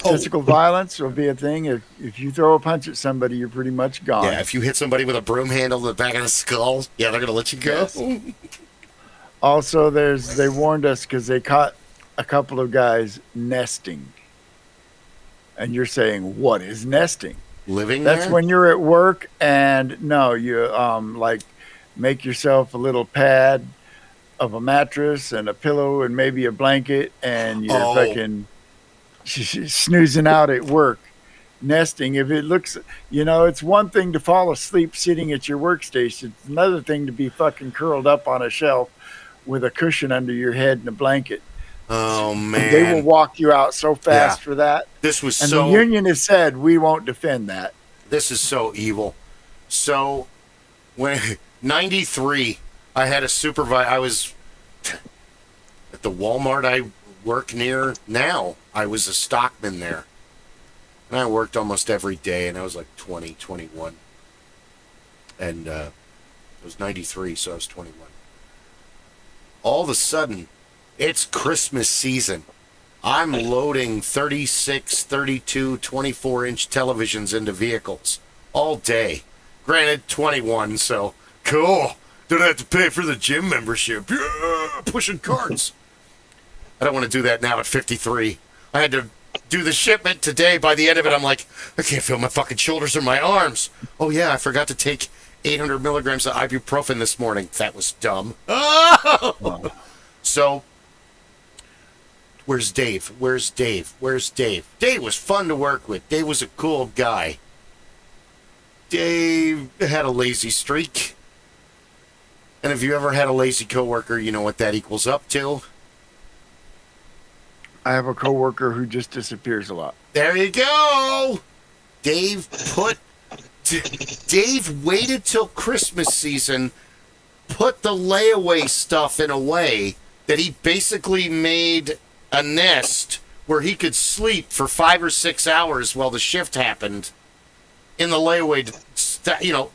Physical violence will be a thing. If you throw a punch at somebody, you're pretty much gone. Yeah, if you hit somebody with a broom handle in the back of the skull, yeah, they're going to let you go. Yes. Also, they warned us because they caught a couple of guys nesting. And you're saying, what is nesting? Living That's there? when you're at work and you like make yourself a little pad of a mattress and a pillow and maybe a blanket, and you're fucking snoozing out at work. Nesting, if it looks, it's one thing to fall asleep sitting at your workstation. It's another thing to be fucking curled up on a shelf with a cushion under your head and a blanket. Oh, man. They will walk you out so fast for that. This was and the union has said, we won't defend that. This is so evil. So, when 93, I had a supervisor. I was at the Walmart I work near now. I was a stockman there. And I worked almost every day, and I was like 20, 21. And it was 93, so I was 21. All of a sudden, it's Christmas season. I'm loading 36, 32, 24-inch televisions into vehicles all day. Granted, 21, so cool. Don't have to pay for the gym membership. Yeah, pushing carts. I don't want to do that now at 53. I had to do the shipment today. By the end of it, I'm like, I can't feel my fucking shoulders or my arms. Oh, yeah, I forgot to take 800 milligrams of ibuprofen this morning. That was dumb. Oh! So, where's Dave? Where's Dave? Where's Dave? Dave was fun to work with. Dave was a cool guy. Dave had a lazy streak. And if you ever had a lazy coworker, you know what that equals up to. I have a coworker who just disappears a lot. There you go. Dave waited till Christmas season, put the layaway stuff in a way that he basically made a nest where he could sleep for 5 or 6 hours while the shift happened in the layaway,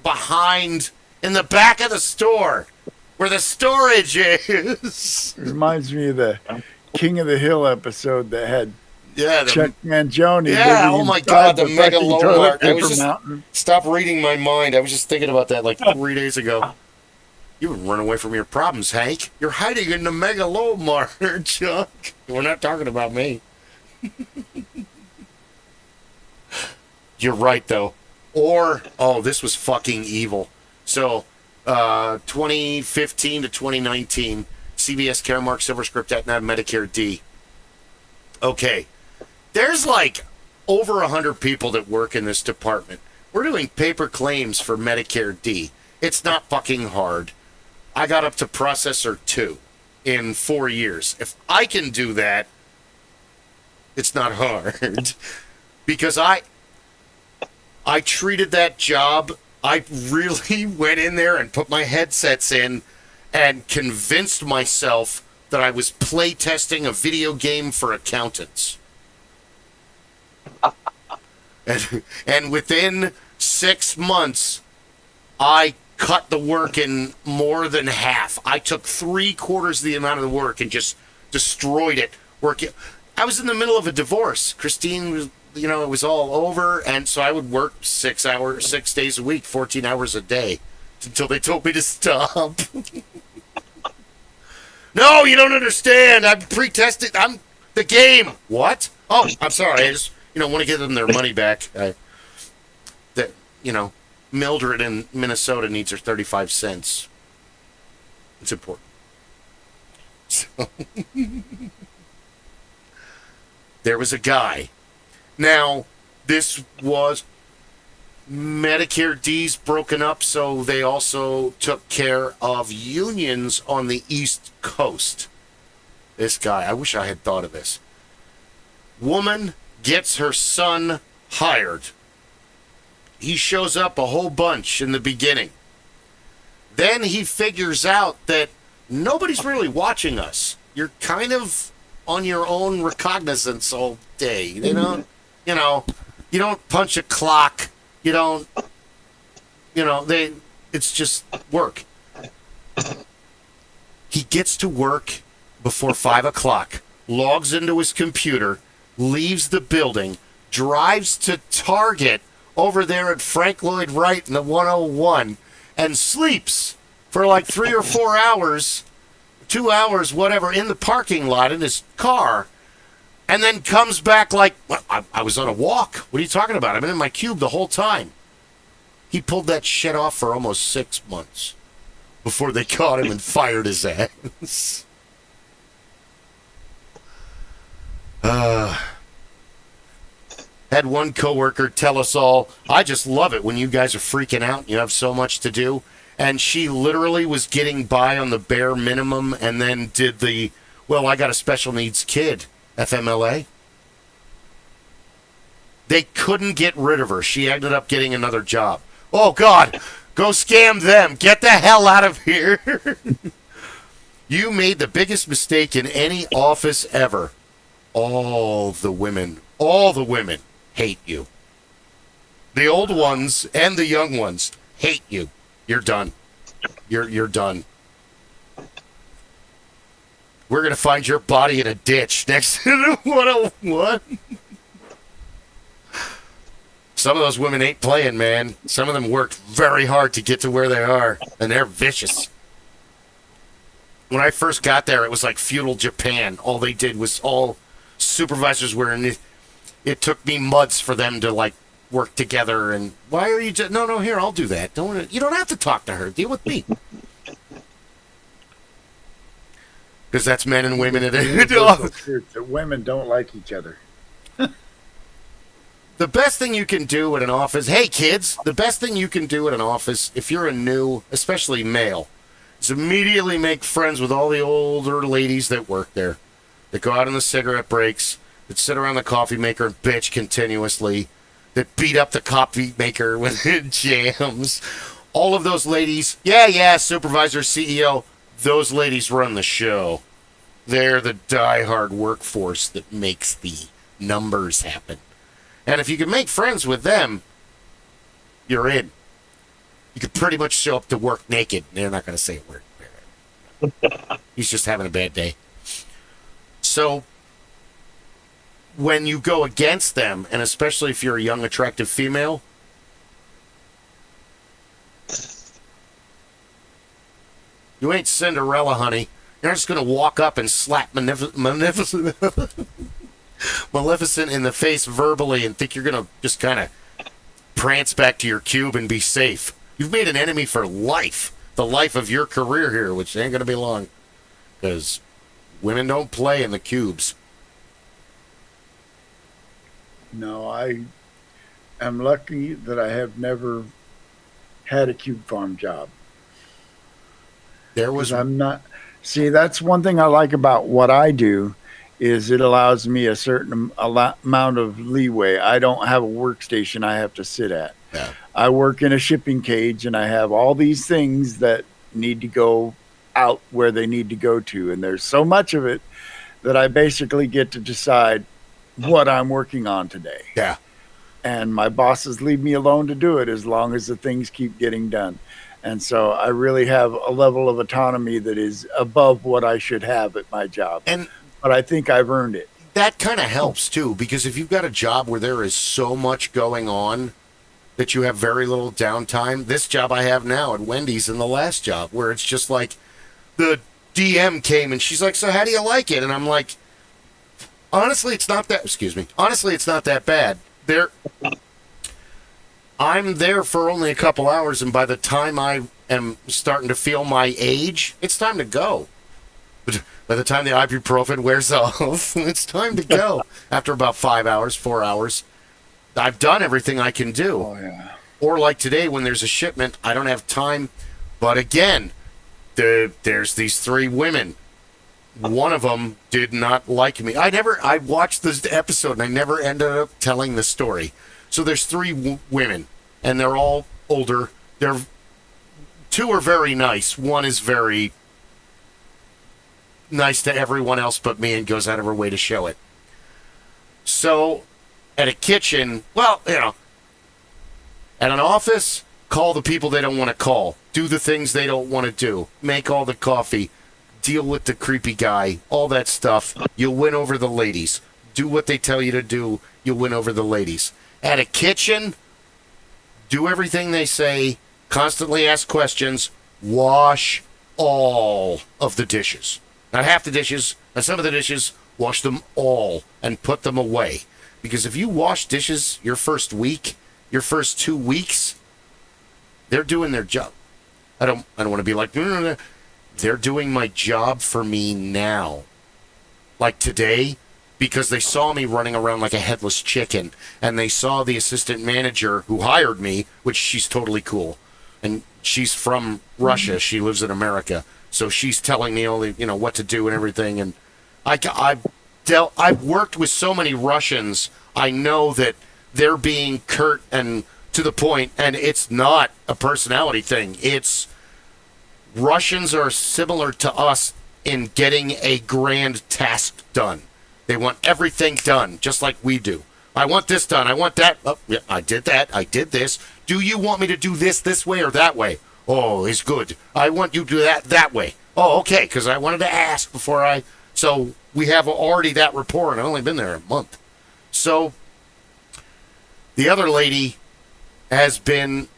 behind, in the back of the store where the storage is. It reminds me of the King of the Hill episode that had Chuck the Mangione. Yeah, oh my God, the mega Lomart. I was just mountain. Stop reading my mind. I was just thinking about that like 3 days ago. You would run away from your problems, Hank. You're hiding in the mega Lomart, Chuck. We're not talking about me. You're right, though. This was fucking evil. So, 2015 to 2019, CVS Caremark, Silverscript, Aetna, Medicare D. Okay. There's like over 100 people that work in this department. We're doing paper claims for Medicare D. It's not fucking hard. I got up to processor 2 in 4 years. If I can do that, it's not hard. Because I treated that job, I really went in there and put my headsets in and convinced myself that I was play testing a video game for accountants. And within 6 months, I cut the work in more than half. I took 3/4 of the amount of the work and just destroyed it. I was in the middle of a divorce. Christine was, it was all over, and so I would work 6 days a week, 14 hours a day. until they told me to stop. No, you don't understand. I'm pre-tested. I'm the game. What? Oh, I'm sorry. I just, want to give them their money back. Mildred in Minnesota needs her 35 cents. It's important. So, there was a guy. Now, this was Medicare D's broken up, so they also took care of unions on the East Coast. This guy, I wish I had thought of this. Woman gets her son hired. He shows up a whole bunch in the beginning. Then he figures out that nobody's really watching us. You're kind of on your own recognizance all day. They don't, you don't punch a clock. You don't, it's just work. He gets to work before 5 o'clock, logs into his computer, leaves the building, drives to Target over there at Frank Lloyd Wright in the 101, and sleeps for like 3 or 4 hours, 2 hours, whatever, in the parking lot in his car, and then comes back like, well, I was on a walk. What are you talking about? I've been in my cube the whole time. He pulled that shit off for almost 6 months before they caught him and fired his ass. Had one coworker tell us all, I just love it when you guys are freaking out and you have so much to do. And she literally was getting by on the bare minimum and then did the, well, I got a special needs kid, FMLA. They couldn't get rid of her. She ended up getting another job. Oh, God, go scam them. Get the hell out of here. You made the biggest mistake in any office ever. All the women hate you. The old ones and the young ones hate you. You're done. You're done. We're going to find your body in a ditch next to the 101. Some of those women ain't playing, man. Some of them worked very hard to get to where they are, and they're vicious. When I first got there, it was like feudal Japan. All they did was all supervisors were in it. It took me months for them to like work together. And why are you just no here? I'll do that. You don't have to talk to her. Deal with me. Because that's men and women. The women don't like each other. The best thing you can do at an office, hey kids, the best thing you can do at an office, if you're a new, especially male, is immediately make friends with all the older ladies that work there, that go out in the cigarette breaks, that sit around the coffee maker and bitch continuously, that beat up the coffee maker with jams. All of those ladies, yeah, supervisor, CEO, those ladies run the show. They're the diehard workforce that makes the numbers happen. And if you can make friends with them, you're in. You could pretty much show up to work naked. They're not going to say a word. He's just having a bad day. So when you go against them, and especially if you're a young, attractive female, you ain't Cinderella, honey. You're just going to walk up and slap Maleficent in the face verbally and think you're going to just kind of prance back to your cube and be safe. You've made an enemy for life. The life of your career here, which ain't going to be long. Because women don't play in the cubes. No, I am lucky that I have never had a cube farm job. There was... I'm not... See, that's one thing I like about what I do, is it allows me a certain amount of leeway. I don't have a workstation I have to sit at. Yeah. I work in a shipping cage, and I have all these things that need to go out where they need to go to. And there's so much of it that I basically get to decide what I'm working on today. Yeah. And my bosses leave me alone to do it as long as the things keep getting done. And so I really have a level of autonomy that is above what I should have at my job. But I think I've earned it. That kind of helps, too, because if you've got a job where there is so much going on that you have very little downtime. This job I have now at Wendy's and the last job, where it's just like the DM came and she's like, so how do you like it? And I'm like, honestly, it's not that, honestly, it's not that bad. I'm there for only a couple hours, and by the time I am starting to feel my age, it's time to go. By the time the ibuprofen wears off, it's time to go. After about 5 hours, 4 hours, I've done everything I can do. Oh, yeah. Or like today when there's a shipment, I don't have time. But again, there's these 3 women. One of them did not like me. I watched this episode and I never ended up telling the story. So there's 3 women, and they're all older. 2 are very nice. One is very nice to everyone else but me and goes out of her way to show it. So at a kitchen, well, at an office, call the people they don't want to call. Do the things they don't want to do. Make all the coffee. Deal with the creepy guy. All that stuff. You'll win over the ladies. Do what they tell you to do. You'll win over the ladies. At a kitchen, do everything they say. Constantly ask questions. Wash all of the dishes. Not half the dishes, not some of the dishes. Wash them all and put them away. Because if you wash dishes your first week, your first 2 weeks, they're doing their job. I don't want to be like, no. They're doing my job for me now. Like today, because they saw me running around like a headless chicken, and they saw the assistant manager who hired me, which she's totally cool. And she's from Russia. She lives in America. So she's telling me only, what to do and everything. And I've worked with so many Russians. I know that they're being curt and to the point, and it's not a personality thing. It's Russians are similar to us in getting a grand task done. They want everything done, just like we do. I want this done. I want that. Oh, yeah, I did that. I did this. Do you want me to do this way or that way? Oh, it's good. I want you to do that way. Oh, okay, because I wanted to ask before I... So we have already that rapport, and I've only been there a month. So the other lady has been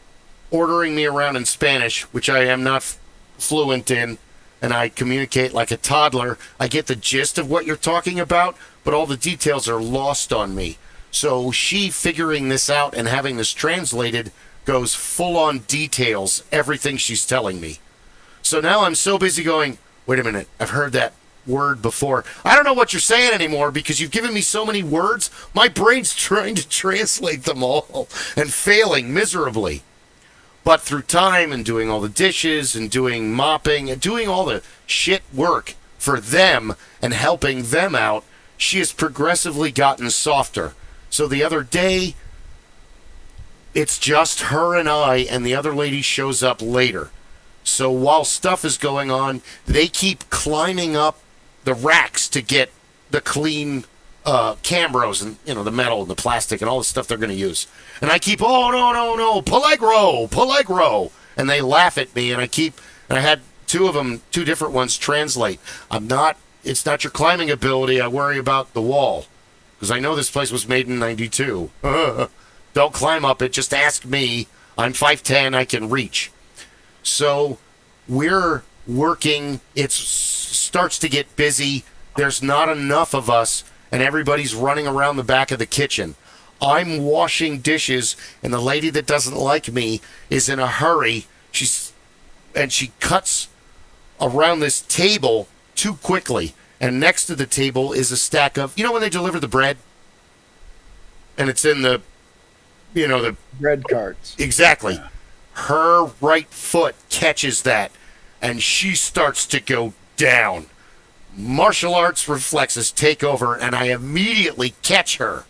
ordering me around in Spanish, which I am not fluent in, and I communicate like a toddler. I get the gist of what you're talking about, but all the details are lost on me. So she figuring this out and having this translated goes full on details, everything she's telling me. So now I'm so busy going, wait a minute, I've heard that word before. I don't know what you're saying anymore because you've given me so many words. My brain's trying to translate them all and failing miserably. But through time and doing all the dishes and doing mopping and doing all the shit work for them and helping them out, she has progressively gotten softer. So the other day, it's just her and I, and the other lady shows up later. So while stuff is going on, they keep climbing up the racks to get the clean Cambros and, the metal and the plastic and all the stuff they're going to use. And I keep, oh, no, Pelegro. And they laugh at me, and I had 2 of them, 2 different ones translate. It's not your climbing ability. I worry about the wall. Because I know this place was made in 92. Don't climb up it. Just ask me. I'm 5'10". I can reach. So we're working. It starts to get busy. There's not enough of us, and everybody's running around the back of the kitchen. I'm washing dishes, and the lady that doesn't like me is in a hurry. She cuts around this table too quickly. And next to the table is a stack of, when they deliver the bread? And it's in the bread carts. Exactly. Yeah. Her right foot catches that, and she starts to go down. Martial arts reflexes take over, and I immediately catch her.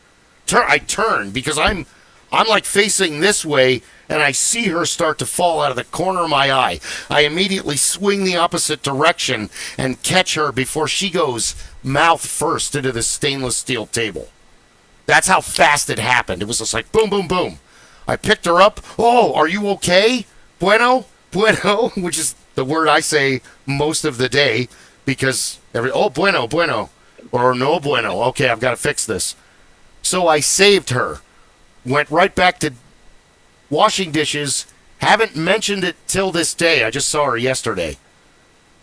I turn because I'm like facing this way, and I see her start to fall out of the corner of my eye. I immediately swing the opposite direction and catch her before she goes mouth first into the stainless steel table. That's how fast it happened. It was just like boom, boom, boom. I picked her up. Oh, are you okay? Bueno, which is the word I say most of the day because bueno, or no bueno. Okay, I've got to fix this. So I saved her. Went right back to washing dishes. Haven't mentioned it till this day. I just saw her yesterday.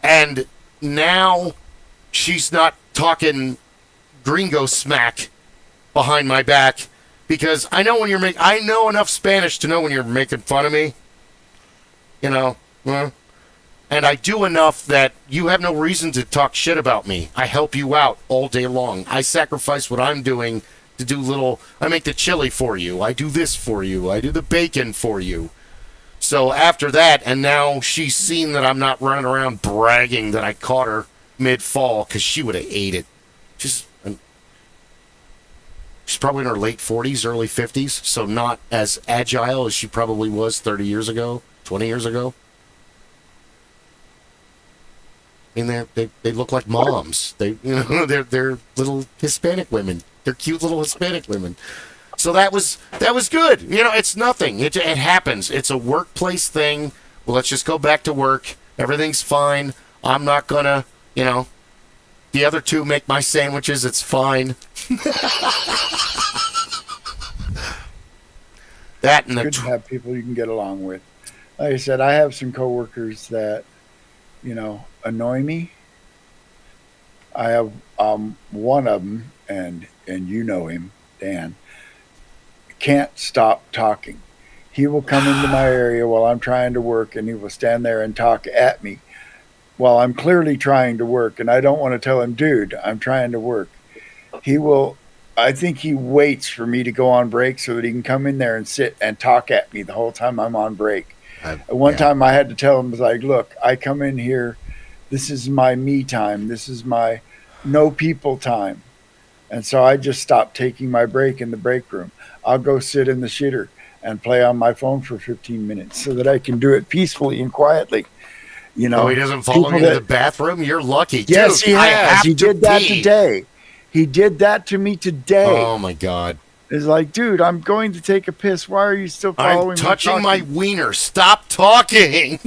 And now she's not talking gringo smack behind my back because I know when I know enough Spanish to know when you're making fun of me. You know, and I do enough that you have no reason to talk shit about me. I help you out all day long. I sacrifice what I'm doing to do I make the chili for you. I do this for you. I do the bacon for you. So after that, and now she's seen that I'm not running around bragging that I caught her mid-fall because she would have ate it. She's probably in her late 40s, early 50s, so not as agile as she probably was 30 years ago, 20 years ago. I mean, they look like moms. They're little Hispanic women. They're cute little Hispanic women. So that was good. It's nothing. It happens. It's a workplace thing. Well, let's just go back to work. Everything's fine. I'm not gonna, the other two make my sandwiches. It's fine. That and good to have people you can get along with. Like I said, I have some coworkers that, annoy me. I have one of them, and you know him, Dan, can't stop talking. He will come into my area while I'm trying to work, and he will stand there and talk at me while I'm clearly trying to work, and I don't want to tell him, dude, I'm trying to work. I think he waits for me to go on break so that he can come in there and sit and talk at me the whole time I'm on break. One time I had to tell him, I was like, look, I come in here, this is my me time. This is my no people time. And so I just stopped taking my break in the break room. I'll go sit in the shitter and play on my phone for 15 minutes so that I can do it peacefully and quietly. He doesn't follow me into the bathroom? You're lucky. Yes, dude, he has. He did that pee. today. He did that to me today. Oh, my God. It's like, dude, I'm going to take a piss. Why are you still following me? I'm touching my wiener. Stop talking.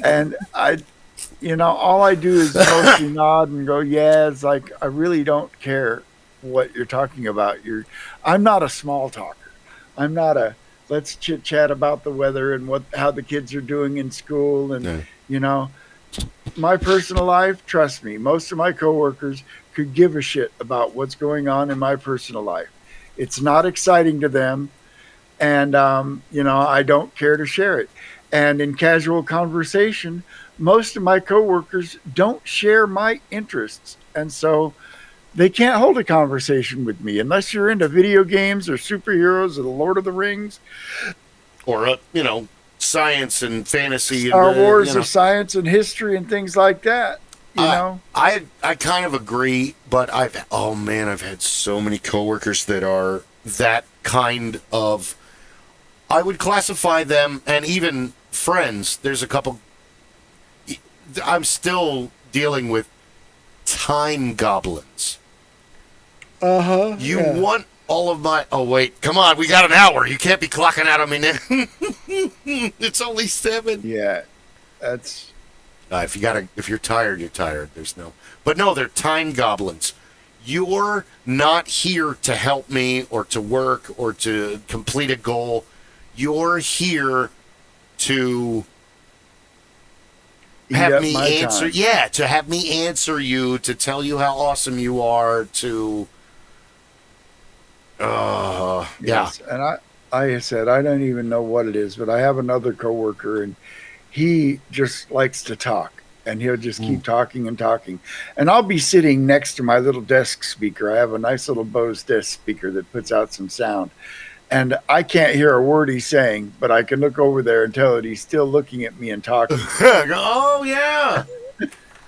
And all I do is mostly nod and go, yeah. It's like, I really don't care what you're talking about. I'm not a small talker. I'm not let's chit chat about the weather and how the kids are doing in school. And, my personal life, trust me, most of my coworkers could give a shit about what's going on in my personal life. It's not exciting to them. And, I don't care to share it. And in casual conversation, most of my coworkers don't share my interests. And so they can't hold a conversation with me unless you're into video games or superheroes or the Lord of the Rings. Or, science and fantasy. Star Wars or science and history and things like that. I kind of agree, but I've had so many coworkers that are that kind of, I would classify them, and even friends, there's a couple, I'm still dealing with time goblins. You want all of my, oh wait, come on, we got an hour. You can't be clocking out on me now. It's only 7. Yeah, that's... if you're tired, you're tired. But no, they're time goblins. You're not here to help me or to work or to complete a goal. You're here to have me answer. Yeah, to have me answer you, to tell you how awesome you are, to yes. And like I said, I don't even know what it is, but I have another coworker, and he just likes to talk, and he'll just keep talking and talking. And I'll be sitting next to my little desk speaker. I have a nice little Bose desk speaker that puts out some sound, and I can't hear a word he's saying, but I can look over there and tell that he's still looking at me and talking. Oh yeah.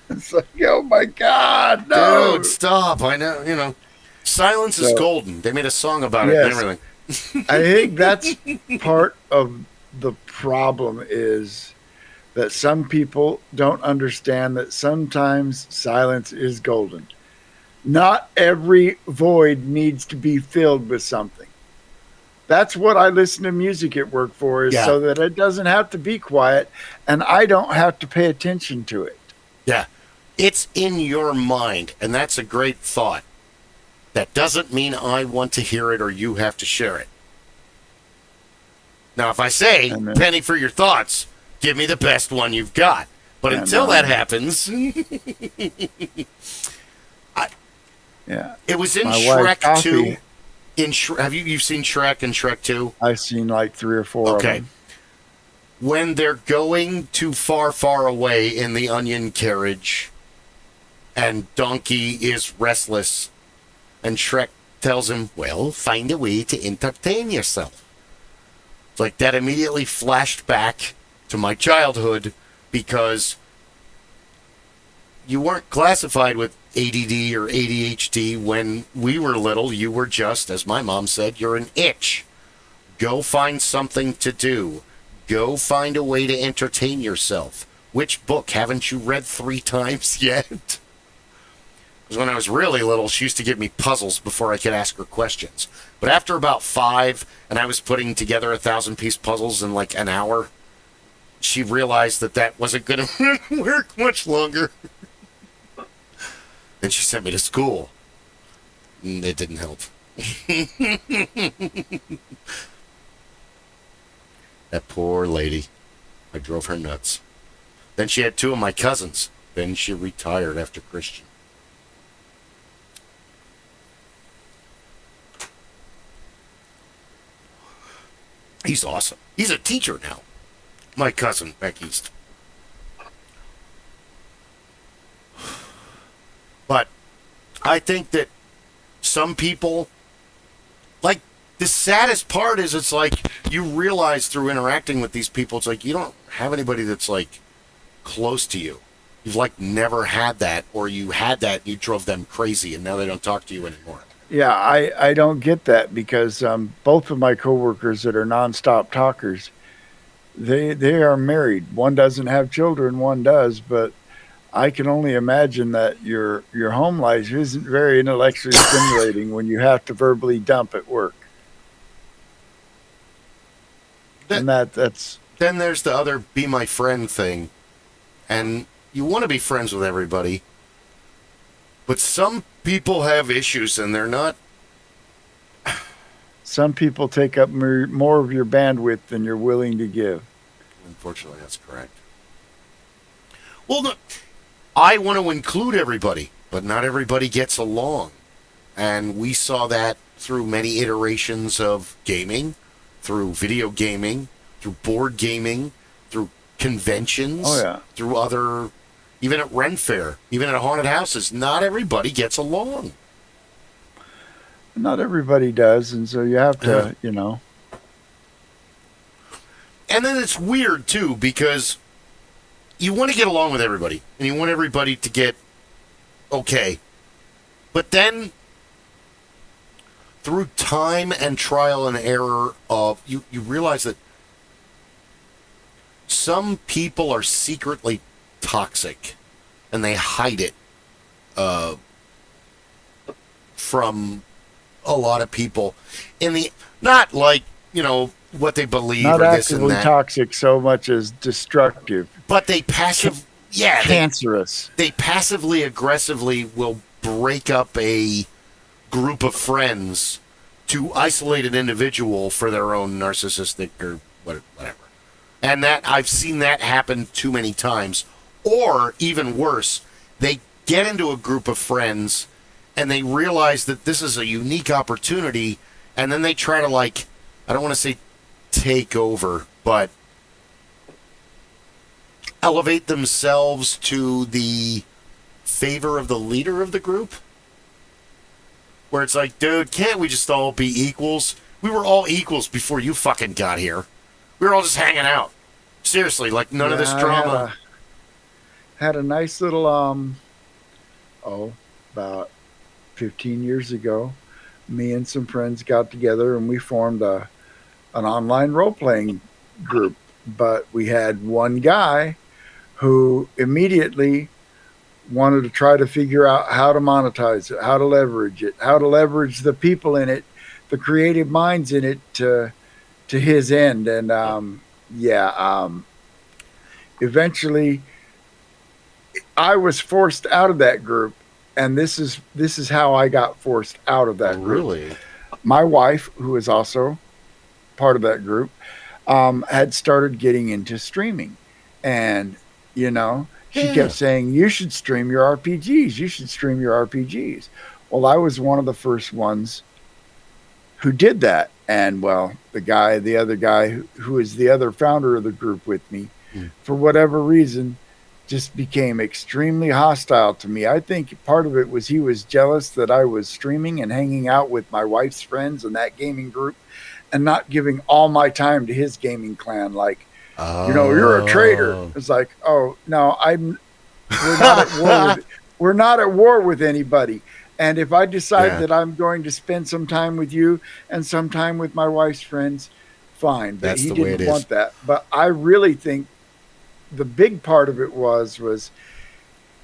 It's like, oh my God, no. Dude, stop. I know, silence is golden. They made a song about it and everything. I think that's part of the problem, is that some people don't understand that sometimes silence is golden. Not every void needs to be filled with something. That's what I listen to music at work for, is so that it doesn't have to be quiet and I don't have to pay attention to it. Yeah. It's in your mind, and that's a great thought. That doesn't mean I want to hear it or you have to share it. Now, if I say, And then- penny for your thoughts, give me the best one you've got. But until that happens, yeah, it was in My wife, Shrek 2. Coffee. Have you've seen Shrek and Shrek 2? I've seen like 3 or 4 of Okay. them. When they're going too far, far away in the onion carriage, and Donkey is restless, and Shrek tells him, well, find a way to entertain yourself. It's like that immediately flashed back to my childhood because you weren't classified with ADD or ADHD when we were little. You were just, as my mom said, you're an itch. Go find something to do. Go find a way to entertain yourself. Which book haven't you read 3 times yet? Because when I was really little, she used to give me puzzles before I could ask her questions. But after about 5, and I was putting together 1,000-piece puzzles in like an hour, she realized that wasn't going to work much longer. Then she sent me to school. And it didn't help. That poor lady. I drove her nuts. Then she had 2 of my cousins. Then she retired after Christian. He's awesome. He's a teacher now. My cousin back east. But I think that some people, like, the saddest part is it's like you realize through interacting with these people, it's like you don't have anybody that's like close to you. You've like never had that, or you had that and you drove them crazy and now they don't talk to you anymore. Yeah, I don't get that because both of my coworkers that are nonstop talkers, they are married. One doesn't have children, one does, but I can only imagine that your home life isn't very intellectually stimulating when you have to verbally dump at work. And that's Then there's the other be my friend thing. And you want to be friends with everybody. But some people have issues and they're not. some people take up more of your bandwidth than you're willing to give. Unfortunately, that's correct. Well, no, I want to include everybody, but not everybody gets along. And we saw that through many iterations of gaming, through video gaming, through board gaming, through conventions, Oh, yeah. through other, even at Ren Fair, even at haunted houses. Not everybody gets along. Not everybody does, and so you have to, you know. And then it's weird, too, because you want to get along with everybody, and you want everybody to get okay. But then, through time and trial and error of, you realize that some people are secretly toxic, and they hide it from a lot of people. Not like, what they believe Not or this and actively that. toxic so much as destructive. But they Cancerous. they passively aggressively will break up a group of friends to isolate an individual for their own narcissistic or whatever. And that I've seen that happen too many times. Or even worse, they get into a group of friends and they realize that this is a unique opportunity, and then they try to, like, I don't want to say take over, but elevate themselves to the favor of the leader of the group. Where it's like, dude, can't we just all be equals? We were all equals before you fucking got here. We were all just hanging out. Seriously, like none of this drama. Had a nice little, about 15 years ago, me and some friends got together and we formed an online role-playing group. But we had one guy who immediately wanted to try to figure out how to monetize it, how to leverage it, how to leverage the people in it, the creative minds in it to his end. And eventually I was forced out of that group, and this is how I got forced out of that group. Really? My wife, who is also part of that group, had started getting into streaming. And, she kept saying, you should stream your RPGs. You should stream your RPGs. Well, I was one of the first ones who did that. And, well, the other guy who is the other founder of the group with me, for whatever reason, just became extremely hostile to me. I think part of it was he was jealous that I was streaming and hanging out with my wife's friends in that gaming group and not giving all my time to his gaming clan. Like, you're a traitor. It's like, oh no, we're not at war with anybody. And if I decide that I'm going to spend some time with you and some time with my wife's friends, fine. But That's he the way didn't it want is. that. But I really think the big part of it was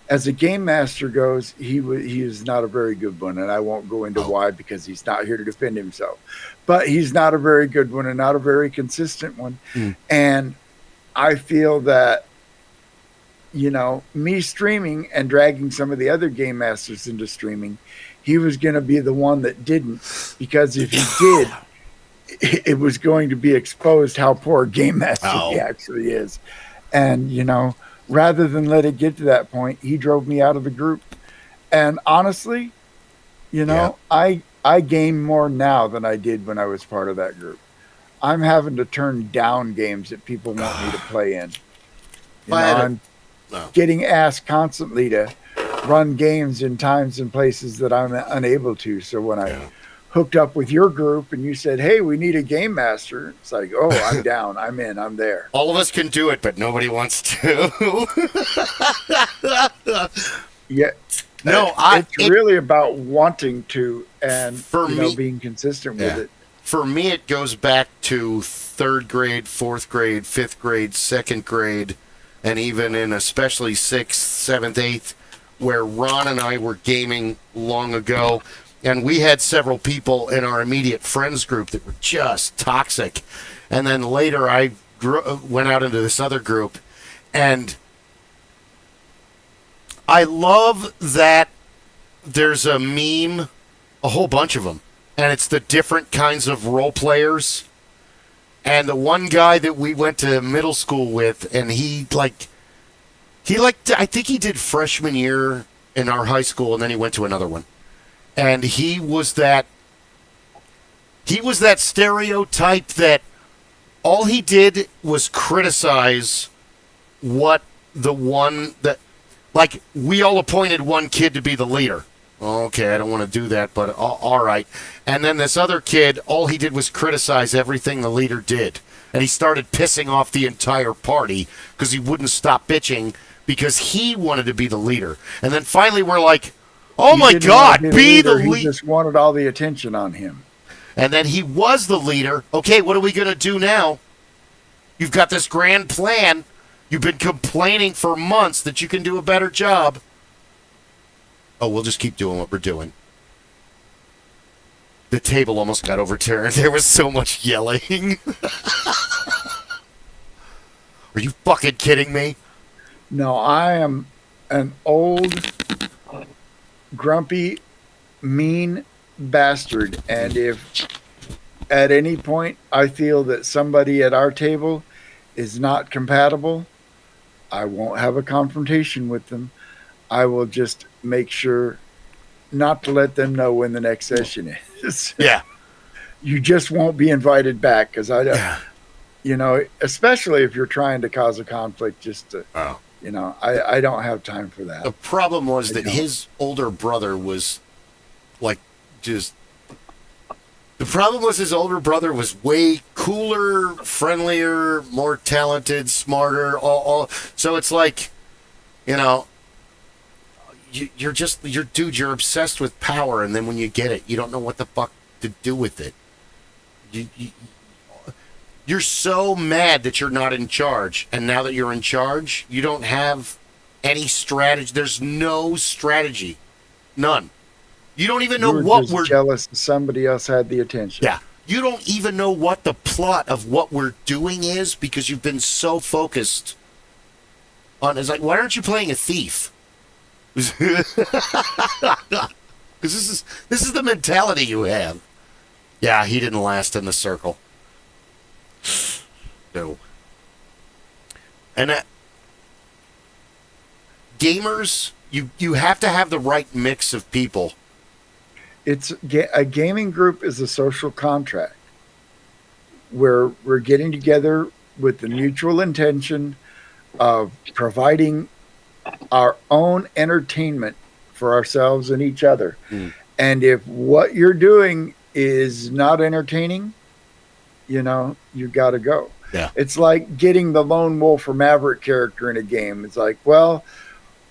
as a game master goes, he is not a very good one, and I won't go into why, because he's not here to defend himself. But he's not a very good one and not a very consistent one. And I feel that, me streaming and dragging some of the other game masters into streaming, he was going to be the one that didn't, because if he did, it was going to be exposed how poor a game master he actually is. And, rather than let it get to that point, he drove me out of the group. And honestly, I game more now than I did when I was part of that group. I'm having to turn down games that people want me to play in. I'm getting asked constantly to run games in times and places that I'm unable to. So when I hooked up with your group and you said, hey, we need a game master, it's like, oh, I'm down. I'm in. I'm there. All of us can do it, but nobody wants to. Yeah. No, it's really about wanting to and for me, being consistent with it. For me, it goes back to 3rd grade, 4th grade, 5th grade, 2nd grade, and even in especially 6th, 7th, 8th, where Ron and I were gaming long ago, and we had several people in our immediate friends group that were just toxic. And then later I went out into this other group, and I love that there's a meme, a whole bunch of them, and it's the different kinds of role players. And the one guy that we went to middle school with, and I think he did freshman year in our high school, and then he went to another one. And he was that stereotype that all he did was criticize what the one that, like, we all appointed one kid to be the leader. Okay, I don't want to do that, but all right. And then this other kid, all he did was criticize everything the leader did. And he started pissing off the entire party because he wouldn't stop bitching because he wanted to be the leader. And then finally we're like, oh my God, be the leader. He just wanted all the attention on him. And then he was the leader. Okay, what are we going to do now? You've got this grand plan. You've been complaining for months that you can do a better job. Oh, we'll just keep doing what we're doing. The table almost got overturned. There was so much yelling. Are you fucking kidding me? No, I am an old, grumpy, mean bastard. And if at any point I feel that somebody at our table is not compatible, I won't have a confrontation with them. I will just make sure not to let them know when the next session is. Yeah. You just won't be invited back because I don't, especially if you're trying to cause a conflict just to, I don't have time for that. The problem was that his older brother was the problem was his older brother was way cooler, friendlier, more talented, smarter, all. So it's like, you're obsessed with power, and then when you get it, you don't know what the fuck to do with it. You're so mad that you're not in charge, and now that you're in charge, you don't have any strategy. There's no strategy, none. You don't even know what we're jealous that somebody else had the attention. Yeah, you don't even know what the plot of what we're doing is because you've been so focused on. It's like, why aren't you playing a thief? Because this is the mentality you have. Yeah, he didn't last in the circle. No. And gamers, you have to have the right mix of people. A gaming group is a social contract where we're getting together with the mutual intention of providing our own entertainment for ourselves and each other. And if what you're doing is not entertaining, you got to go. Yeah. It's like getting the lone wolf or maverick character in a game. It's like, well,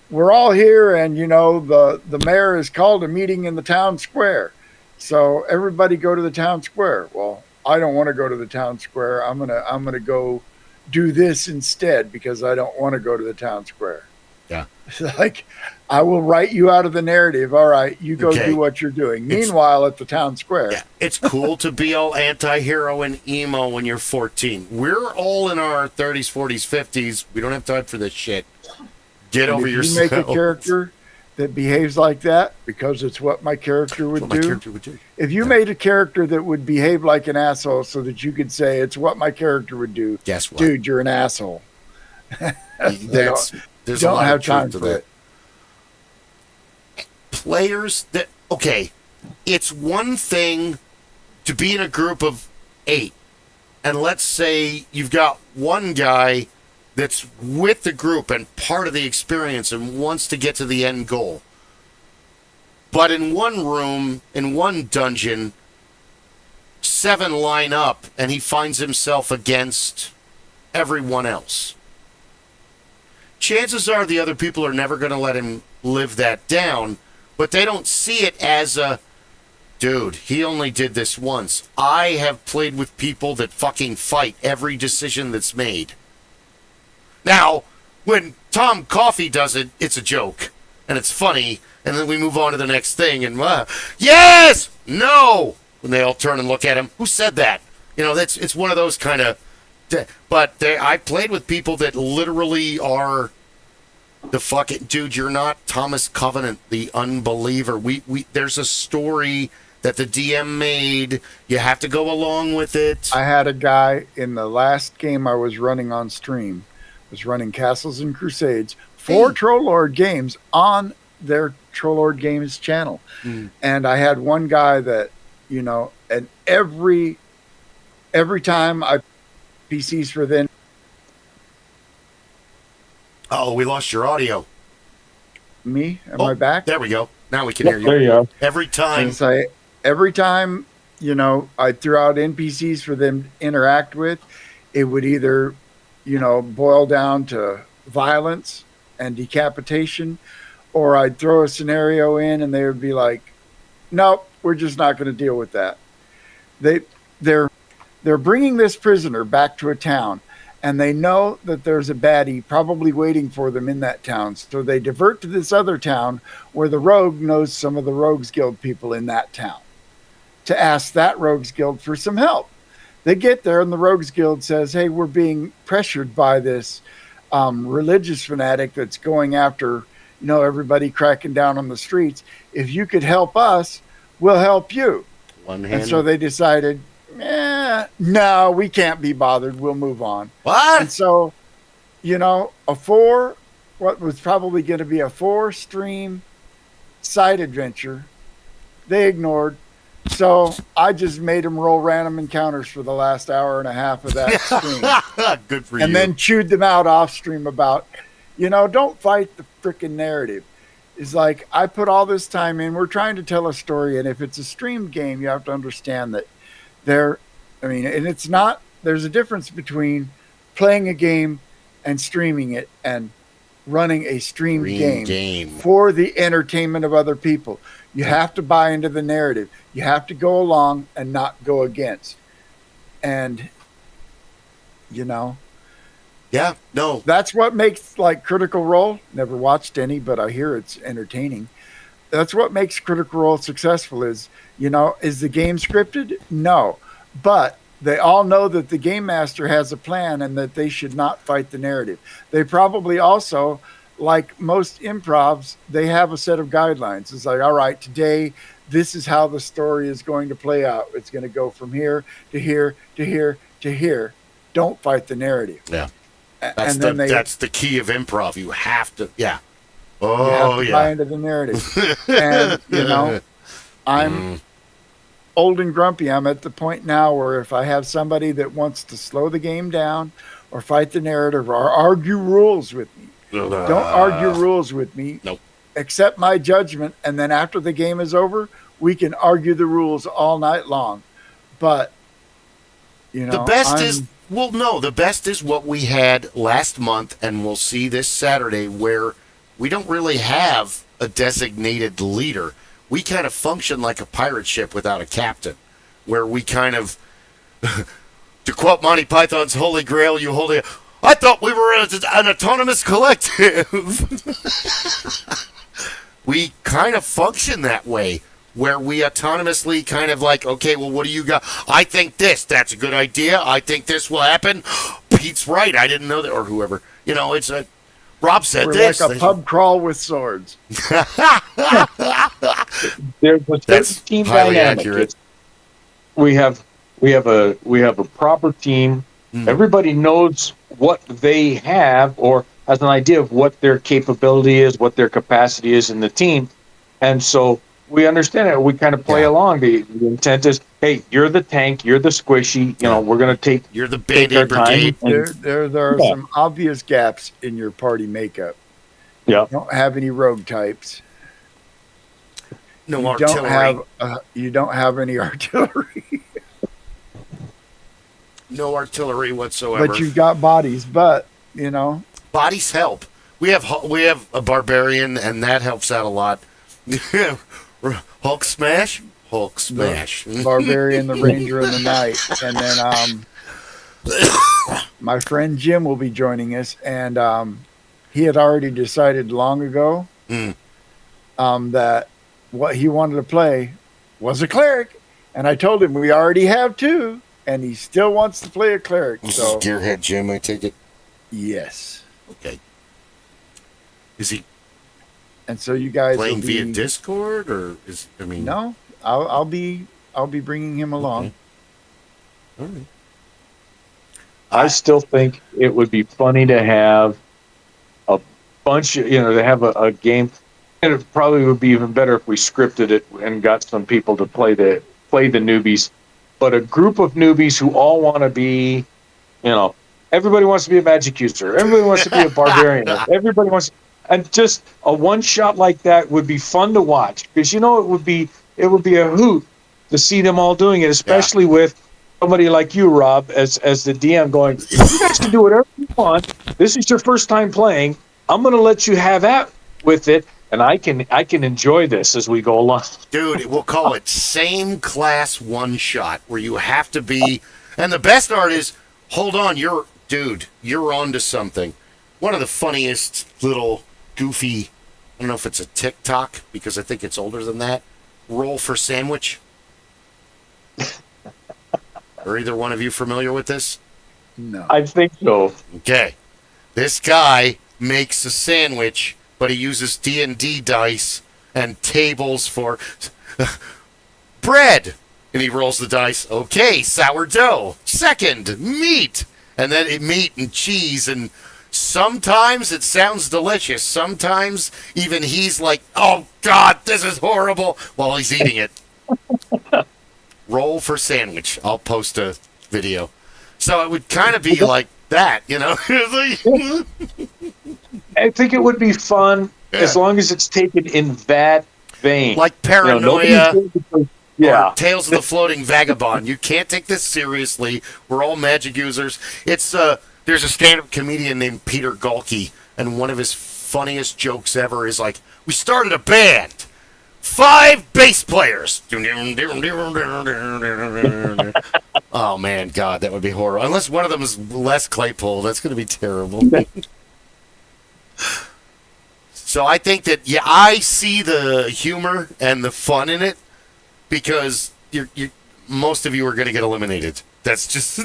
we're all here, and the mayor has called a meeting in the town square, so everybody go to the town square. Well, I don't want to go to the town square. I'm gonna go do this instead because I don't want to go to the town square. Yeah. It's like, I will write you out of the narrative. All right, you go do what you're doing. Meanwhile, at the town square. Yeah, it's cool to be all anti-hero and emo when you're 14. We're all in our 30s, 40s, 50s. We don't have time for this shit. Get over yourself. You make a character that behaves like that because it's what my character would do. If you made a character that would behave like an asshole so that you could say it's what my character would do, guess what? Dude, you're an asshole. There's don't a lot have of time truth for to it. Players that it's one thing to be in a group of 8, and let's say you've got one guy that's with the group and part of the experience and wants to get to the end goal. But in one room, in one dungeon, 7 line up and he finds himself against everyone else. Chances are the other people are never going to let him live that down, but they don't see it as a, dude, he only did this once. I have played with people that fucking fight every decision that's made. Now, when Tom Coffey does it, it's a joke, and it's funny, and then we move on to the next thing, and, yes! No! When they all turn and look at him, who said that? It's one of those kind of, but I played with people that literally are the fucking, dude, you're not Thomas Covenant, the unbeliever. There's a story that the DM made. You have to go along with it. I had a guy in the last game I was running on stream, was running Castles and Crusades for Troll Lord Games on their Troll Lord Games channel. And I had one guy that, and every time I PCs for then. Oh, we lost your audio. Me? Am I back? There we go. Now we can hear you. There you go. Every time. Every time, I threw out NPCs for them to interact with, it would either, boil down to violence and decapitation, or I'd throw a scenario in and they would be like, nope, we're just not going to deal with that. They're bringing this prisoner back to a town, and they know that there's a baddie probably waiting for them in that town. So they divert to this other town where the rogue knows some of the Rogues Guild people in that town to ask that Rogues Guild for some help. They get there, and the Rogues Guild says, hey, we're being pressured by this religious fanatic that's going after, everybody cracking down on the streets. If you could help us, we'll help you. And so they decided, no, we can't be bothered. We'll move on. What? And so, what was probably going to be a 4-stream side adventure, they ignored. So I just made them roll random encounters for the last hour and a half of that stream. Good for you. And then chewed them out off stream about, don't fight the freaking narrative. It's like, I put all this time in. We're trying to tell a story. And if it's a streamed game, you have to understand that there's a difference between playing a game and streaming it and running a streamed game for the entertainment of other people. You have to buy into the narrative. You have to go along and not go against. And, yeah, no. That's what makes Critical Role. Never watched any, but I hear it's entertaining. That's what makes Critical Role successful is the game scripted? No. But they all know that the game master has a plan and that they should not fight the narrative. They probably also, like most improvs, they have a set of guidelines. It's like, all right, today, this is how the story is going to play out. It's going to go from here to here to here to here. don't fight the narrative. Yeah. And then that's the key of improv. You have to, yeah. you Oh, have to yeah. buy into the narrative. And, you know, I'm old and grumpy. I'm at the point now where if I have somebody that wants to slow the game down or fight the narrative or argue rules with me, don't argue rules with me. Nope. Accept my judgment, and then after the game is over, we can argue the rules all night long. But, you know, the best is what we had last month, and we'll see this Saturday, where we don't really have a designated leader. We kind of function like a pirate ship without a captain, where we kind of, to quote Monty Python's Holy Grail, you hold it. I thought we were an autonomous collective. We kind of function that way, where we autonomously kind of like, okay, well, what do you got? I think this. That's a good idea. I think this will happen. Pete's right. I didn't know that, or whoever. You know, it's a. Rob said we're this. like a pub crawl with swords. There's a That's team highly dynamic. accurate. We have a proper team. Everybody knows what they have or has an idea of what their capability is, what their capacity is in the team, and so we understand it. We kind of play along. The intent is, hey, you're the tank, you're the squishy. You know, we're going to take. You're the take Band-Aid our time. Brigade. There are some obvious gaps in your party makeup. Yeah. You don't have any rogue types. No You artillery. you don't have any artillery. No artillery whatsoever. But you've got bodies. But, you know. Bodies help. We have a barbarian, and that helps out a lot. Hulk smash. The barbarian, the ranger, and the knight. And then my friend Jim will be joining us. And he had already decided long ago that what he wanted to play was a cleric. And I told him we already have two. And he still wants to play a cleric. This So is Gearhead Jim, I take it. yes. Okay. Is he And so you guys playing will be, via Discord, or is No, I'll be bringing him along. All right. I still think it would be funny to have a bunch of, to have a game, and it probably would be even better if we scripted it and got some people to play the newbies, but a group of newbies who all want to be, everybody wants to be a magic user, everybody wants to be a barbarian, everybody wants, and just a one shot like that would be fun to watch, because it would be a hoot to see them all doing it, especially with somebody like you, Rob, as the DM going, you guys can do whatever you want. This is your first time playing. I'm going to let you have at with it, and I can enjoy this as we go along. Dude, we'll call it same class one shot, where you have to be, and the best art is, hold on, you're on to something. One of the funniest little goofy, I don't know if it's a TikTok, because I think it's older than that, roll for sandwich. Are either one of you familiar with this? No. I think so. Okay. This guy makes a sandwich, but he uses D&D dice and tables for bread. And he rolls the dice. Okay, sourdough. Second, meat. And then meat and cheese. And sometimes it sounds delicious. Sometimes even he's like, oh, God, this is horrible, while he's eating it. Roll for sandwich. I'll post a video. So it would kind of be like that, I think it would be fun as long as it's taken in that vein. Like Paranoia, or Tales of the Floating Vagabond. You can't take this seriously. We're all magic users. It's there's a stand-up comedian named Peter Galkey, and one of his funniest jokes ever is like, we started a band. 5 bass players. Oh man, God, that would be horrible. Unless one of them is Les Claypool, that's going to be terrible. So I think that I see the humor and the fun in it, because most of you are going to get eliminated. That's just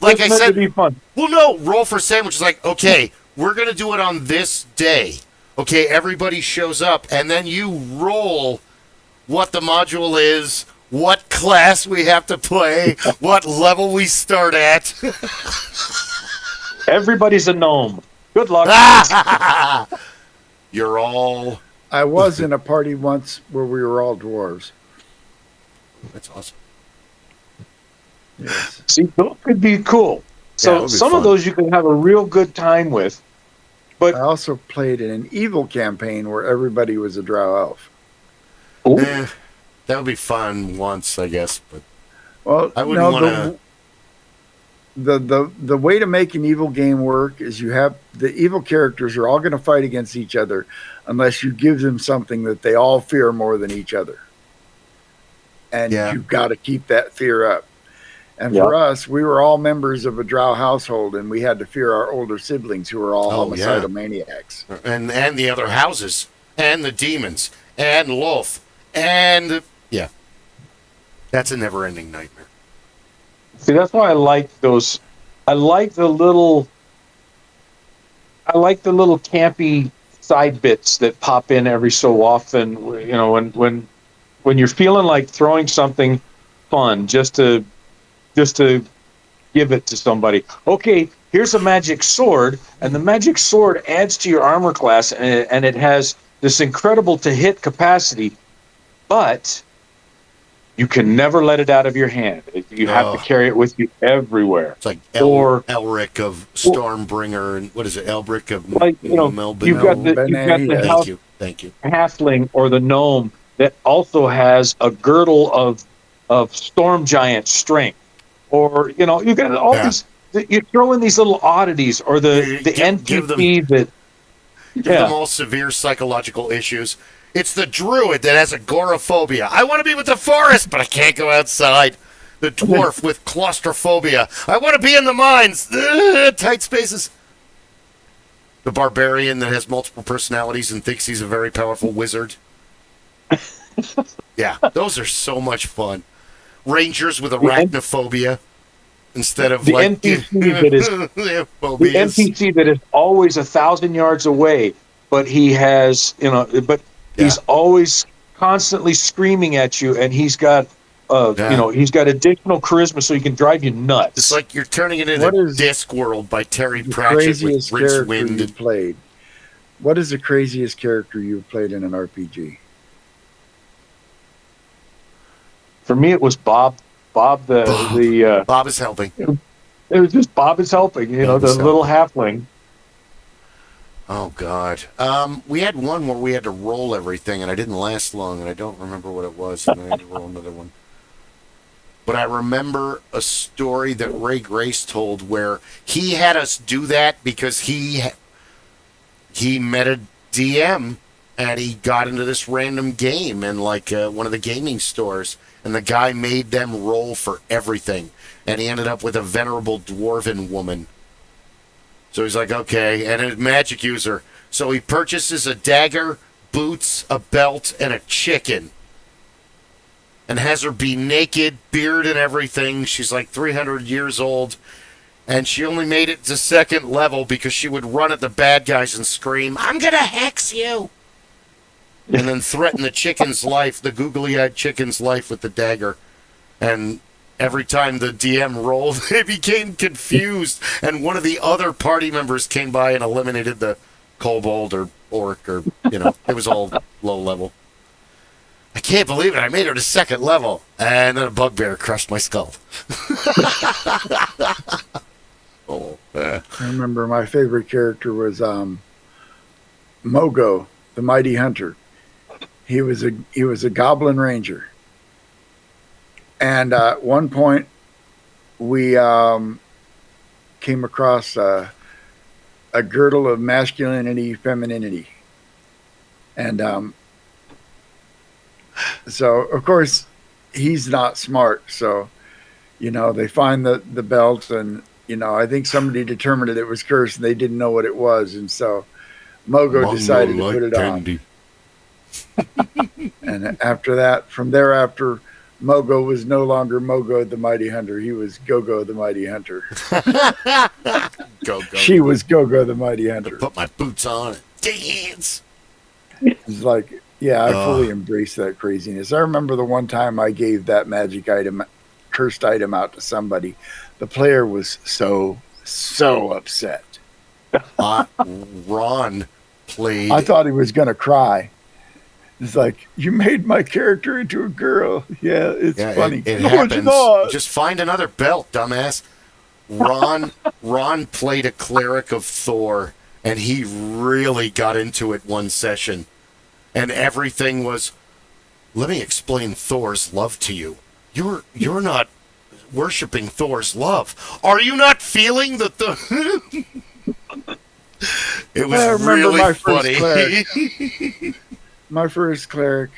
like I said. Be fun. Well, no, roll for sandwich is like, okay, we're going to do it on this day. Okay, everybody shows up, and then you roll what the module is, what class we have to play, what level we start at. Everybody's a gnome. Good luck. You're all... I was in a party once where we were all dwarves. That's awesome. Yes. See, those could be cool. So some of those you can have a real good time with. But I also played in an evil campaign where everybody was a drow elf. that would be fun once, I guess. But well, I wouldn't want to. The way to make an evil game work is you have the evil characters are all going to fight against each other unless you give them something that they all fear more than each other. And you've got to keep that fear up. And for us, we were all members of a drow household, and we had to fear our older siblings who were all homicidal maniacs. And the other houses, and the demons, and Loth, and... Yeah. That's a never-ending nightmare. See, that's why I like those. I like the little campy side bits that pop in every so often. You know, when you're feeling like throwing something fun just to give it to somebody. Okay, here's a magic sword, and the magic sword adds to your armor class, and it has this incredible to hit capacity, but you can never let it out of your hand. You have to carry it with you everywhere. It's like Elric of Stormbringer, and what is it, Elbrick of you've got the Thank you. halfling or the gnome that also has a girdle of storm giant strength. Or, you know, you got all these, you throw in these little oddities, or the NPC that... Give them all severe psychological issues. It's the druid that has agoraphobia. I want to be with the forest, but I can't go outside. The dwarf with claustrophobia. I want to be in the mines. Tight spaces. The barbarian that has multiple personalities and thinks he's a very powerful wizard. Yeah, those are so much fun. Rangers with arachnophobia instead of the NPC that is always 1,000 yards away, but he has, he's always constantly screaming at you, and he's got he's got additional charisma, so he can drive you nuts. It's like you're turning it into Discworld by Terry Pratchett with Rincewind. Played. What is the craziest character you've played in an RPG? For me, it was Bob. Bob is helping. It was just Bob is helping. The little halfling. Oh God. We had one where we had to roll everything, and I didn't last long, and I don't remember what it was, and I had to roll another one. But I remember a story that Ray Grace told where he had us do that because he met a DM, and he got into this random game in one of the gaming stores. And the guy made them roll for everything. And he ended up with a venerable dwarven woman. So he's like, okay, and a magic user. So he purchases a dagger, boots, a belt, and a chicken. And has her be naked, beard and everything. She's like 300 years old. And she only made it to 2nd level because she would run at the bad guys and scream, "I'm going to hex you!" And then threaten the chicken's life, the googly-eyed chicken's life with the dagger. And every time the DM rolled, they became confused. And one of the other party members came by and eliminated the kobold or orc or, it was all low level. I can't believe it. I made her to 2nd level. And then a bugbear crushed my skull. I remember my favorite character was Mogo, the Mighty Hunter. He was a goblin ranger, and at one point we came across a girdle of masculinity, femininity, and so of course he's not smart. So they find the belt, and I think somebody determined it was cursed, and they didn't know what it was, and so Mogo decided to put it on. And from thereafter, Mogo was no longer Mogo the Mighty Hunter. He was Gogo the Mighty Hunter. She was Gogo the Mighty Hunter. Put my boots on and dance. It's like Yeah, I fully embrace that craziness. I remember the one time I gave that magic item, cursed item out to somebody. The player was so upset. Ron played. I thought he was going to cry. It's like, you made my character into a girl. Yeah, it's funny. It No, happens. not. Just find another belt, dumbass. Ron played a cleric of Thor, and he really got into it one session. And everything was, let me explain Thor's love to you. You're not worshiping Thor's love. Are you not feeling the It was I remember really my funny. first cleric. My first cleric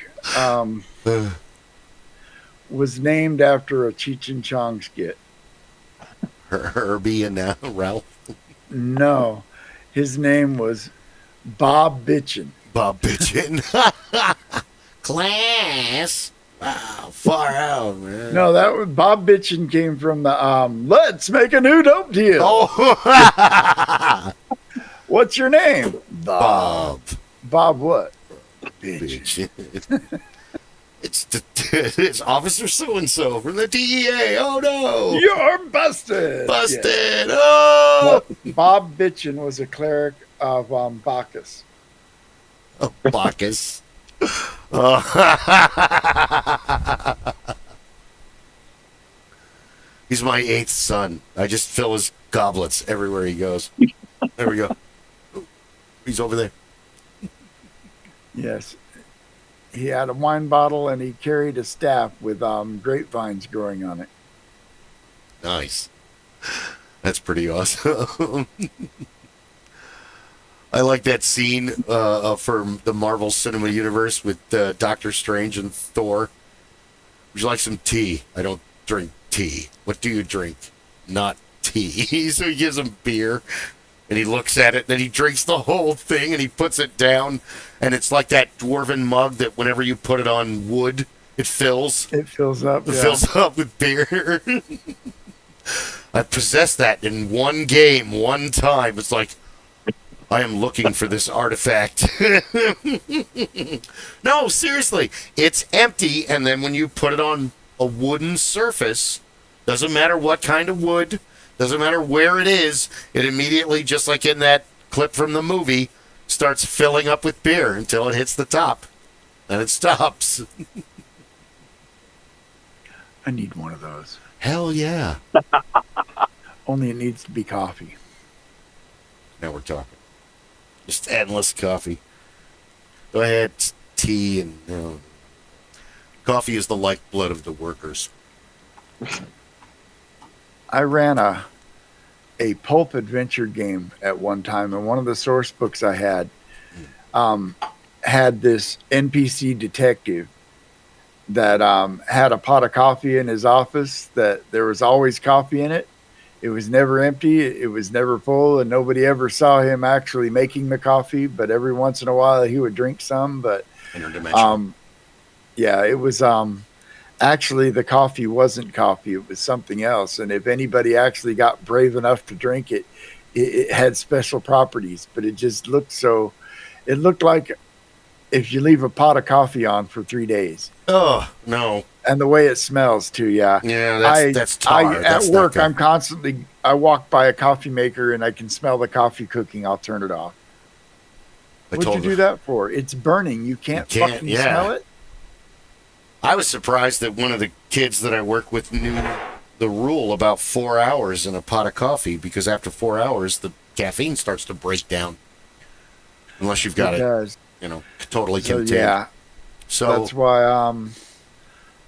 was named after a Cheech and Chong skit. Herbie and now Ralph. No, his name was Bob Bitchin. Bob Bitchin. Class. Wow, far out, man. No, that was Bob Bitchin came from the let's make a new dope deal. Oh. What's your name? Bob. Bob what? Bitch. It's Officer So-and-so from the DEA. Oh, no. You're busted. Busted. Yeah. Oh. Well, Bob Bitchin was a cleric of Bacchus. Oh, Bacchus. He's my 8th son. I just fill his goblets everywhere he goes. There we go. He's over there. Yes. He had a wine bottle and he carried a staff with grapevines growing on it. Nice. That's pretty awesome. I like that scene for the Marvel Cinema Universe with Doctor Strange and Thor. Would you like some tea? I don't drink tea. What do you drink? Not tea. So he gives him beer, and he looks at it, then he drinks the whole thing, and he puts it down, and it's like that dwarven mug that whenever you put it on wood, it fills. It fills up. It fills up with beer. I possessed that in one game, one time. It's like, I am looking for this artifact. No, seriously. It's empty, and then when you put it on a wooden surface, doesn't matter what kind of wood, doesn't matter where it is, it immediately, just like in that clip from the movie, starts filling up with beer until it hits the top. And it stops. I need one of those. Hell yeah. Only it needs to be coffee. Now we're talking. Just endless coffee. Go ahead, tea and coffee is the lifeblood of the workers. I ran a pulp adventure game at one time, and one of the source books I had this NPC detective that had a pot of coffee in his office, that there was always coffee in it. It was never empty. It was never full, and nobody ever saw him actually making the coffee. But every once in a while, he would drink some. But yeah, it was actually the coffee wasn't coffee. It was something else. And if anybody actually got brave enough to drink it, it had special properties. But it just looked so. It looked like if you leave a pot of coffee on for 3 days. Oh no. And the way it smells too, yeah. Yeah, that's tar. At work, I walk by a coffee maker and I can smell the coffee cooking. I'll turn it off. What'd you do that for? It's burning. You can't fucking smell it? I was surprised that one of the kids that I work with knew the rule about 4 hours in a pot of coffee, because after 4 hours, the caffeine starts to break down. Unless you've got it totally contained. Yeah. So that's why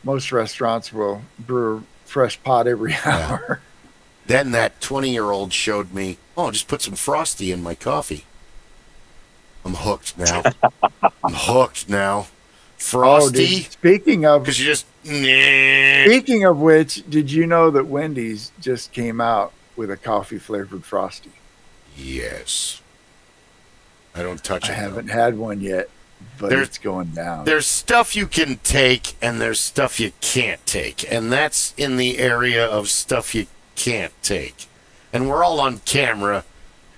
most restaurants will brew fresh pot every hour. Then that 20-year-old showed me, just put some Frosty in my coffee. I'm hooked now. Frosty. Speaking of, because you just. Speaking of which, did you know that Wendy's just came out with a coffee flavored Frosty? Yes. I don't touch it. I haven't had one yet, but it's going down. There's stuff you can take, and there's stuff you can't take, and that's in the area of stuff you can't take. And we're all on camera,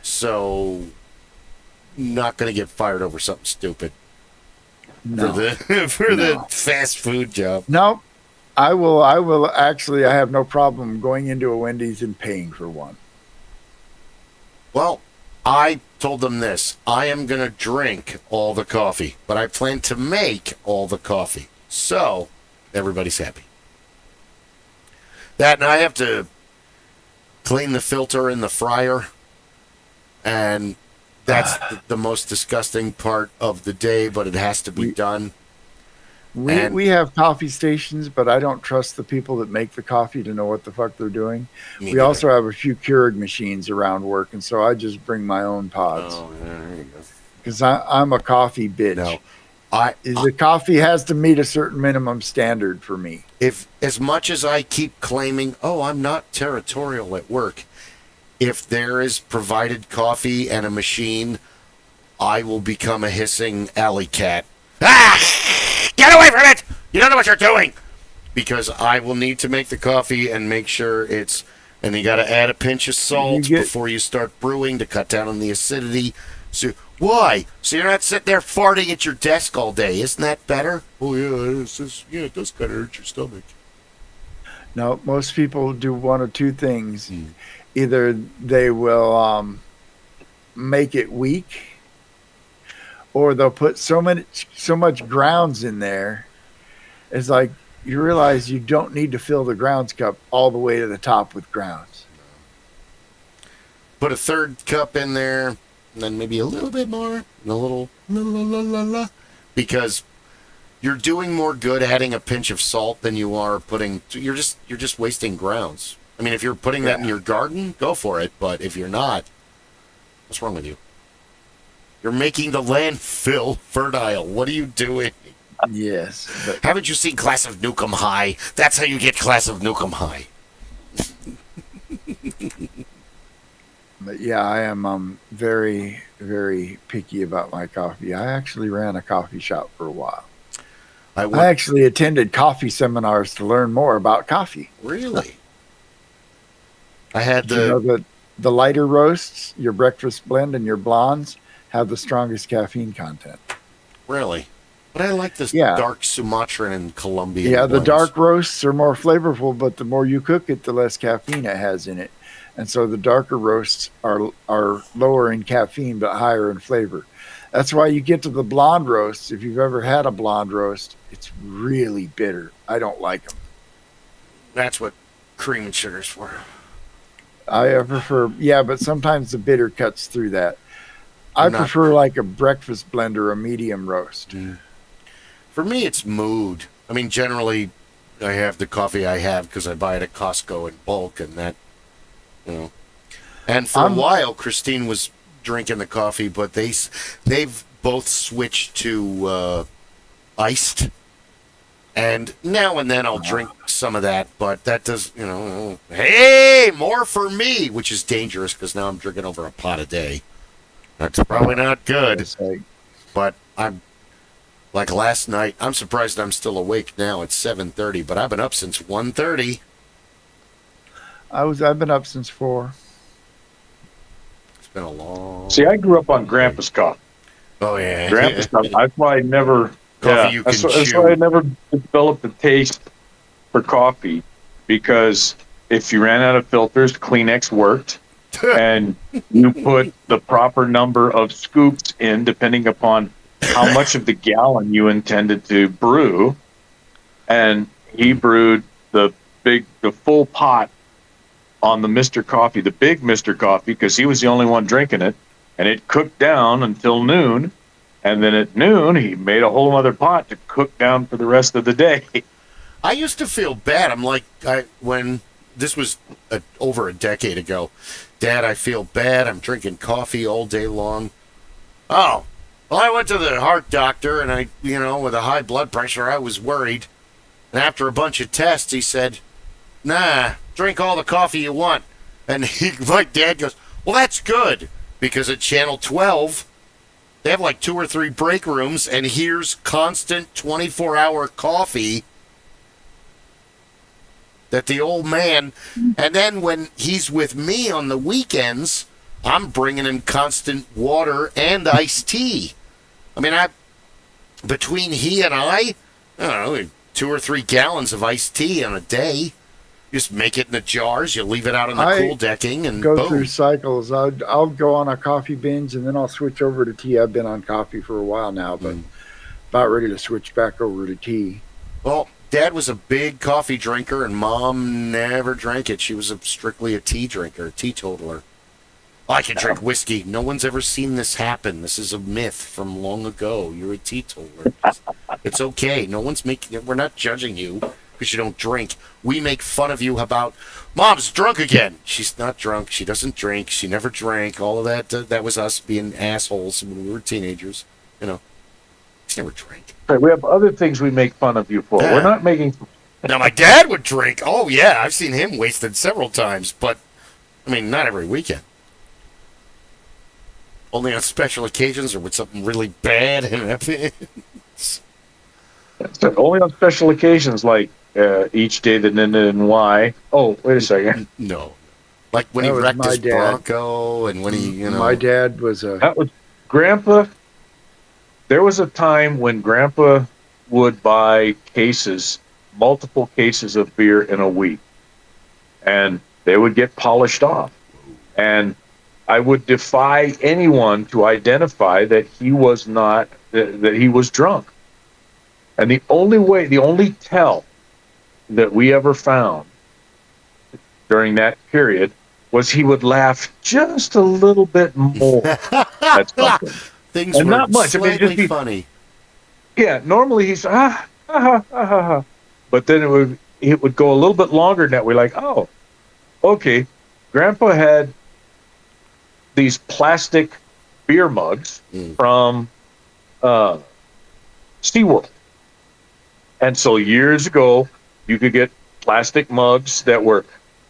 so not going to get fired over something stupid. No. for the fast food job. No, I will actually, I have no problem going into a Wendy's and paying for one. Well, I told them this. I am going to drink all the coffee, but I plan to make all the coffee. So, everybody's happy. That, and I have to clean the filter in the fryer. And that's the most disgusting part of the day, but it has to be done. We have coffee stations, but I don't trust the people that make the coffee to know what the fuck they're doing. We also have a few Keurig machines around work, and so I just bring my own pods. Oh, yeah, there you go. Because I'm a coffee bitch. No, the coffee has to meet a certain minimum standard for me. If as much as I keep claiming, oh, I'm not territorial at work, if there is provided coffee and a machine, I will become a hissing alley cat. Ah! Get away from it! You don't know what you're doing! Because I will need to make the coffee and make sure it's... And you got to add a pinch of salt before you start brewing to cut down on the acidity. So why? So you're not sitting there farting at your desk all day. Isn't that better? Oh, yeah, it does kind of hurt your stomach. No, most people do one of two things. Either they will make it weak, or they'll put so much grounds in there. It's like you realize you don't need to fill the grounds cup all the way to the top with grounds. Put a third cup in there, and then maybe a little bit more, and a little la, because you're doing more good adding a pinch of salt than you are putting. You're just wasting grounds. I mean, if you're putting that in your garden, go for it. But if you're not, what's wrong with you? You're making the landfill fertile. What are you doing? Yes. Haven't you seen Class of Nukem High? That's how you get Class of Nukem High. But yeah, I am very, very picky about my coffee. I actually ran a coffee shop for a while. I actually attended coffee seminars to learn more about coffee. Really? I had the lighter roasts, your breakfast blend, and your blondes have the strongest caffeine content. Really? But I like this dark Sumatran and Colombian. Yeah, the dark roasts are more flavorful, but the more you cook it, the less caffeine it has in it. And so the darker roasts are lower in caffeine, but higher in flavor. That's why you get to the blonde roasts. If you've ever had a blonde roast, it's really bitter. I don't like them. That's what cream and sugar's for. I prefer, but sometimes the bitter cuts through that. I prefer like a breakfast blend or a medium roast. For me, it's mood. I mean, generally, I have the coffee I have because I buy it at Costco in bulk, and that, And for a while, Christine was drinking the coffee, but they've both switched to iced. And now and then I'll drink some of that, but that does, hey, more for me, which is dangerous because now I'm drinking over a pot a day. That's probably not good. But I'm, like last night, I'm surprised I'm still awake now. It's 7:30, but I've been up since 1:30. I've been up since 4. It's been a long... See, I grew up on Grandpa's coffee. Oh, yeah. Grandpa's coffee. That's why I never... Coffee you can chew. That's why I never developed a taste for coffee, because if you ran out of filters, Kleenex worked, and you put the proper number of scoops in, depending upon how much of the gallon you intended to brew, and he brewed the full pot on the Mr. Coffee, the big Mr. Coffee, because he was the only one drinking it, and it cooked down until noon. And then at noon, he made a whole other pot to cook down for the rest of the day. I used to feel bad. I'm like, when this was over a decade ago, Dad, I feel bad. I'm drinking coffee all day long. Oh, well, I went to the heart doctor, and I, with a high blood pressure, I was worried. And after a bunch of tests, he said, nah, drink all the coffee you want. And my dad goes, well, that's good, because at Channel 12... they have like 2 or 3 break rooms, and here's constant 24-hour coffee that the old man... And then when he's with me on the weekends, I'm bringing him constant water and iced tea. I mean, between he and I don't know, 2 or 3 gallons of iced tea in a day. You just make it in the jars. You leave it out on the cool decking, and go boom. through cycles. I'll go on a coffee binge, and then I'll switch over to tea. I've been on coffee for a while now, but about ready to switch back over to tea. Well, Dad was a big coffee drinker, and Mom never drank it. She was strictly a tea drinker, a teetotaler. I can drink whiskey. No one's ever seen this happen. This is a myth from long ago. You're a teetotaler. It's okay. We're not judging you because you don't drink. We make fun of you about, Mom's drunk again. She's not drunk. She doesn't drink. She never drank. All of that, that was us being assholes when we were teenagers. She never drank. Right, we have other things we make fun of you for. Yeah. We're not making... Now, my dad would drink. Oh, yeah. I've seen him wasted several times, but, not every weekend. Only on special occasions or with something really bad happens. Only on special occasions, like each day that ended in Y. Oh, wait a second. No. Like when he wrecked his Bronco and when he, My dad was That was Grandpa. There was a time when Grandpa would buy multiple cases of beer in a week. And they would get polished off. And I would defy anyone to identify that he was drunk. And the only tell that we ever found during that period was he would laugh just a little bit more at something. Things and were not much. slightly funny. Yeah, normally he's but then it would go a little bit longer than that. We're like, oh, okay. Grandpa had these plastic beer mugs from SeaWorld. And so years ago, you could get plastic mugs that were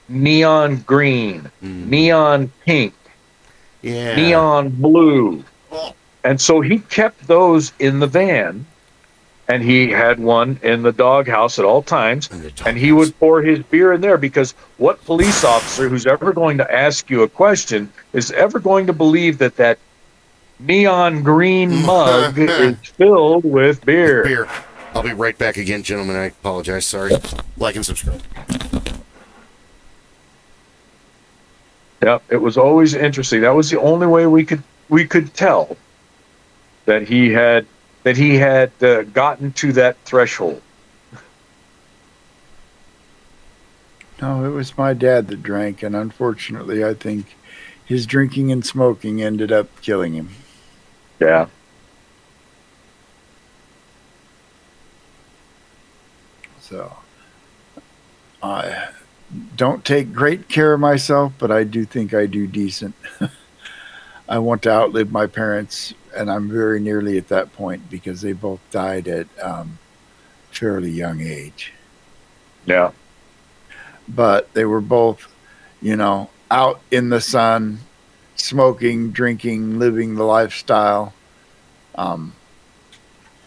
neon green, neon pink, neon blue. And so he kept those in the van, and he had one in the doghouse at all times, and he would pour his beer in there, because what police officer who's ever going to ask you a question is ever going to believe that neon green mug is filled with beer? I'll be right back again, gentlemen. I apologize. Sorry. Like and subscribe. Yeah, it was always interesting. That was the only way we could tell that he had gotten to that threshold. No, it was my dad that drank, and unfortunately, I think his drinking and smoking ended up killing him. Yeah. So, I don't take great care of myself, but I do think I do decent. I want to outlive my parents, and I'm very nearly at that point because they both died at fairly young age. Yeah. But they were both, out in the sun, smoking, drinking, living the lifestyle.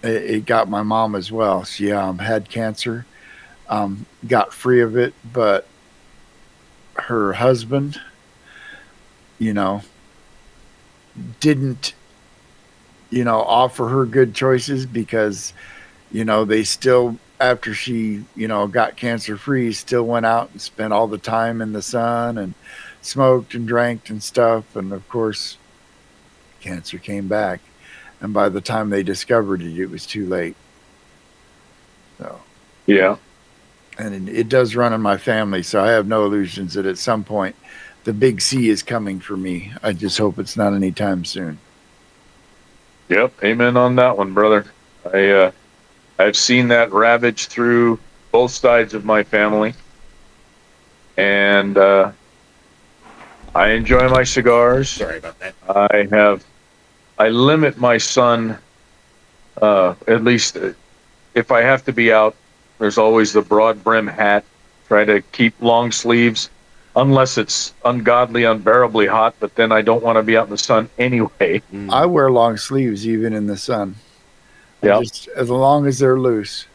It got my mom as well. She had cancer, got free of it, but her husband, didn't, offer her good choices because, they still, after she, got cancer free, still went out and spent all the time in the sun and smoked and drank and stuff. And of course, cancer came back. And by the time they discovered it, it was too late. So, yeah. And it does run in my family, so I have no illusions that at some point the big C is coming for me. I just hope it's not anytime soon. Yep, amen on that one, brother. I've seen that ravage through both sides of my family, and I enjoy my cigars. Sorry about that. I limit my son, at least if I have to be out. There's always the broad brim hat. Try to keep long sleeves, unless it's ungodly, unbearably hot, but then I don't want to be out in the sun anyway. I wear long sleeves even in the sun. Yeah. As long as they're loose.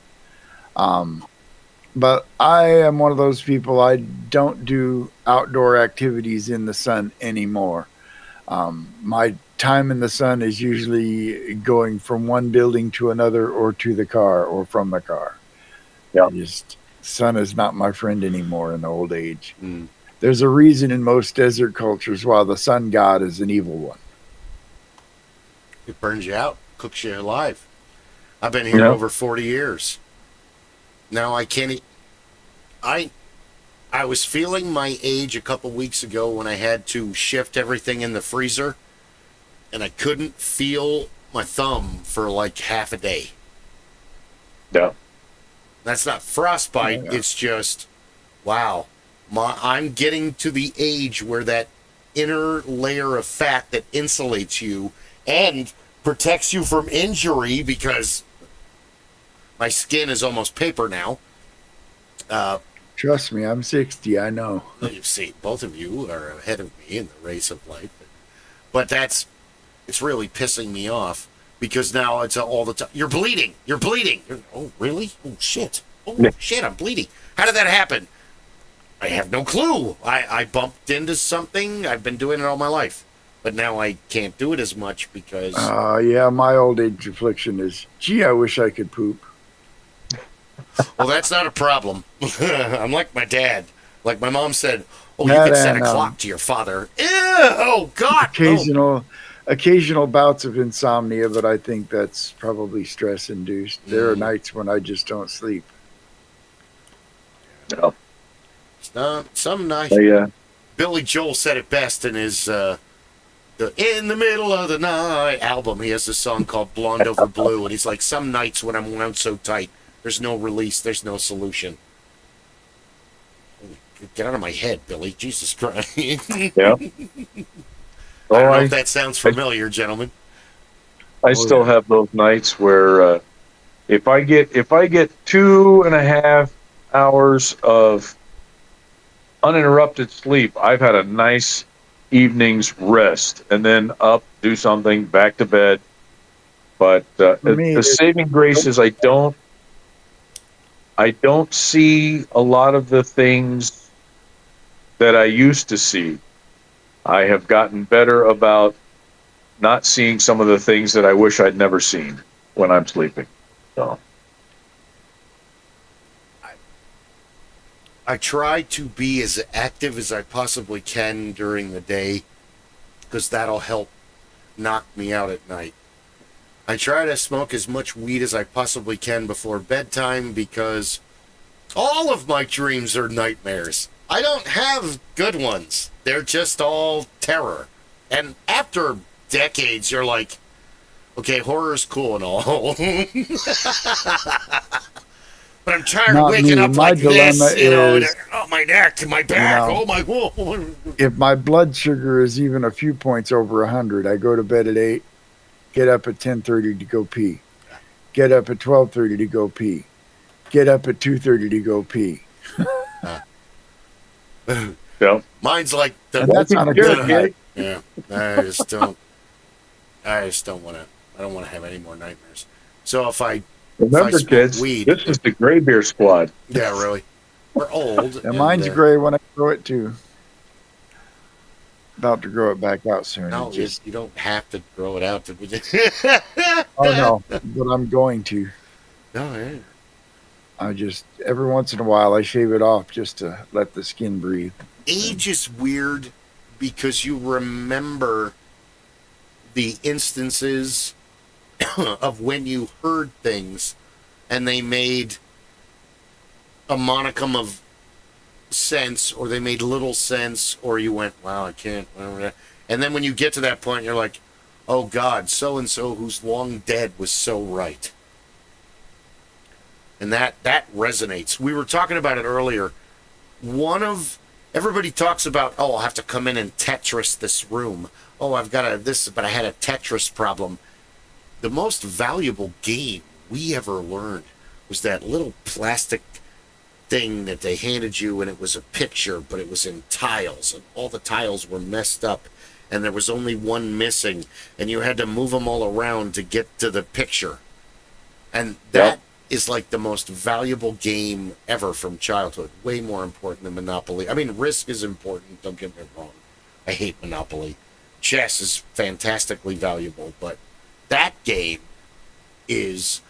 But I am one of those people, I don't do outdoor activities in the sun anymore. My time in the sun is usually going from one building to another, or to the car, or from the car. Yeah. Sun is not my friend anymore in old age. Mm. There's a reason in most desert cultures why the sun god is an evil one. It burns you out, cooks you alive. I've been here over 40 years. Now I can't. I was feeling my age a couple weeks ago when I had to shift everything in the freezer, and I couldn't feel my thumb for like half a day. Yeah. That's not frostbite. Yeah. It's just, wow. I'm getting to the age where that inner layer of fat that insulates you and protects you from injury, because my skin is almost paper now. Trust me, I'm 60. I know. You see, both of you are ahead of me in the race of life. But it's really pissing me off, because now it's all the time. You're bleeding. Oh, really? Oh, shit. Oh, shit, I'm bleeding. How did that happen? I have no clue. I bumped into something. I've been doing it all my life. But now I can't do it as much because... yeah, my old age affliction is, gee, I wish I could poop. Well, that's not a problem. I'm like my dad. Like my mom said, oh, you can set a clock to your father. Ew, oh, God. Occasional bouts of insomnia, but I think that's probably stress-induced. There are nights when I just don't sleep. No. Some nights. Yeah. Billy Joel said it best in his the In the Middle of the Night album. He has a song called Blonde Over Blue, and he's like, some nights when I'm wound so tight, there's no release, there's no solution. Get out of my head, Billy. Jesus Christ. Yeah. I don't know if that sounds familiar, gentlemen. I still have those nights where if I get 2.5 hours of uninterrupted sleep, I've had a nice evening's rest, and then up, do something, back to bed. But the saving grace is I don't see a lot of the things that I used to see. I have gotten better about not seeing some of the things that I wish I'd never seen when I'm sleeping. So I try to be as active as I possibly can during the day, because that'll help knock me out at night. I try to smoke as much weed as I possibly can before bedtime, because all of my dreams are nightmares. I don't have good ones. They're just all terror. And after decades, you're like, okay, horror's cool and all. But I'm tired of waking up like this, you know, oh, my neck, my back, oh, my... Whoa. If my blood sugar is even a few points over 100, I go to bed at 8, get up at 10:30 to go pee, get up at 12:30 to go pee, get up at 2:30 to go pee. yeah. Mine's like... that's not a good night. Yeah, I just don't want to... I don't want to have any more nightmares. So if I... Remember, kids, this is the Gray Beer Squad. Yeah, really. We're old. And mine's gray when I grow it, too. About to grow it back out soon. No, you don't have to grow it out. Oh, no, but I'm going to. No, yeah. I just, every once in a while, I shave it off just to let the skin breathe. Age is weird because you remember the instances of when you heard things and they made a monicum of sense, or they made little sense, or you went, wow, I can't. And then when you get to that point, you're like, oh God, so-and-so who's long dead was so right. And that resonates. We were talking about it earlier. Everybody talks about, oh, I'll have to come in and Tetris this room. Oh, I've got but I had a Tetris problem. The most valuable game we ever learned was that little plastic thing that they handed you, and it was a picture, but it was in tiles, and all the tiles were messed up, and there was only one missing, and you had to move them all around to get to the picture. And that is like the most valuable game ever from childhood. Way more important than Monopoly. I mean, Risk is important, don't get me wrong. I hate Monopoly. chess is fantastically valuable, but that game is,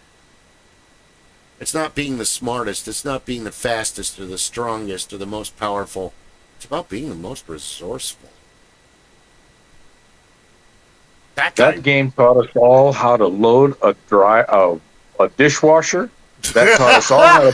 it's not being the smartest, it's not being the fastest or the strongest or the most powerful. It's about being the most resourceful. That game taught us all how to load a dishwasher. That taught us all how to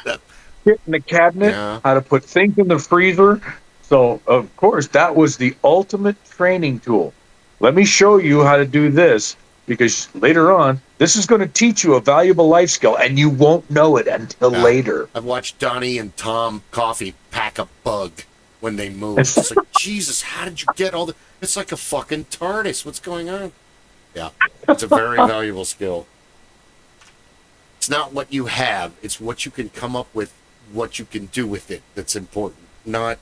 put shit in the cabinet, how to put things in the freezer. So, of course, that was the ultimate training tool. Let me show you how to do this, because later on, this is going to teach you a valuable life skill, and you won't know it until later. I've watched Donnie and Tom Coffee pack a bug when they move. It's like, Jesus, how did you get all the... It's like a fucking TARDIS. What's going on? Yeah, it's a very valuable skill. It's not what you have. It's what you can come up with, what you can do with it that's important. Not...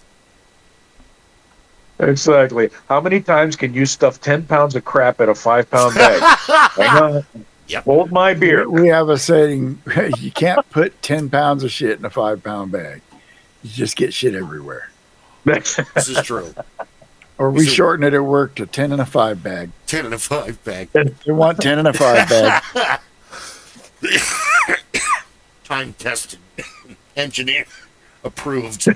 Exactly. How many times can you stuff 10 pounds of crap in a 5-pound bag? Yep. Hold my beer. We have a saying, you can't put 10 pounds of shit in a 5-pound bag. You just get shit everywhere. This is true. Or we shorten it at work to 10 in a 5 bag. 10 in a 5 bag. They want 10 in a 5 bag. Time tested. Engineer approved.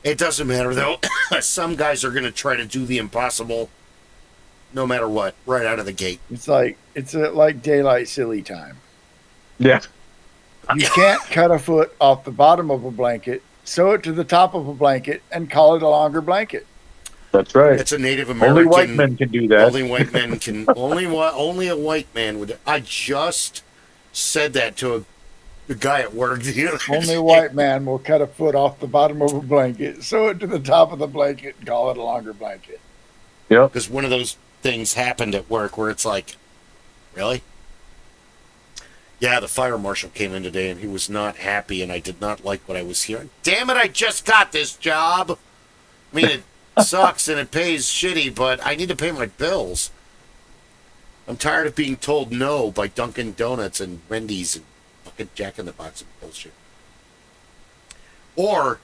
It doesn't matter, though. Some guys are going to try to do the impossible no matter what, right out of the gate. It's like daylight silly time. Yeah. You can't cut a foot off the bottom of a blanket, sew it to the top of a blanket, and call it a longer blanket. That's right. It's a Native American. Only white men can do that. Only white men can. Only a white man would. I just said that to a guy at work. Only a white man will cut a foot off the bottom of a blanket, sew it to the top of the blanket, and call it a longer blanket. Yep. Because one of those things happened at work where it's like, really? Yeah, the fire marshal came in today and he was not happy, and I did not like what I was hearing. Damn it, I just got this job. I mean, it sucks and it pays shitty, but I need to pay my bills. I'm tired of being told no by Dunkin' Donuts and Wendy's and fucking Jack in the Box and bullshit. Or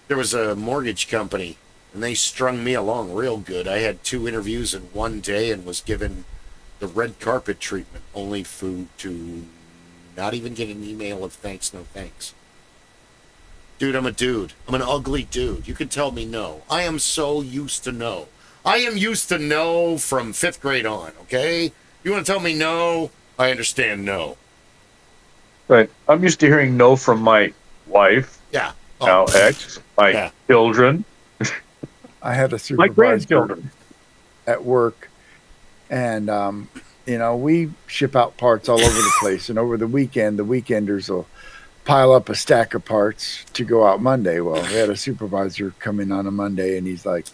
there was a mortgage company and they strung me along real good. I had 2 interviews in one day and was given the red carpet treatment, only to not even get an email of thanks, no thanks. Dude, I'm a dude. I'm an ugly dude. You can tell me no. I am so used to no. I am used to no from 5th grade on, okay? You want to tell me no? I understand no. Right. I'm used to hearing no from my wife. Yeah. Now ex, my children. I had a my supervisor grandchildren at work, and we ship out parts all over the place. And over the weekend, the weekenders will pile up a stack of parts to go out Monday. Well, we had a supervisor come in on a Monday, and he's like,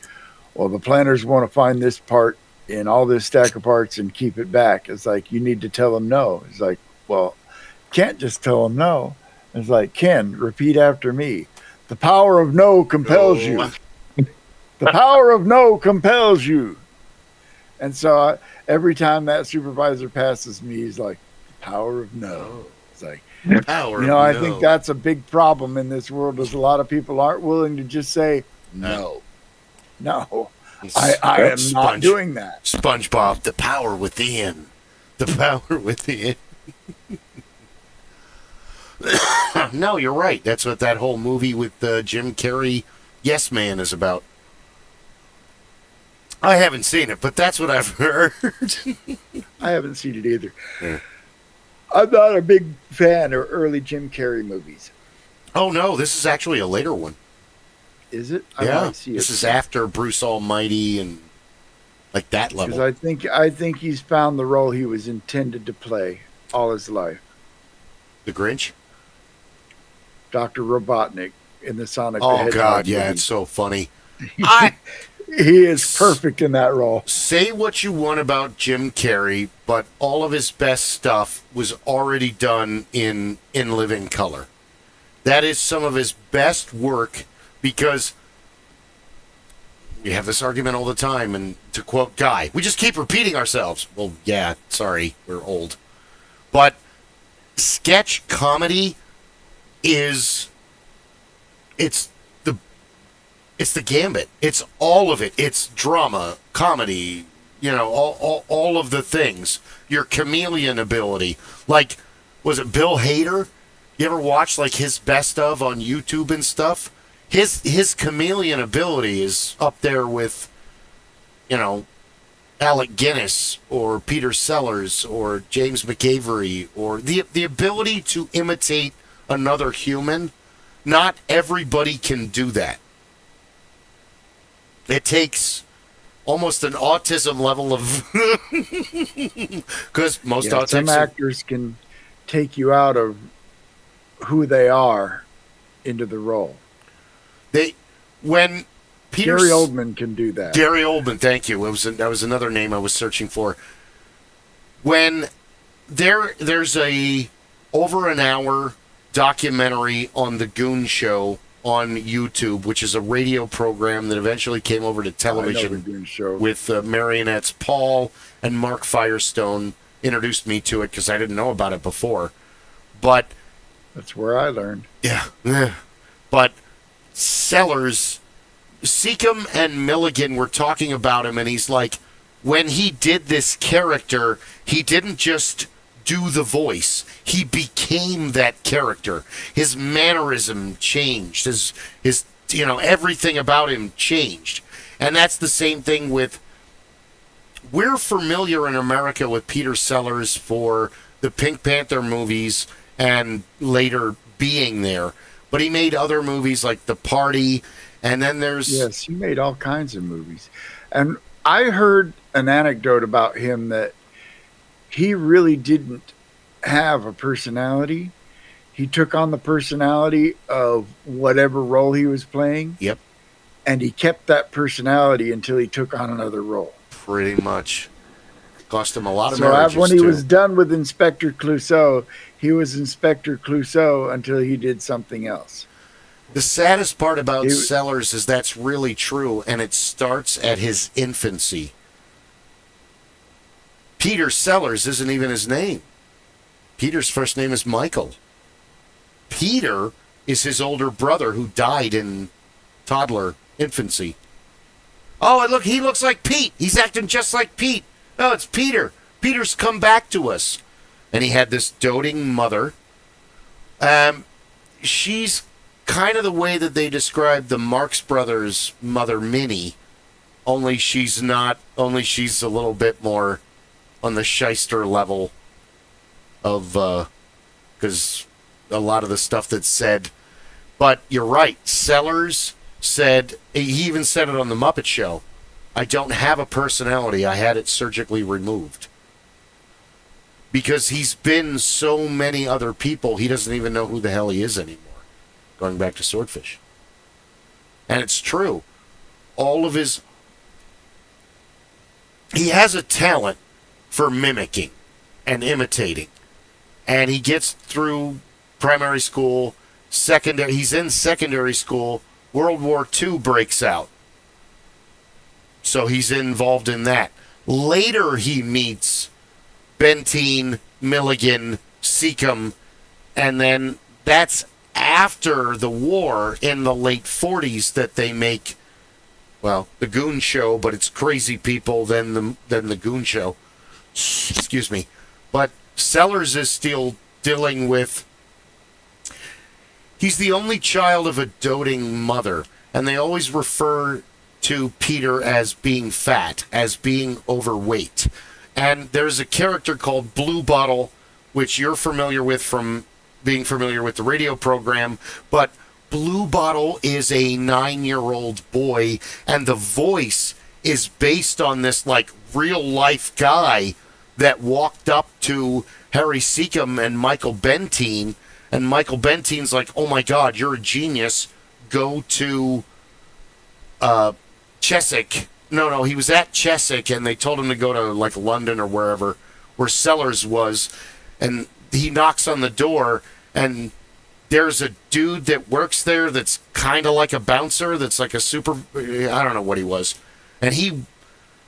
well, the planners want to find this part in all this stack of parts and keep it back. It's like, you need to tell them no. It's like, well, can't just tell them no. It's like, Ken, repeat after me. The power of no compels you. The power of no compels you. And so every time that supervisor passes me, he's like, the power of no. It's like, I think that's a big problem in this world, is a lot of people aren't willing to just say no. No, I am not doing that. SpongeBob, the power within. The power within. No, you're right. That's what that whole movie with Jim Carrey, Yes Man, is about. I haven't seen it, but that's what I've heard. I haven't seen it either. Yeah. I'm not a big fan of early Jim Carrey movies. Oh, no, this is actually a later one. Is it? This is after Bruce Almighty and like that level. Because I think he's found the role he was intended to play all his life. The Grinch? Dr. Robotnik in the Sonic the Hedgehog Oh, God, movie. yeah, it's so funny. He is perfect in that role. Say what you want about Jim Carrey, but all of his best stuff was already done in living color. That is some of his best work, because you have this argument all the time, and to quote Guy, we just keep repeating ourselves. Well, yeah, sorry, we're old. But sketch comedy it's It's the gambit. It's all of it. It's drama, comedy, all of the things. Your chameleon ability. Like, was it Bill Hader? You ever watch like his best of on YouTube and stuff? His chameleon ability is up there with, Alec Guinness or Peter Sellers or James McAvery, or the ability to imitate another human. Not everybody can do that. It takes almost an autism level of, because most autistics. Some actors can take you out of who they are into the role. When Gary Oldman can do that. Gary Oldman, thank you. That was another name I was searching for. When there's a over an hour documentary on the Goon Show on YouTube, which is a radio program that eventually came over to television with marionettes. Paul and Mark Firestone introduced me to it because I didn't know about it before. But that's where I learned. Yeah. But Sellers, Seacom and Milligan were talking about him, and he's like, when he did this character, he didn't just do the voice. He became that character. His mannerism changed. His everything about him changed. And that's the same thing with, we're familiar in America with Peter Sellers for the Pink Panther movies and later being there. But he made other movies like The Party, and then there's... Yes, he made all kinds of movies. And I heard an anecdote about him that he really didn't have a personality. He took on the personality of whatever role he was playing. Yep. And he kept that personality until he took on another role. Pretty much. Cost him a lot of marriages, when he was done with Inspector Clouseau, he was Inspector Clouseau until he did something else. The saddest part about Sellers is that's really true, and it starts at his infancy. Peter Sellers isn't even his name. Peter's first name is Michael. Peter is his older brother who died in toddler infancy. Oh, and look, he looks like Pete. He's acting just like Pete. Oh, it's Peter. Peter's come back to us. And he had this doting mother. She's kind of the way that they describe the Marx Brothers' mother, Minnie. Only she's a little bit more on the shyster level of, because a lot of the stuff that's said. But you're right. Sellers said, he even said it on the Muppet Show, I don't have a personality. I had it surgically removed. Because he's been so many other people, he doesn't even know who the hell he is anymore. Going back to Swordfish. And it's true. He has a talent for mimicking and imitating. And he gets through primary school, he's in secondary school, World War II breaks out. So he's involved in that. Later he meets Benteen, Milligan, Seacom, and then that's after the war in the late 40s that they make, well, the Goon Show, but it's crazy people than the Goon Show. Excuse me. But Sellers is still dealing with, he's the only child of a doting mother, and they always refer to Peter as being fat, as being overweight. And there's a character called Blue Bottle, which you're familiar with from being familiar with the radio program, but Blue Bottle is a 9-year-old boy, and the voice is based on this like real life guy that walked up to Harry Seacom and Michael Benteen, and Michael Benteen's like, oh my God, you're a genius, go to Cheswick. No, he was at Cheswick, and they told him to go to like London or wherever, where Sellers was, and he knocks on the door, and there's a dude that works there that's kind of like a bouncer, that's like a super, I don't know what he was, and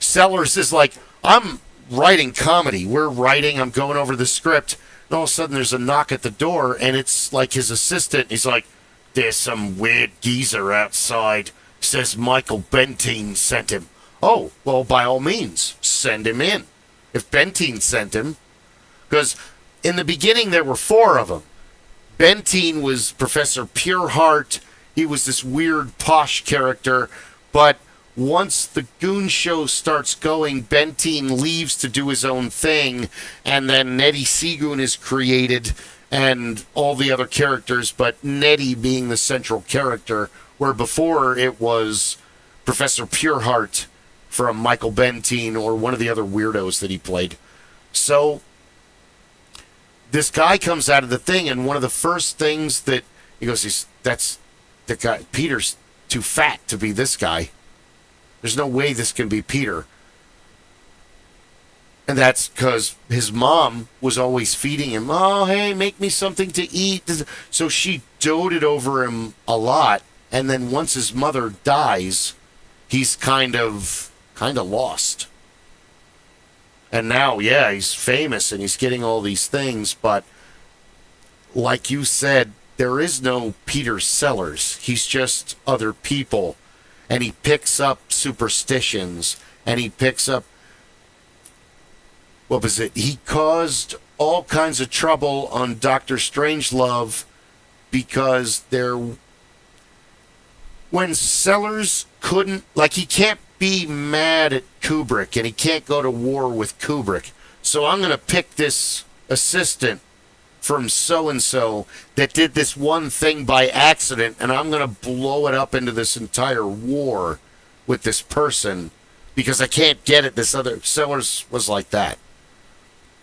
Sellers is like, I'm writing comedy, I'm going over the script, and all of a sudden there's a knock at the door, and it's like his assistant. He's like, there's some weird geezer outside says Michael Bentine sent him. Oh, well, by all means, send him in. If Bentine sent him, because in the beginning there were 4 of them. Bentine was Professor Pureheart. He was this weird posh character, but once the Goon Show starts going, Bentine leaves to do his own thing, and then Nettie Seagoon is created, and all the other characters, but Nettie being the central character, where before it was Professor Pureheart from Michael Bentine or one of the other weirdos that he played. So this guy comes out of the thing, and one of the first things that he goes, that's the guy. Peter's too fat to be this guy. There's no way this can be Peter. And that's because his mom was always feeding him. Oh, hey, make me something to eat. So she doted over him a lot. And then once his mother dies, he's kind of lost. And now, yeah, he's famous and he's getting all these things. But like you said, there is no Peter Sellers. He's just other people. And he picks up superstitions, and he picks up, what was it? He caused all kinds of trouble on Dr. Strangelove because when Sellers couldn't, like, he can't be mad at Kubrick, and he can't go to war with Kubrick. So I'm going to pick this assistant from so-and-so that did this one thing by accident, and I'm going to blow it up into this entire war with this person because I can't get it. This other Sellers was like that.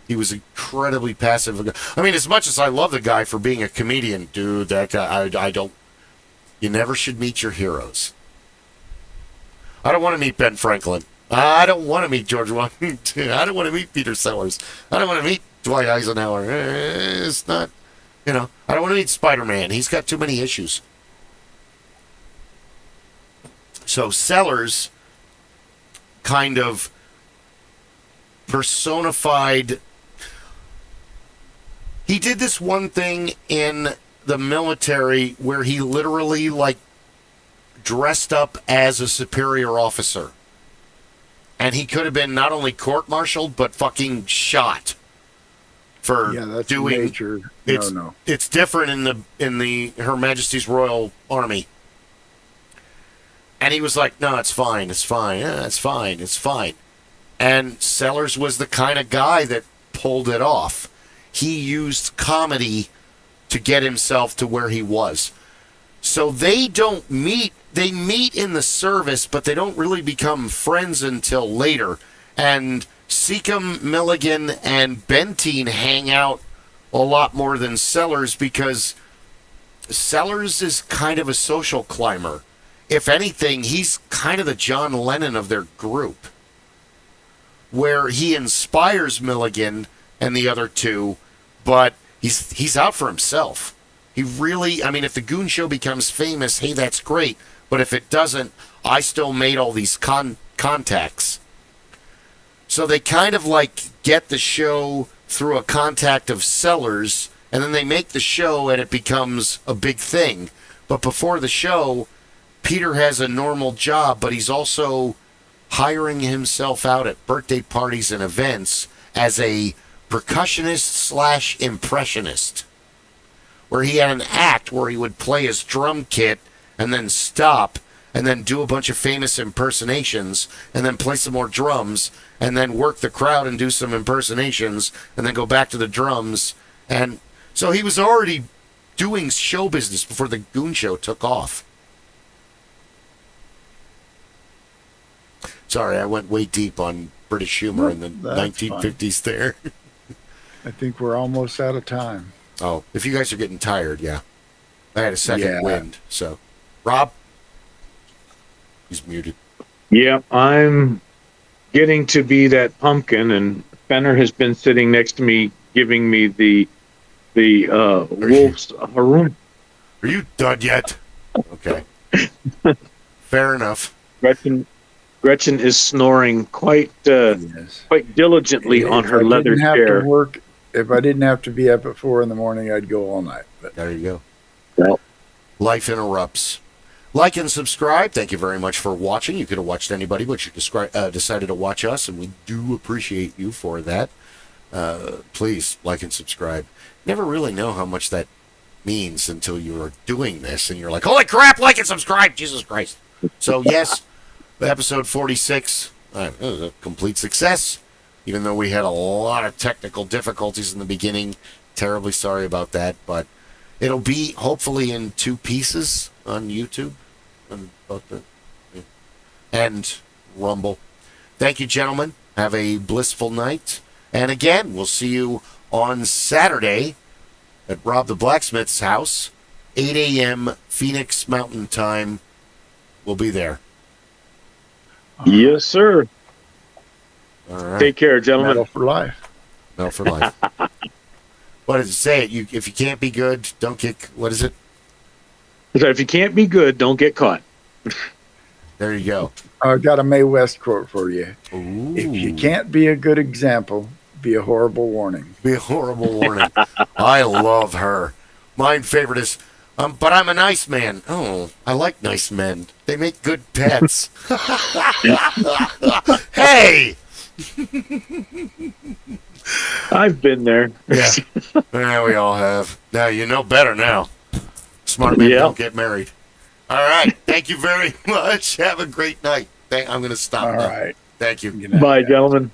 He was incredibly passive. I mean, as much as I love the guy for being a comedian, dude, that guy, I don't... You never should meet your heroes. I don't want to meet Ben Franklin. I don't want to meet George Washington. I don't want to meet Peter Sellers. I don't want to meet Dwight Eisenhower. It's not, I don't want to meet Spider-Man. He's got too many issues. So Sellers kind of personified. He did this one thing in the military where he literally, like, dressed up as a superior officer. And he could have been not only court-martialed, but fucking shot. For that's doing major. No. It's different in the Her Majesty's Royal Army. And he was like, no, it's fine, it's fine, it's fine, it's fine. And Sellers was the kind of guy that pulled it off. He used comedy to get himself to where he was. So they don't meet. They meet in the service, but they don't really become friends until later. And Seacom, Milligan, and Bentine hang out a lot more than Sellers because Sellers is kind of a social climber. If anything, he's kind of the John Lennon of their group, where he inspires Milligan and the other two, but he's out for himself. He really, I mean, if the Goon Show becomes famous, hey, that's great. But if it doesn't, I still made all these contacts. So they kind of like get the show through a contact of Sellers, and then they make the show and it becomes a big thing. But before the show, Peter has a normal job, but he's also hiring himself out at birthday parties and events as a percussionist / impressionist, where he had an act where he would play his drum kit and then stop and then do a bunch of famous impersonations and then play some more drums and then work the crowd and do some impersonations and then go back to the drums. And so he was already doing show business before the Goon Show took off. Sorry, I went way deep on British humor in the 1950s fine. There. I think we're almost out of time. Oh, if you guys are getting tired, yeah. I had a second wind, so. Rob? He's muted. Yeah, I'm getting to be that pumpkin, and Fenner has been sitting next to me giving me the wolf's haroon. Are you done yet? Okay. Fair enough. Gretchen is snoring quite diligently on her leather chair. If I didn't have to be up at 4 a.m, I'd go all night. But there you go. Well, life interrupts. Like and subscribe. Thank you very much for watching. You could have watched anybody, but you decided to watch us, and we do appreciate you for that. Please like and subscribe. Never really know how much that means until you're doing this, and you're like, holy crap, like and subscribe, Jesus Christ. So, yes, episode 46 was a complete success, even though we had a lot of technical difficulties in the beginning. Terribly sorry about that, but it'll be hopefully in 2 pieces on YouTube and Rumble. Thank you, gentlemen. Have a blissful night. And again, we'll see you on Saturday at Rob the Blacksmith's house, 8 a.m. Phoenix Mountain Time. We'll be there. Yes, sir. All right. Take care, gentlemen. Metal for life. Metal for life. What does it say? If you can't be good, don't get... What is it? So if you can't be good, don't get caught. There you go. I got a Mae West quote for you. Ooh. If you can't be a good example, be a horrible warning. Be a horrible warning. I love her. My favorite is, but I'm a nice man. Oh, I like nice men. They make good pets. Hey! I've been there. Yeah. Yeah, we all have. Now you know better now. Smart men don't get married. All right. Thank you very much. Have a great night. I'm going to stop All now. right. Thank you. Good night, Bye, guys. gentlemen.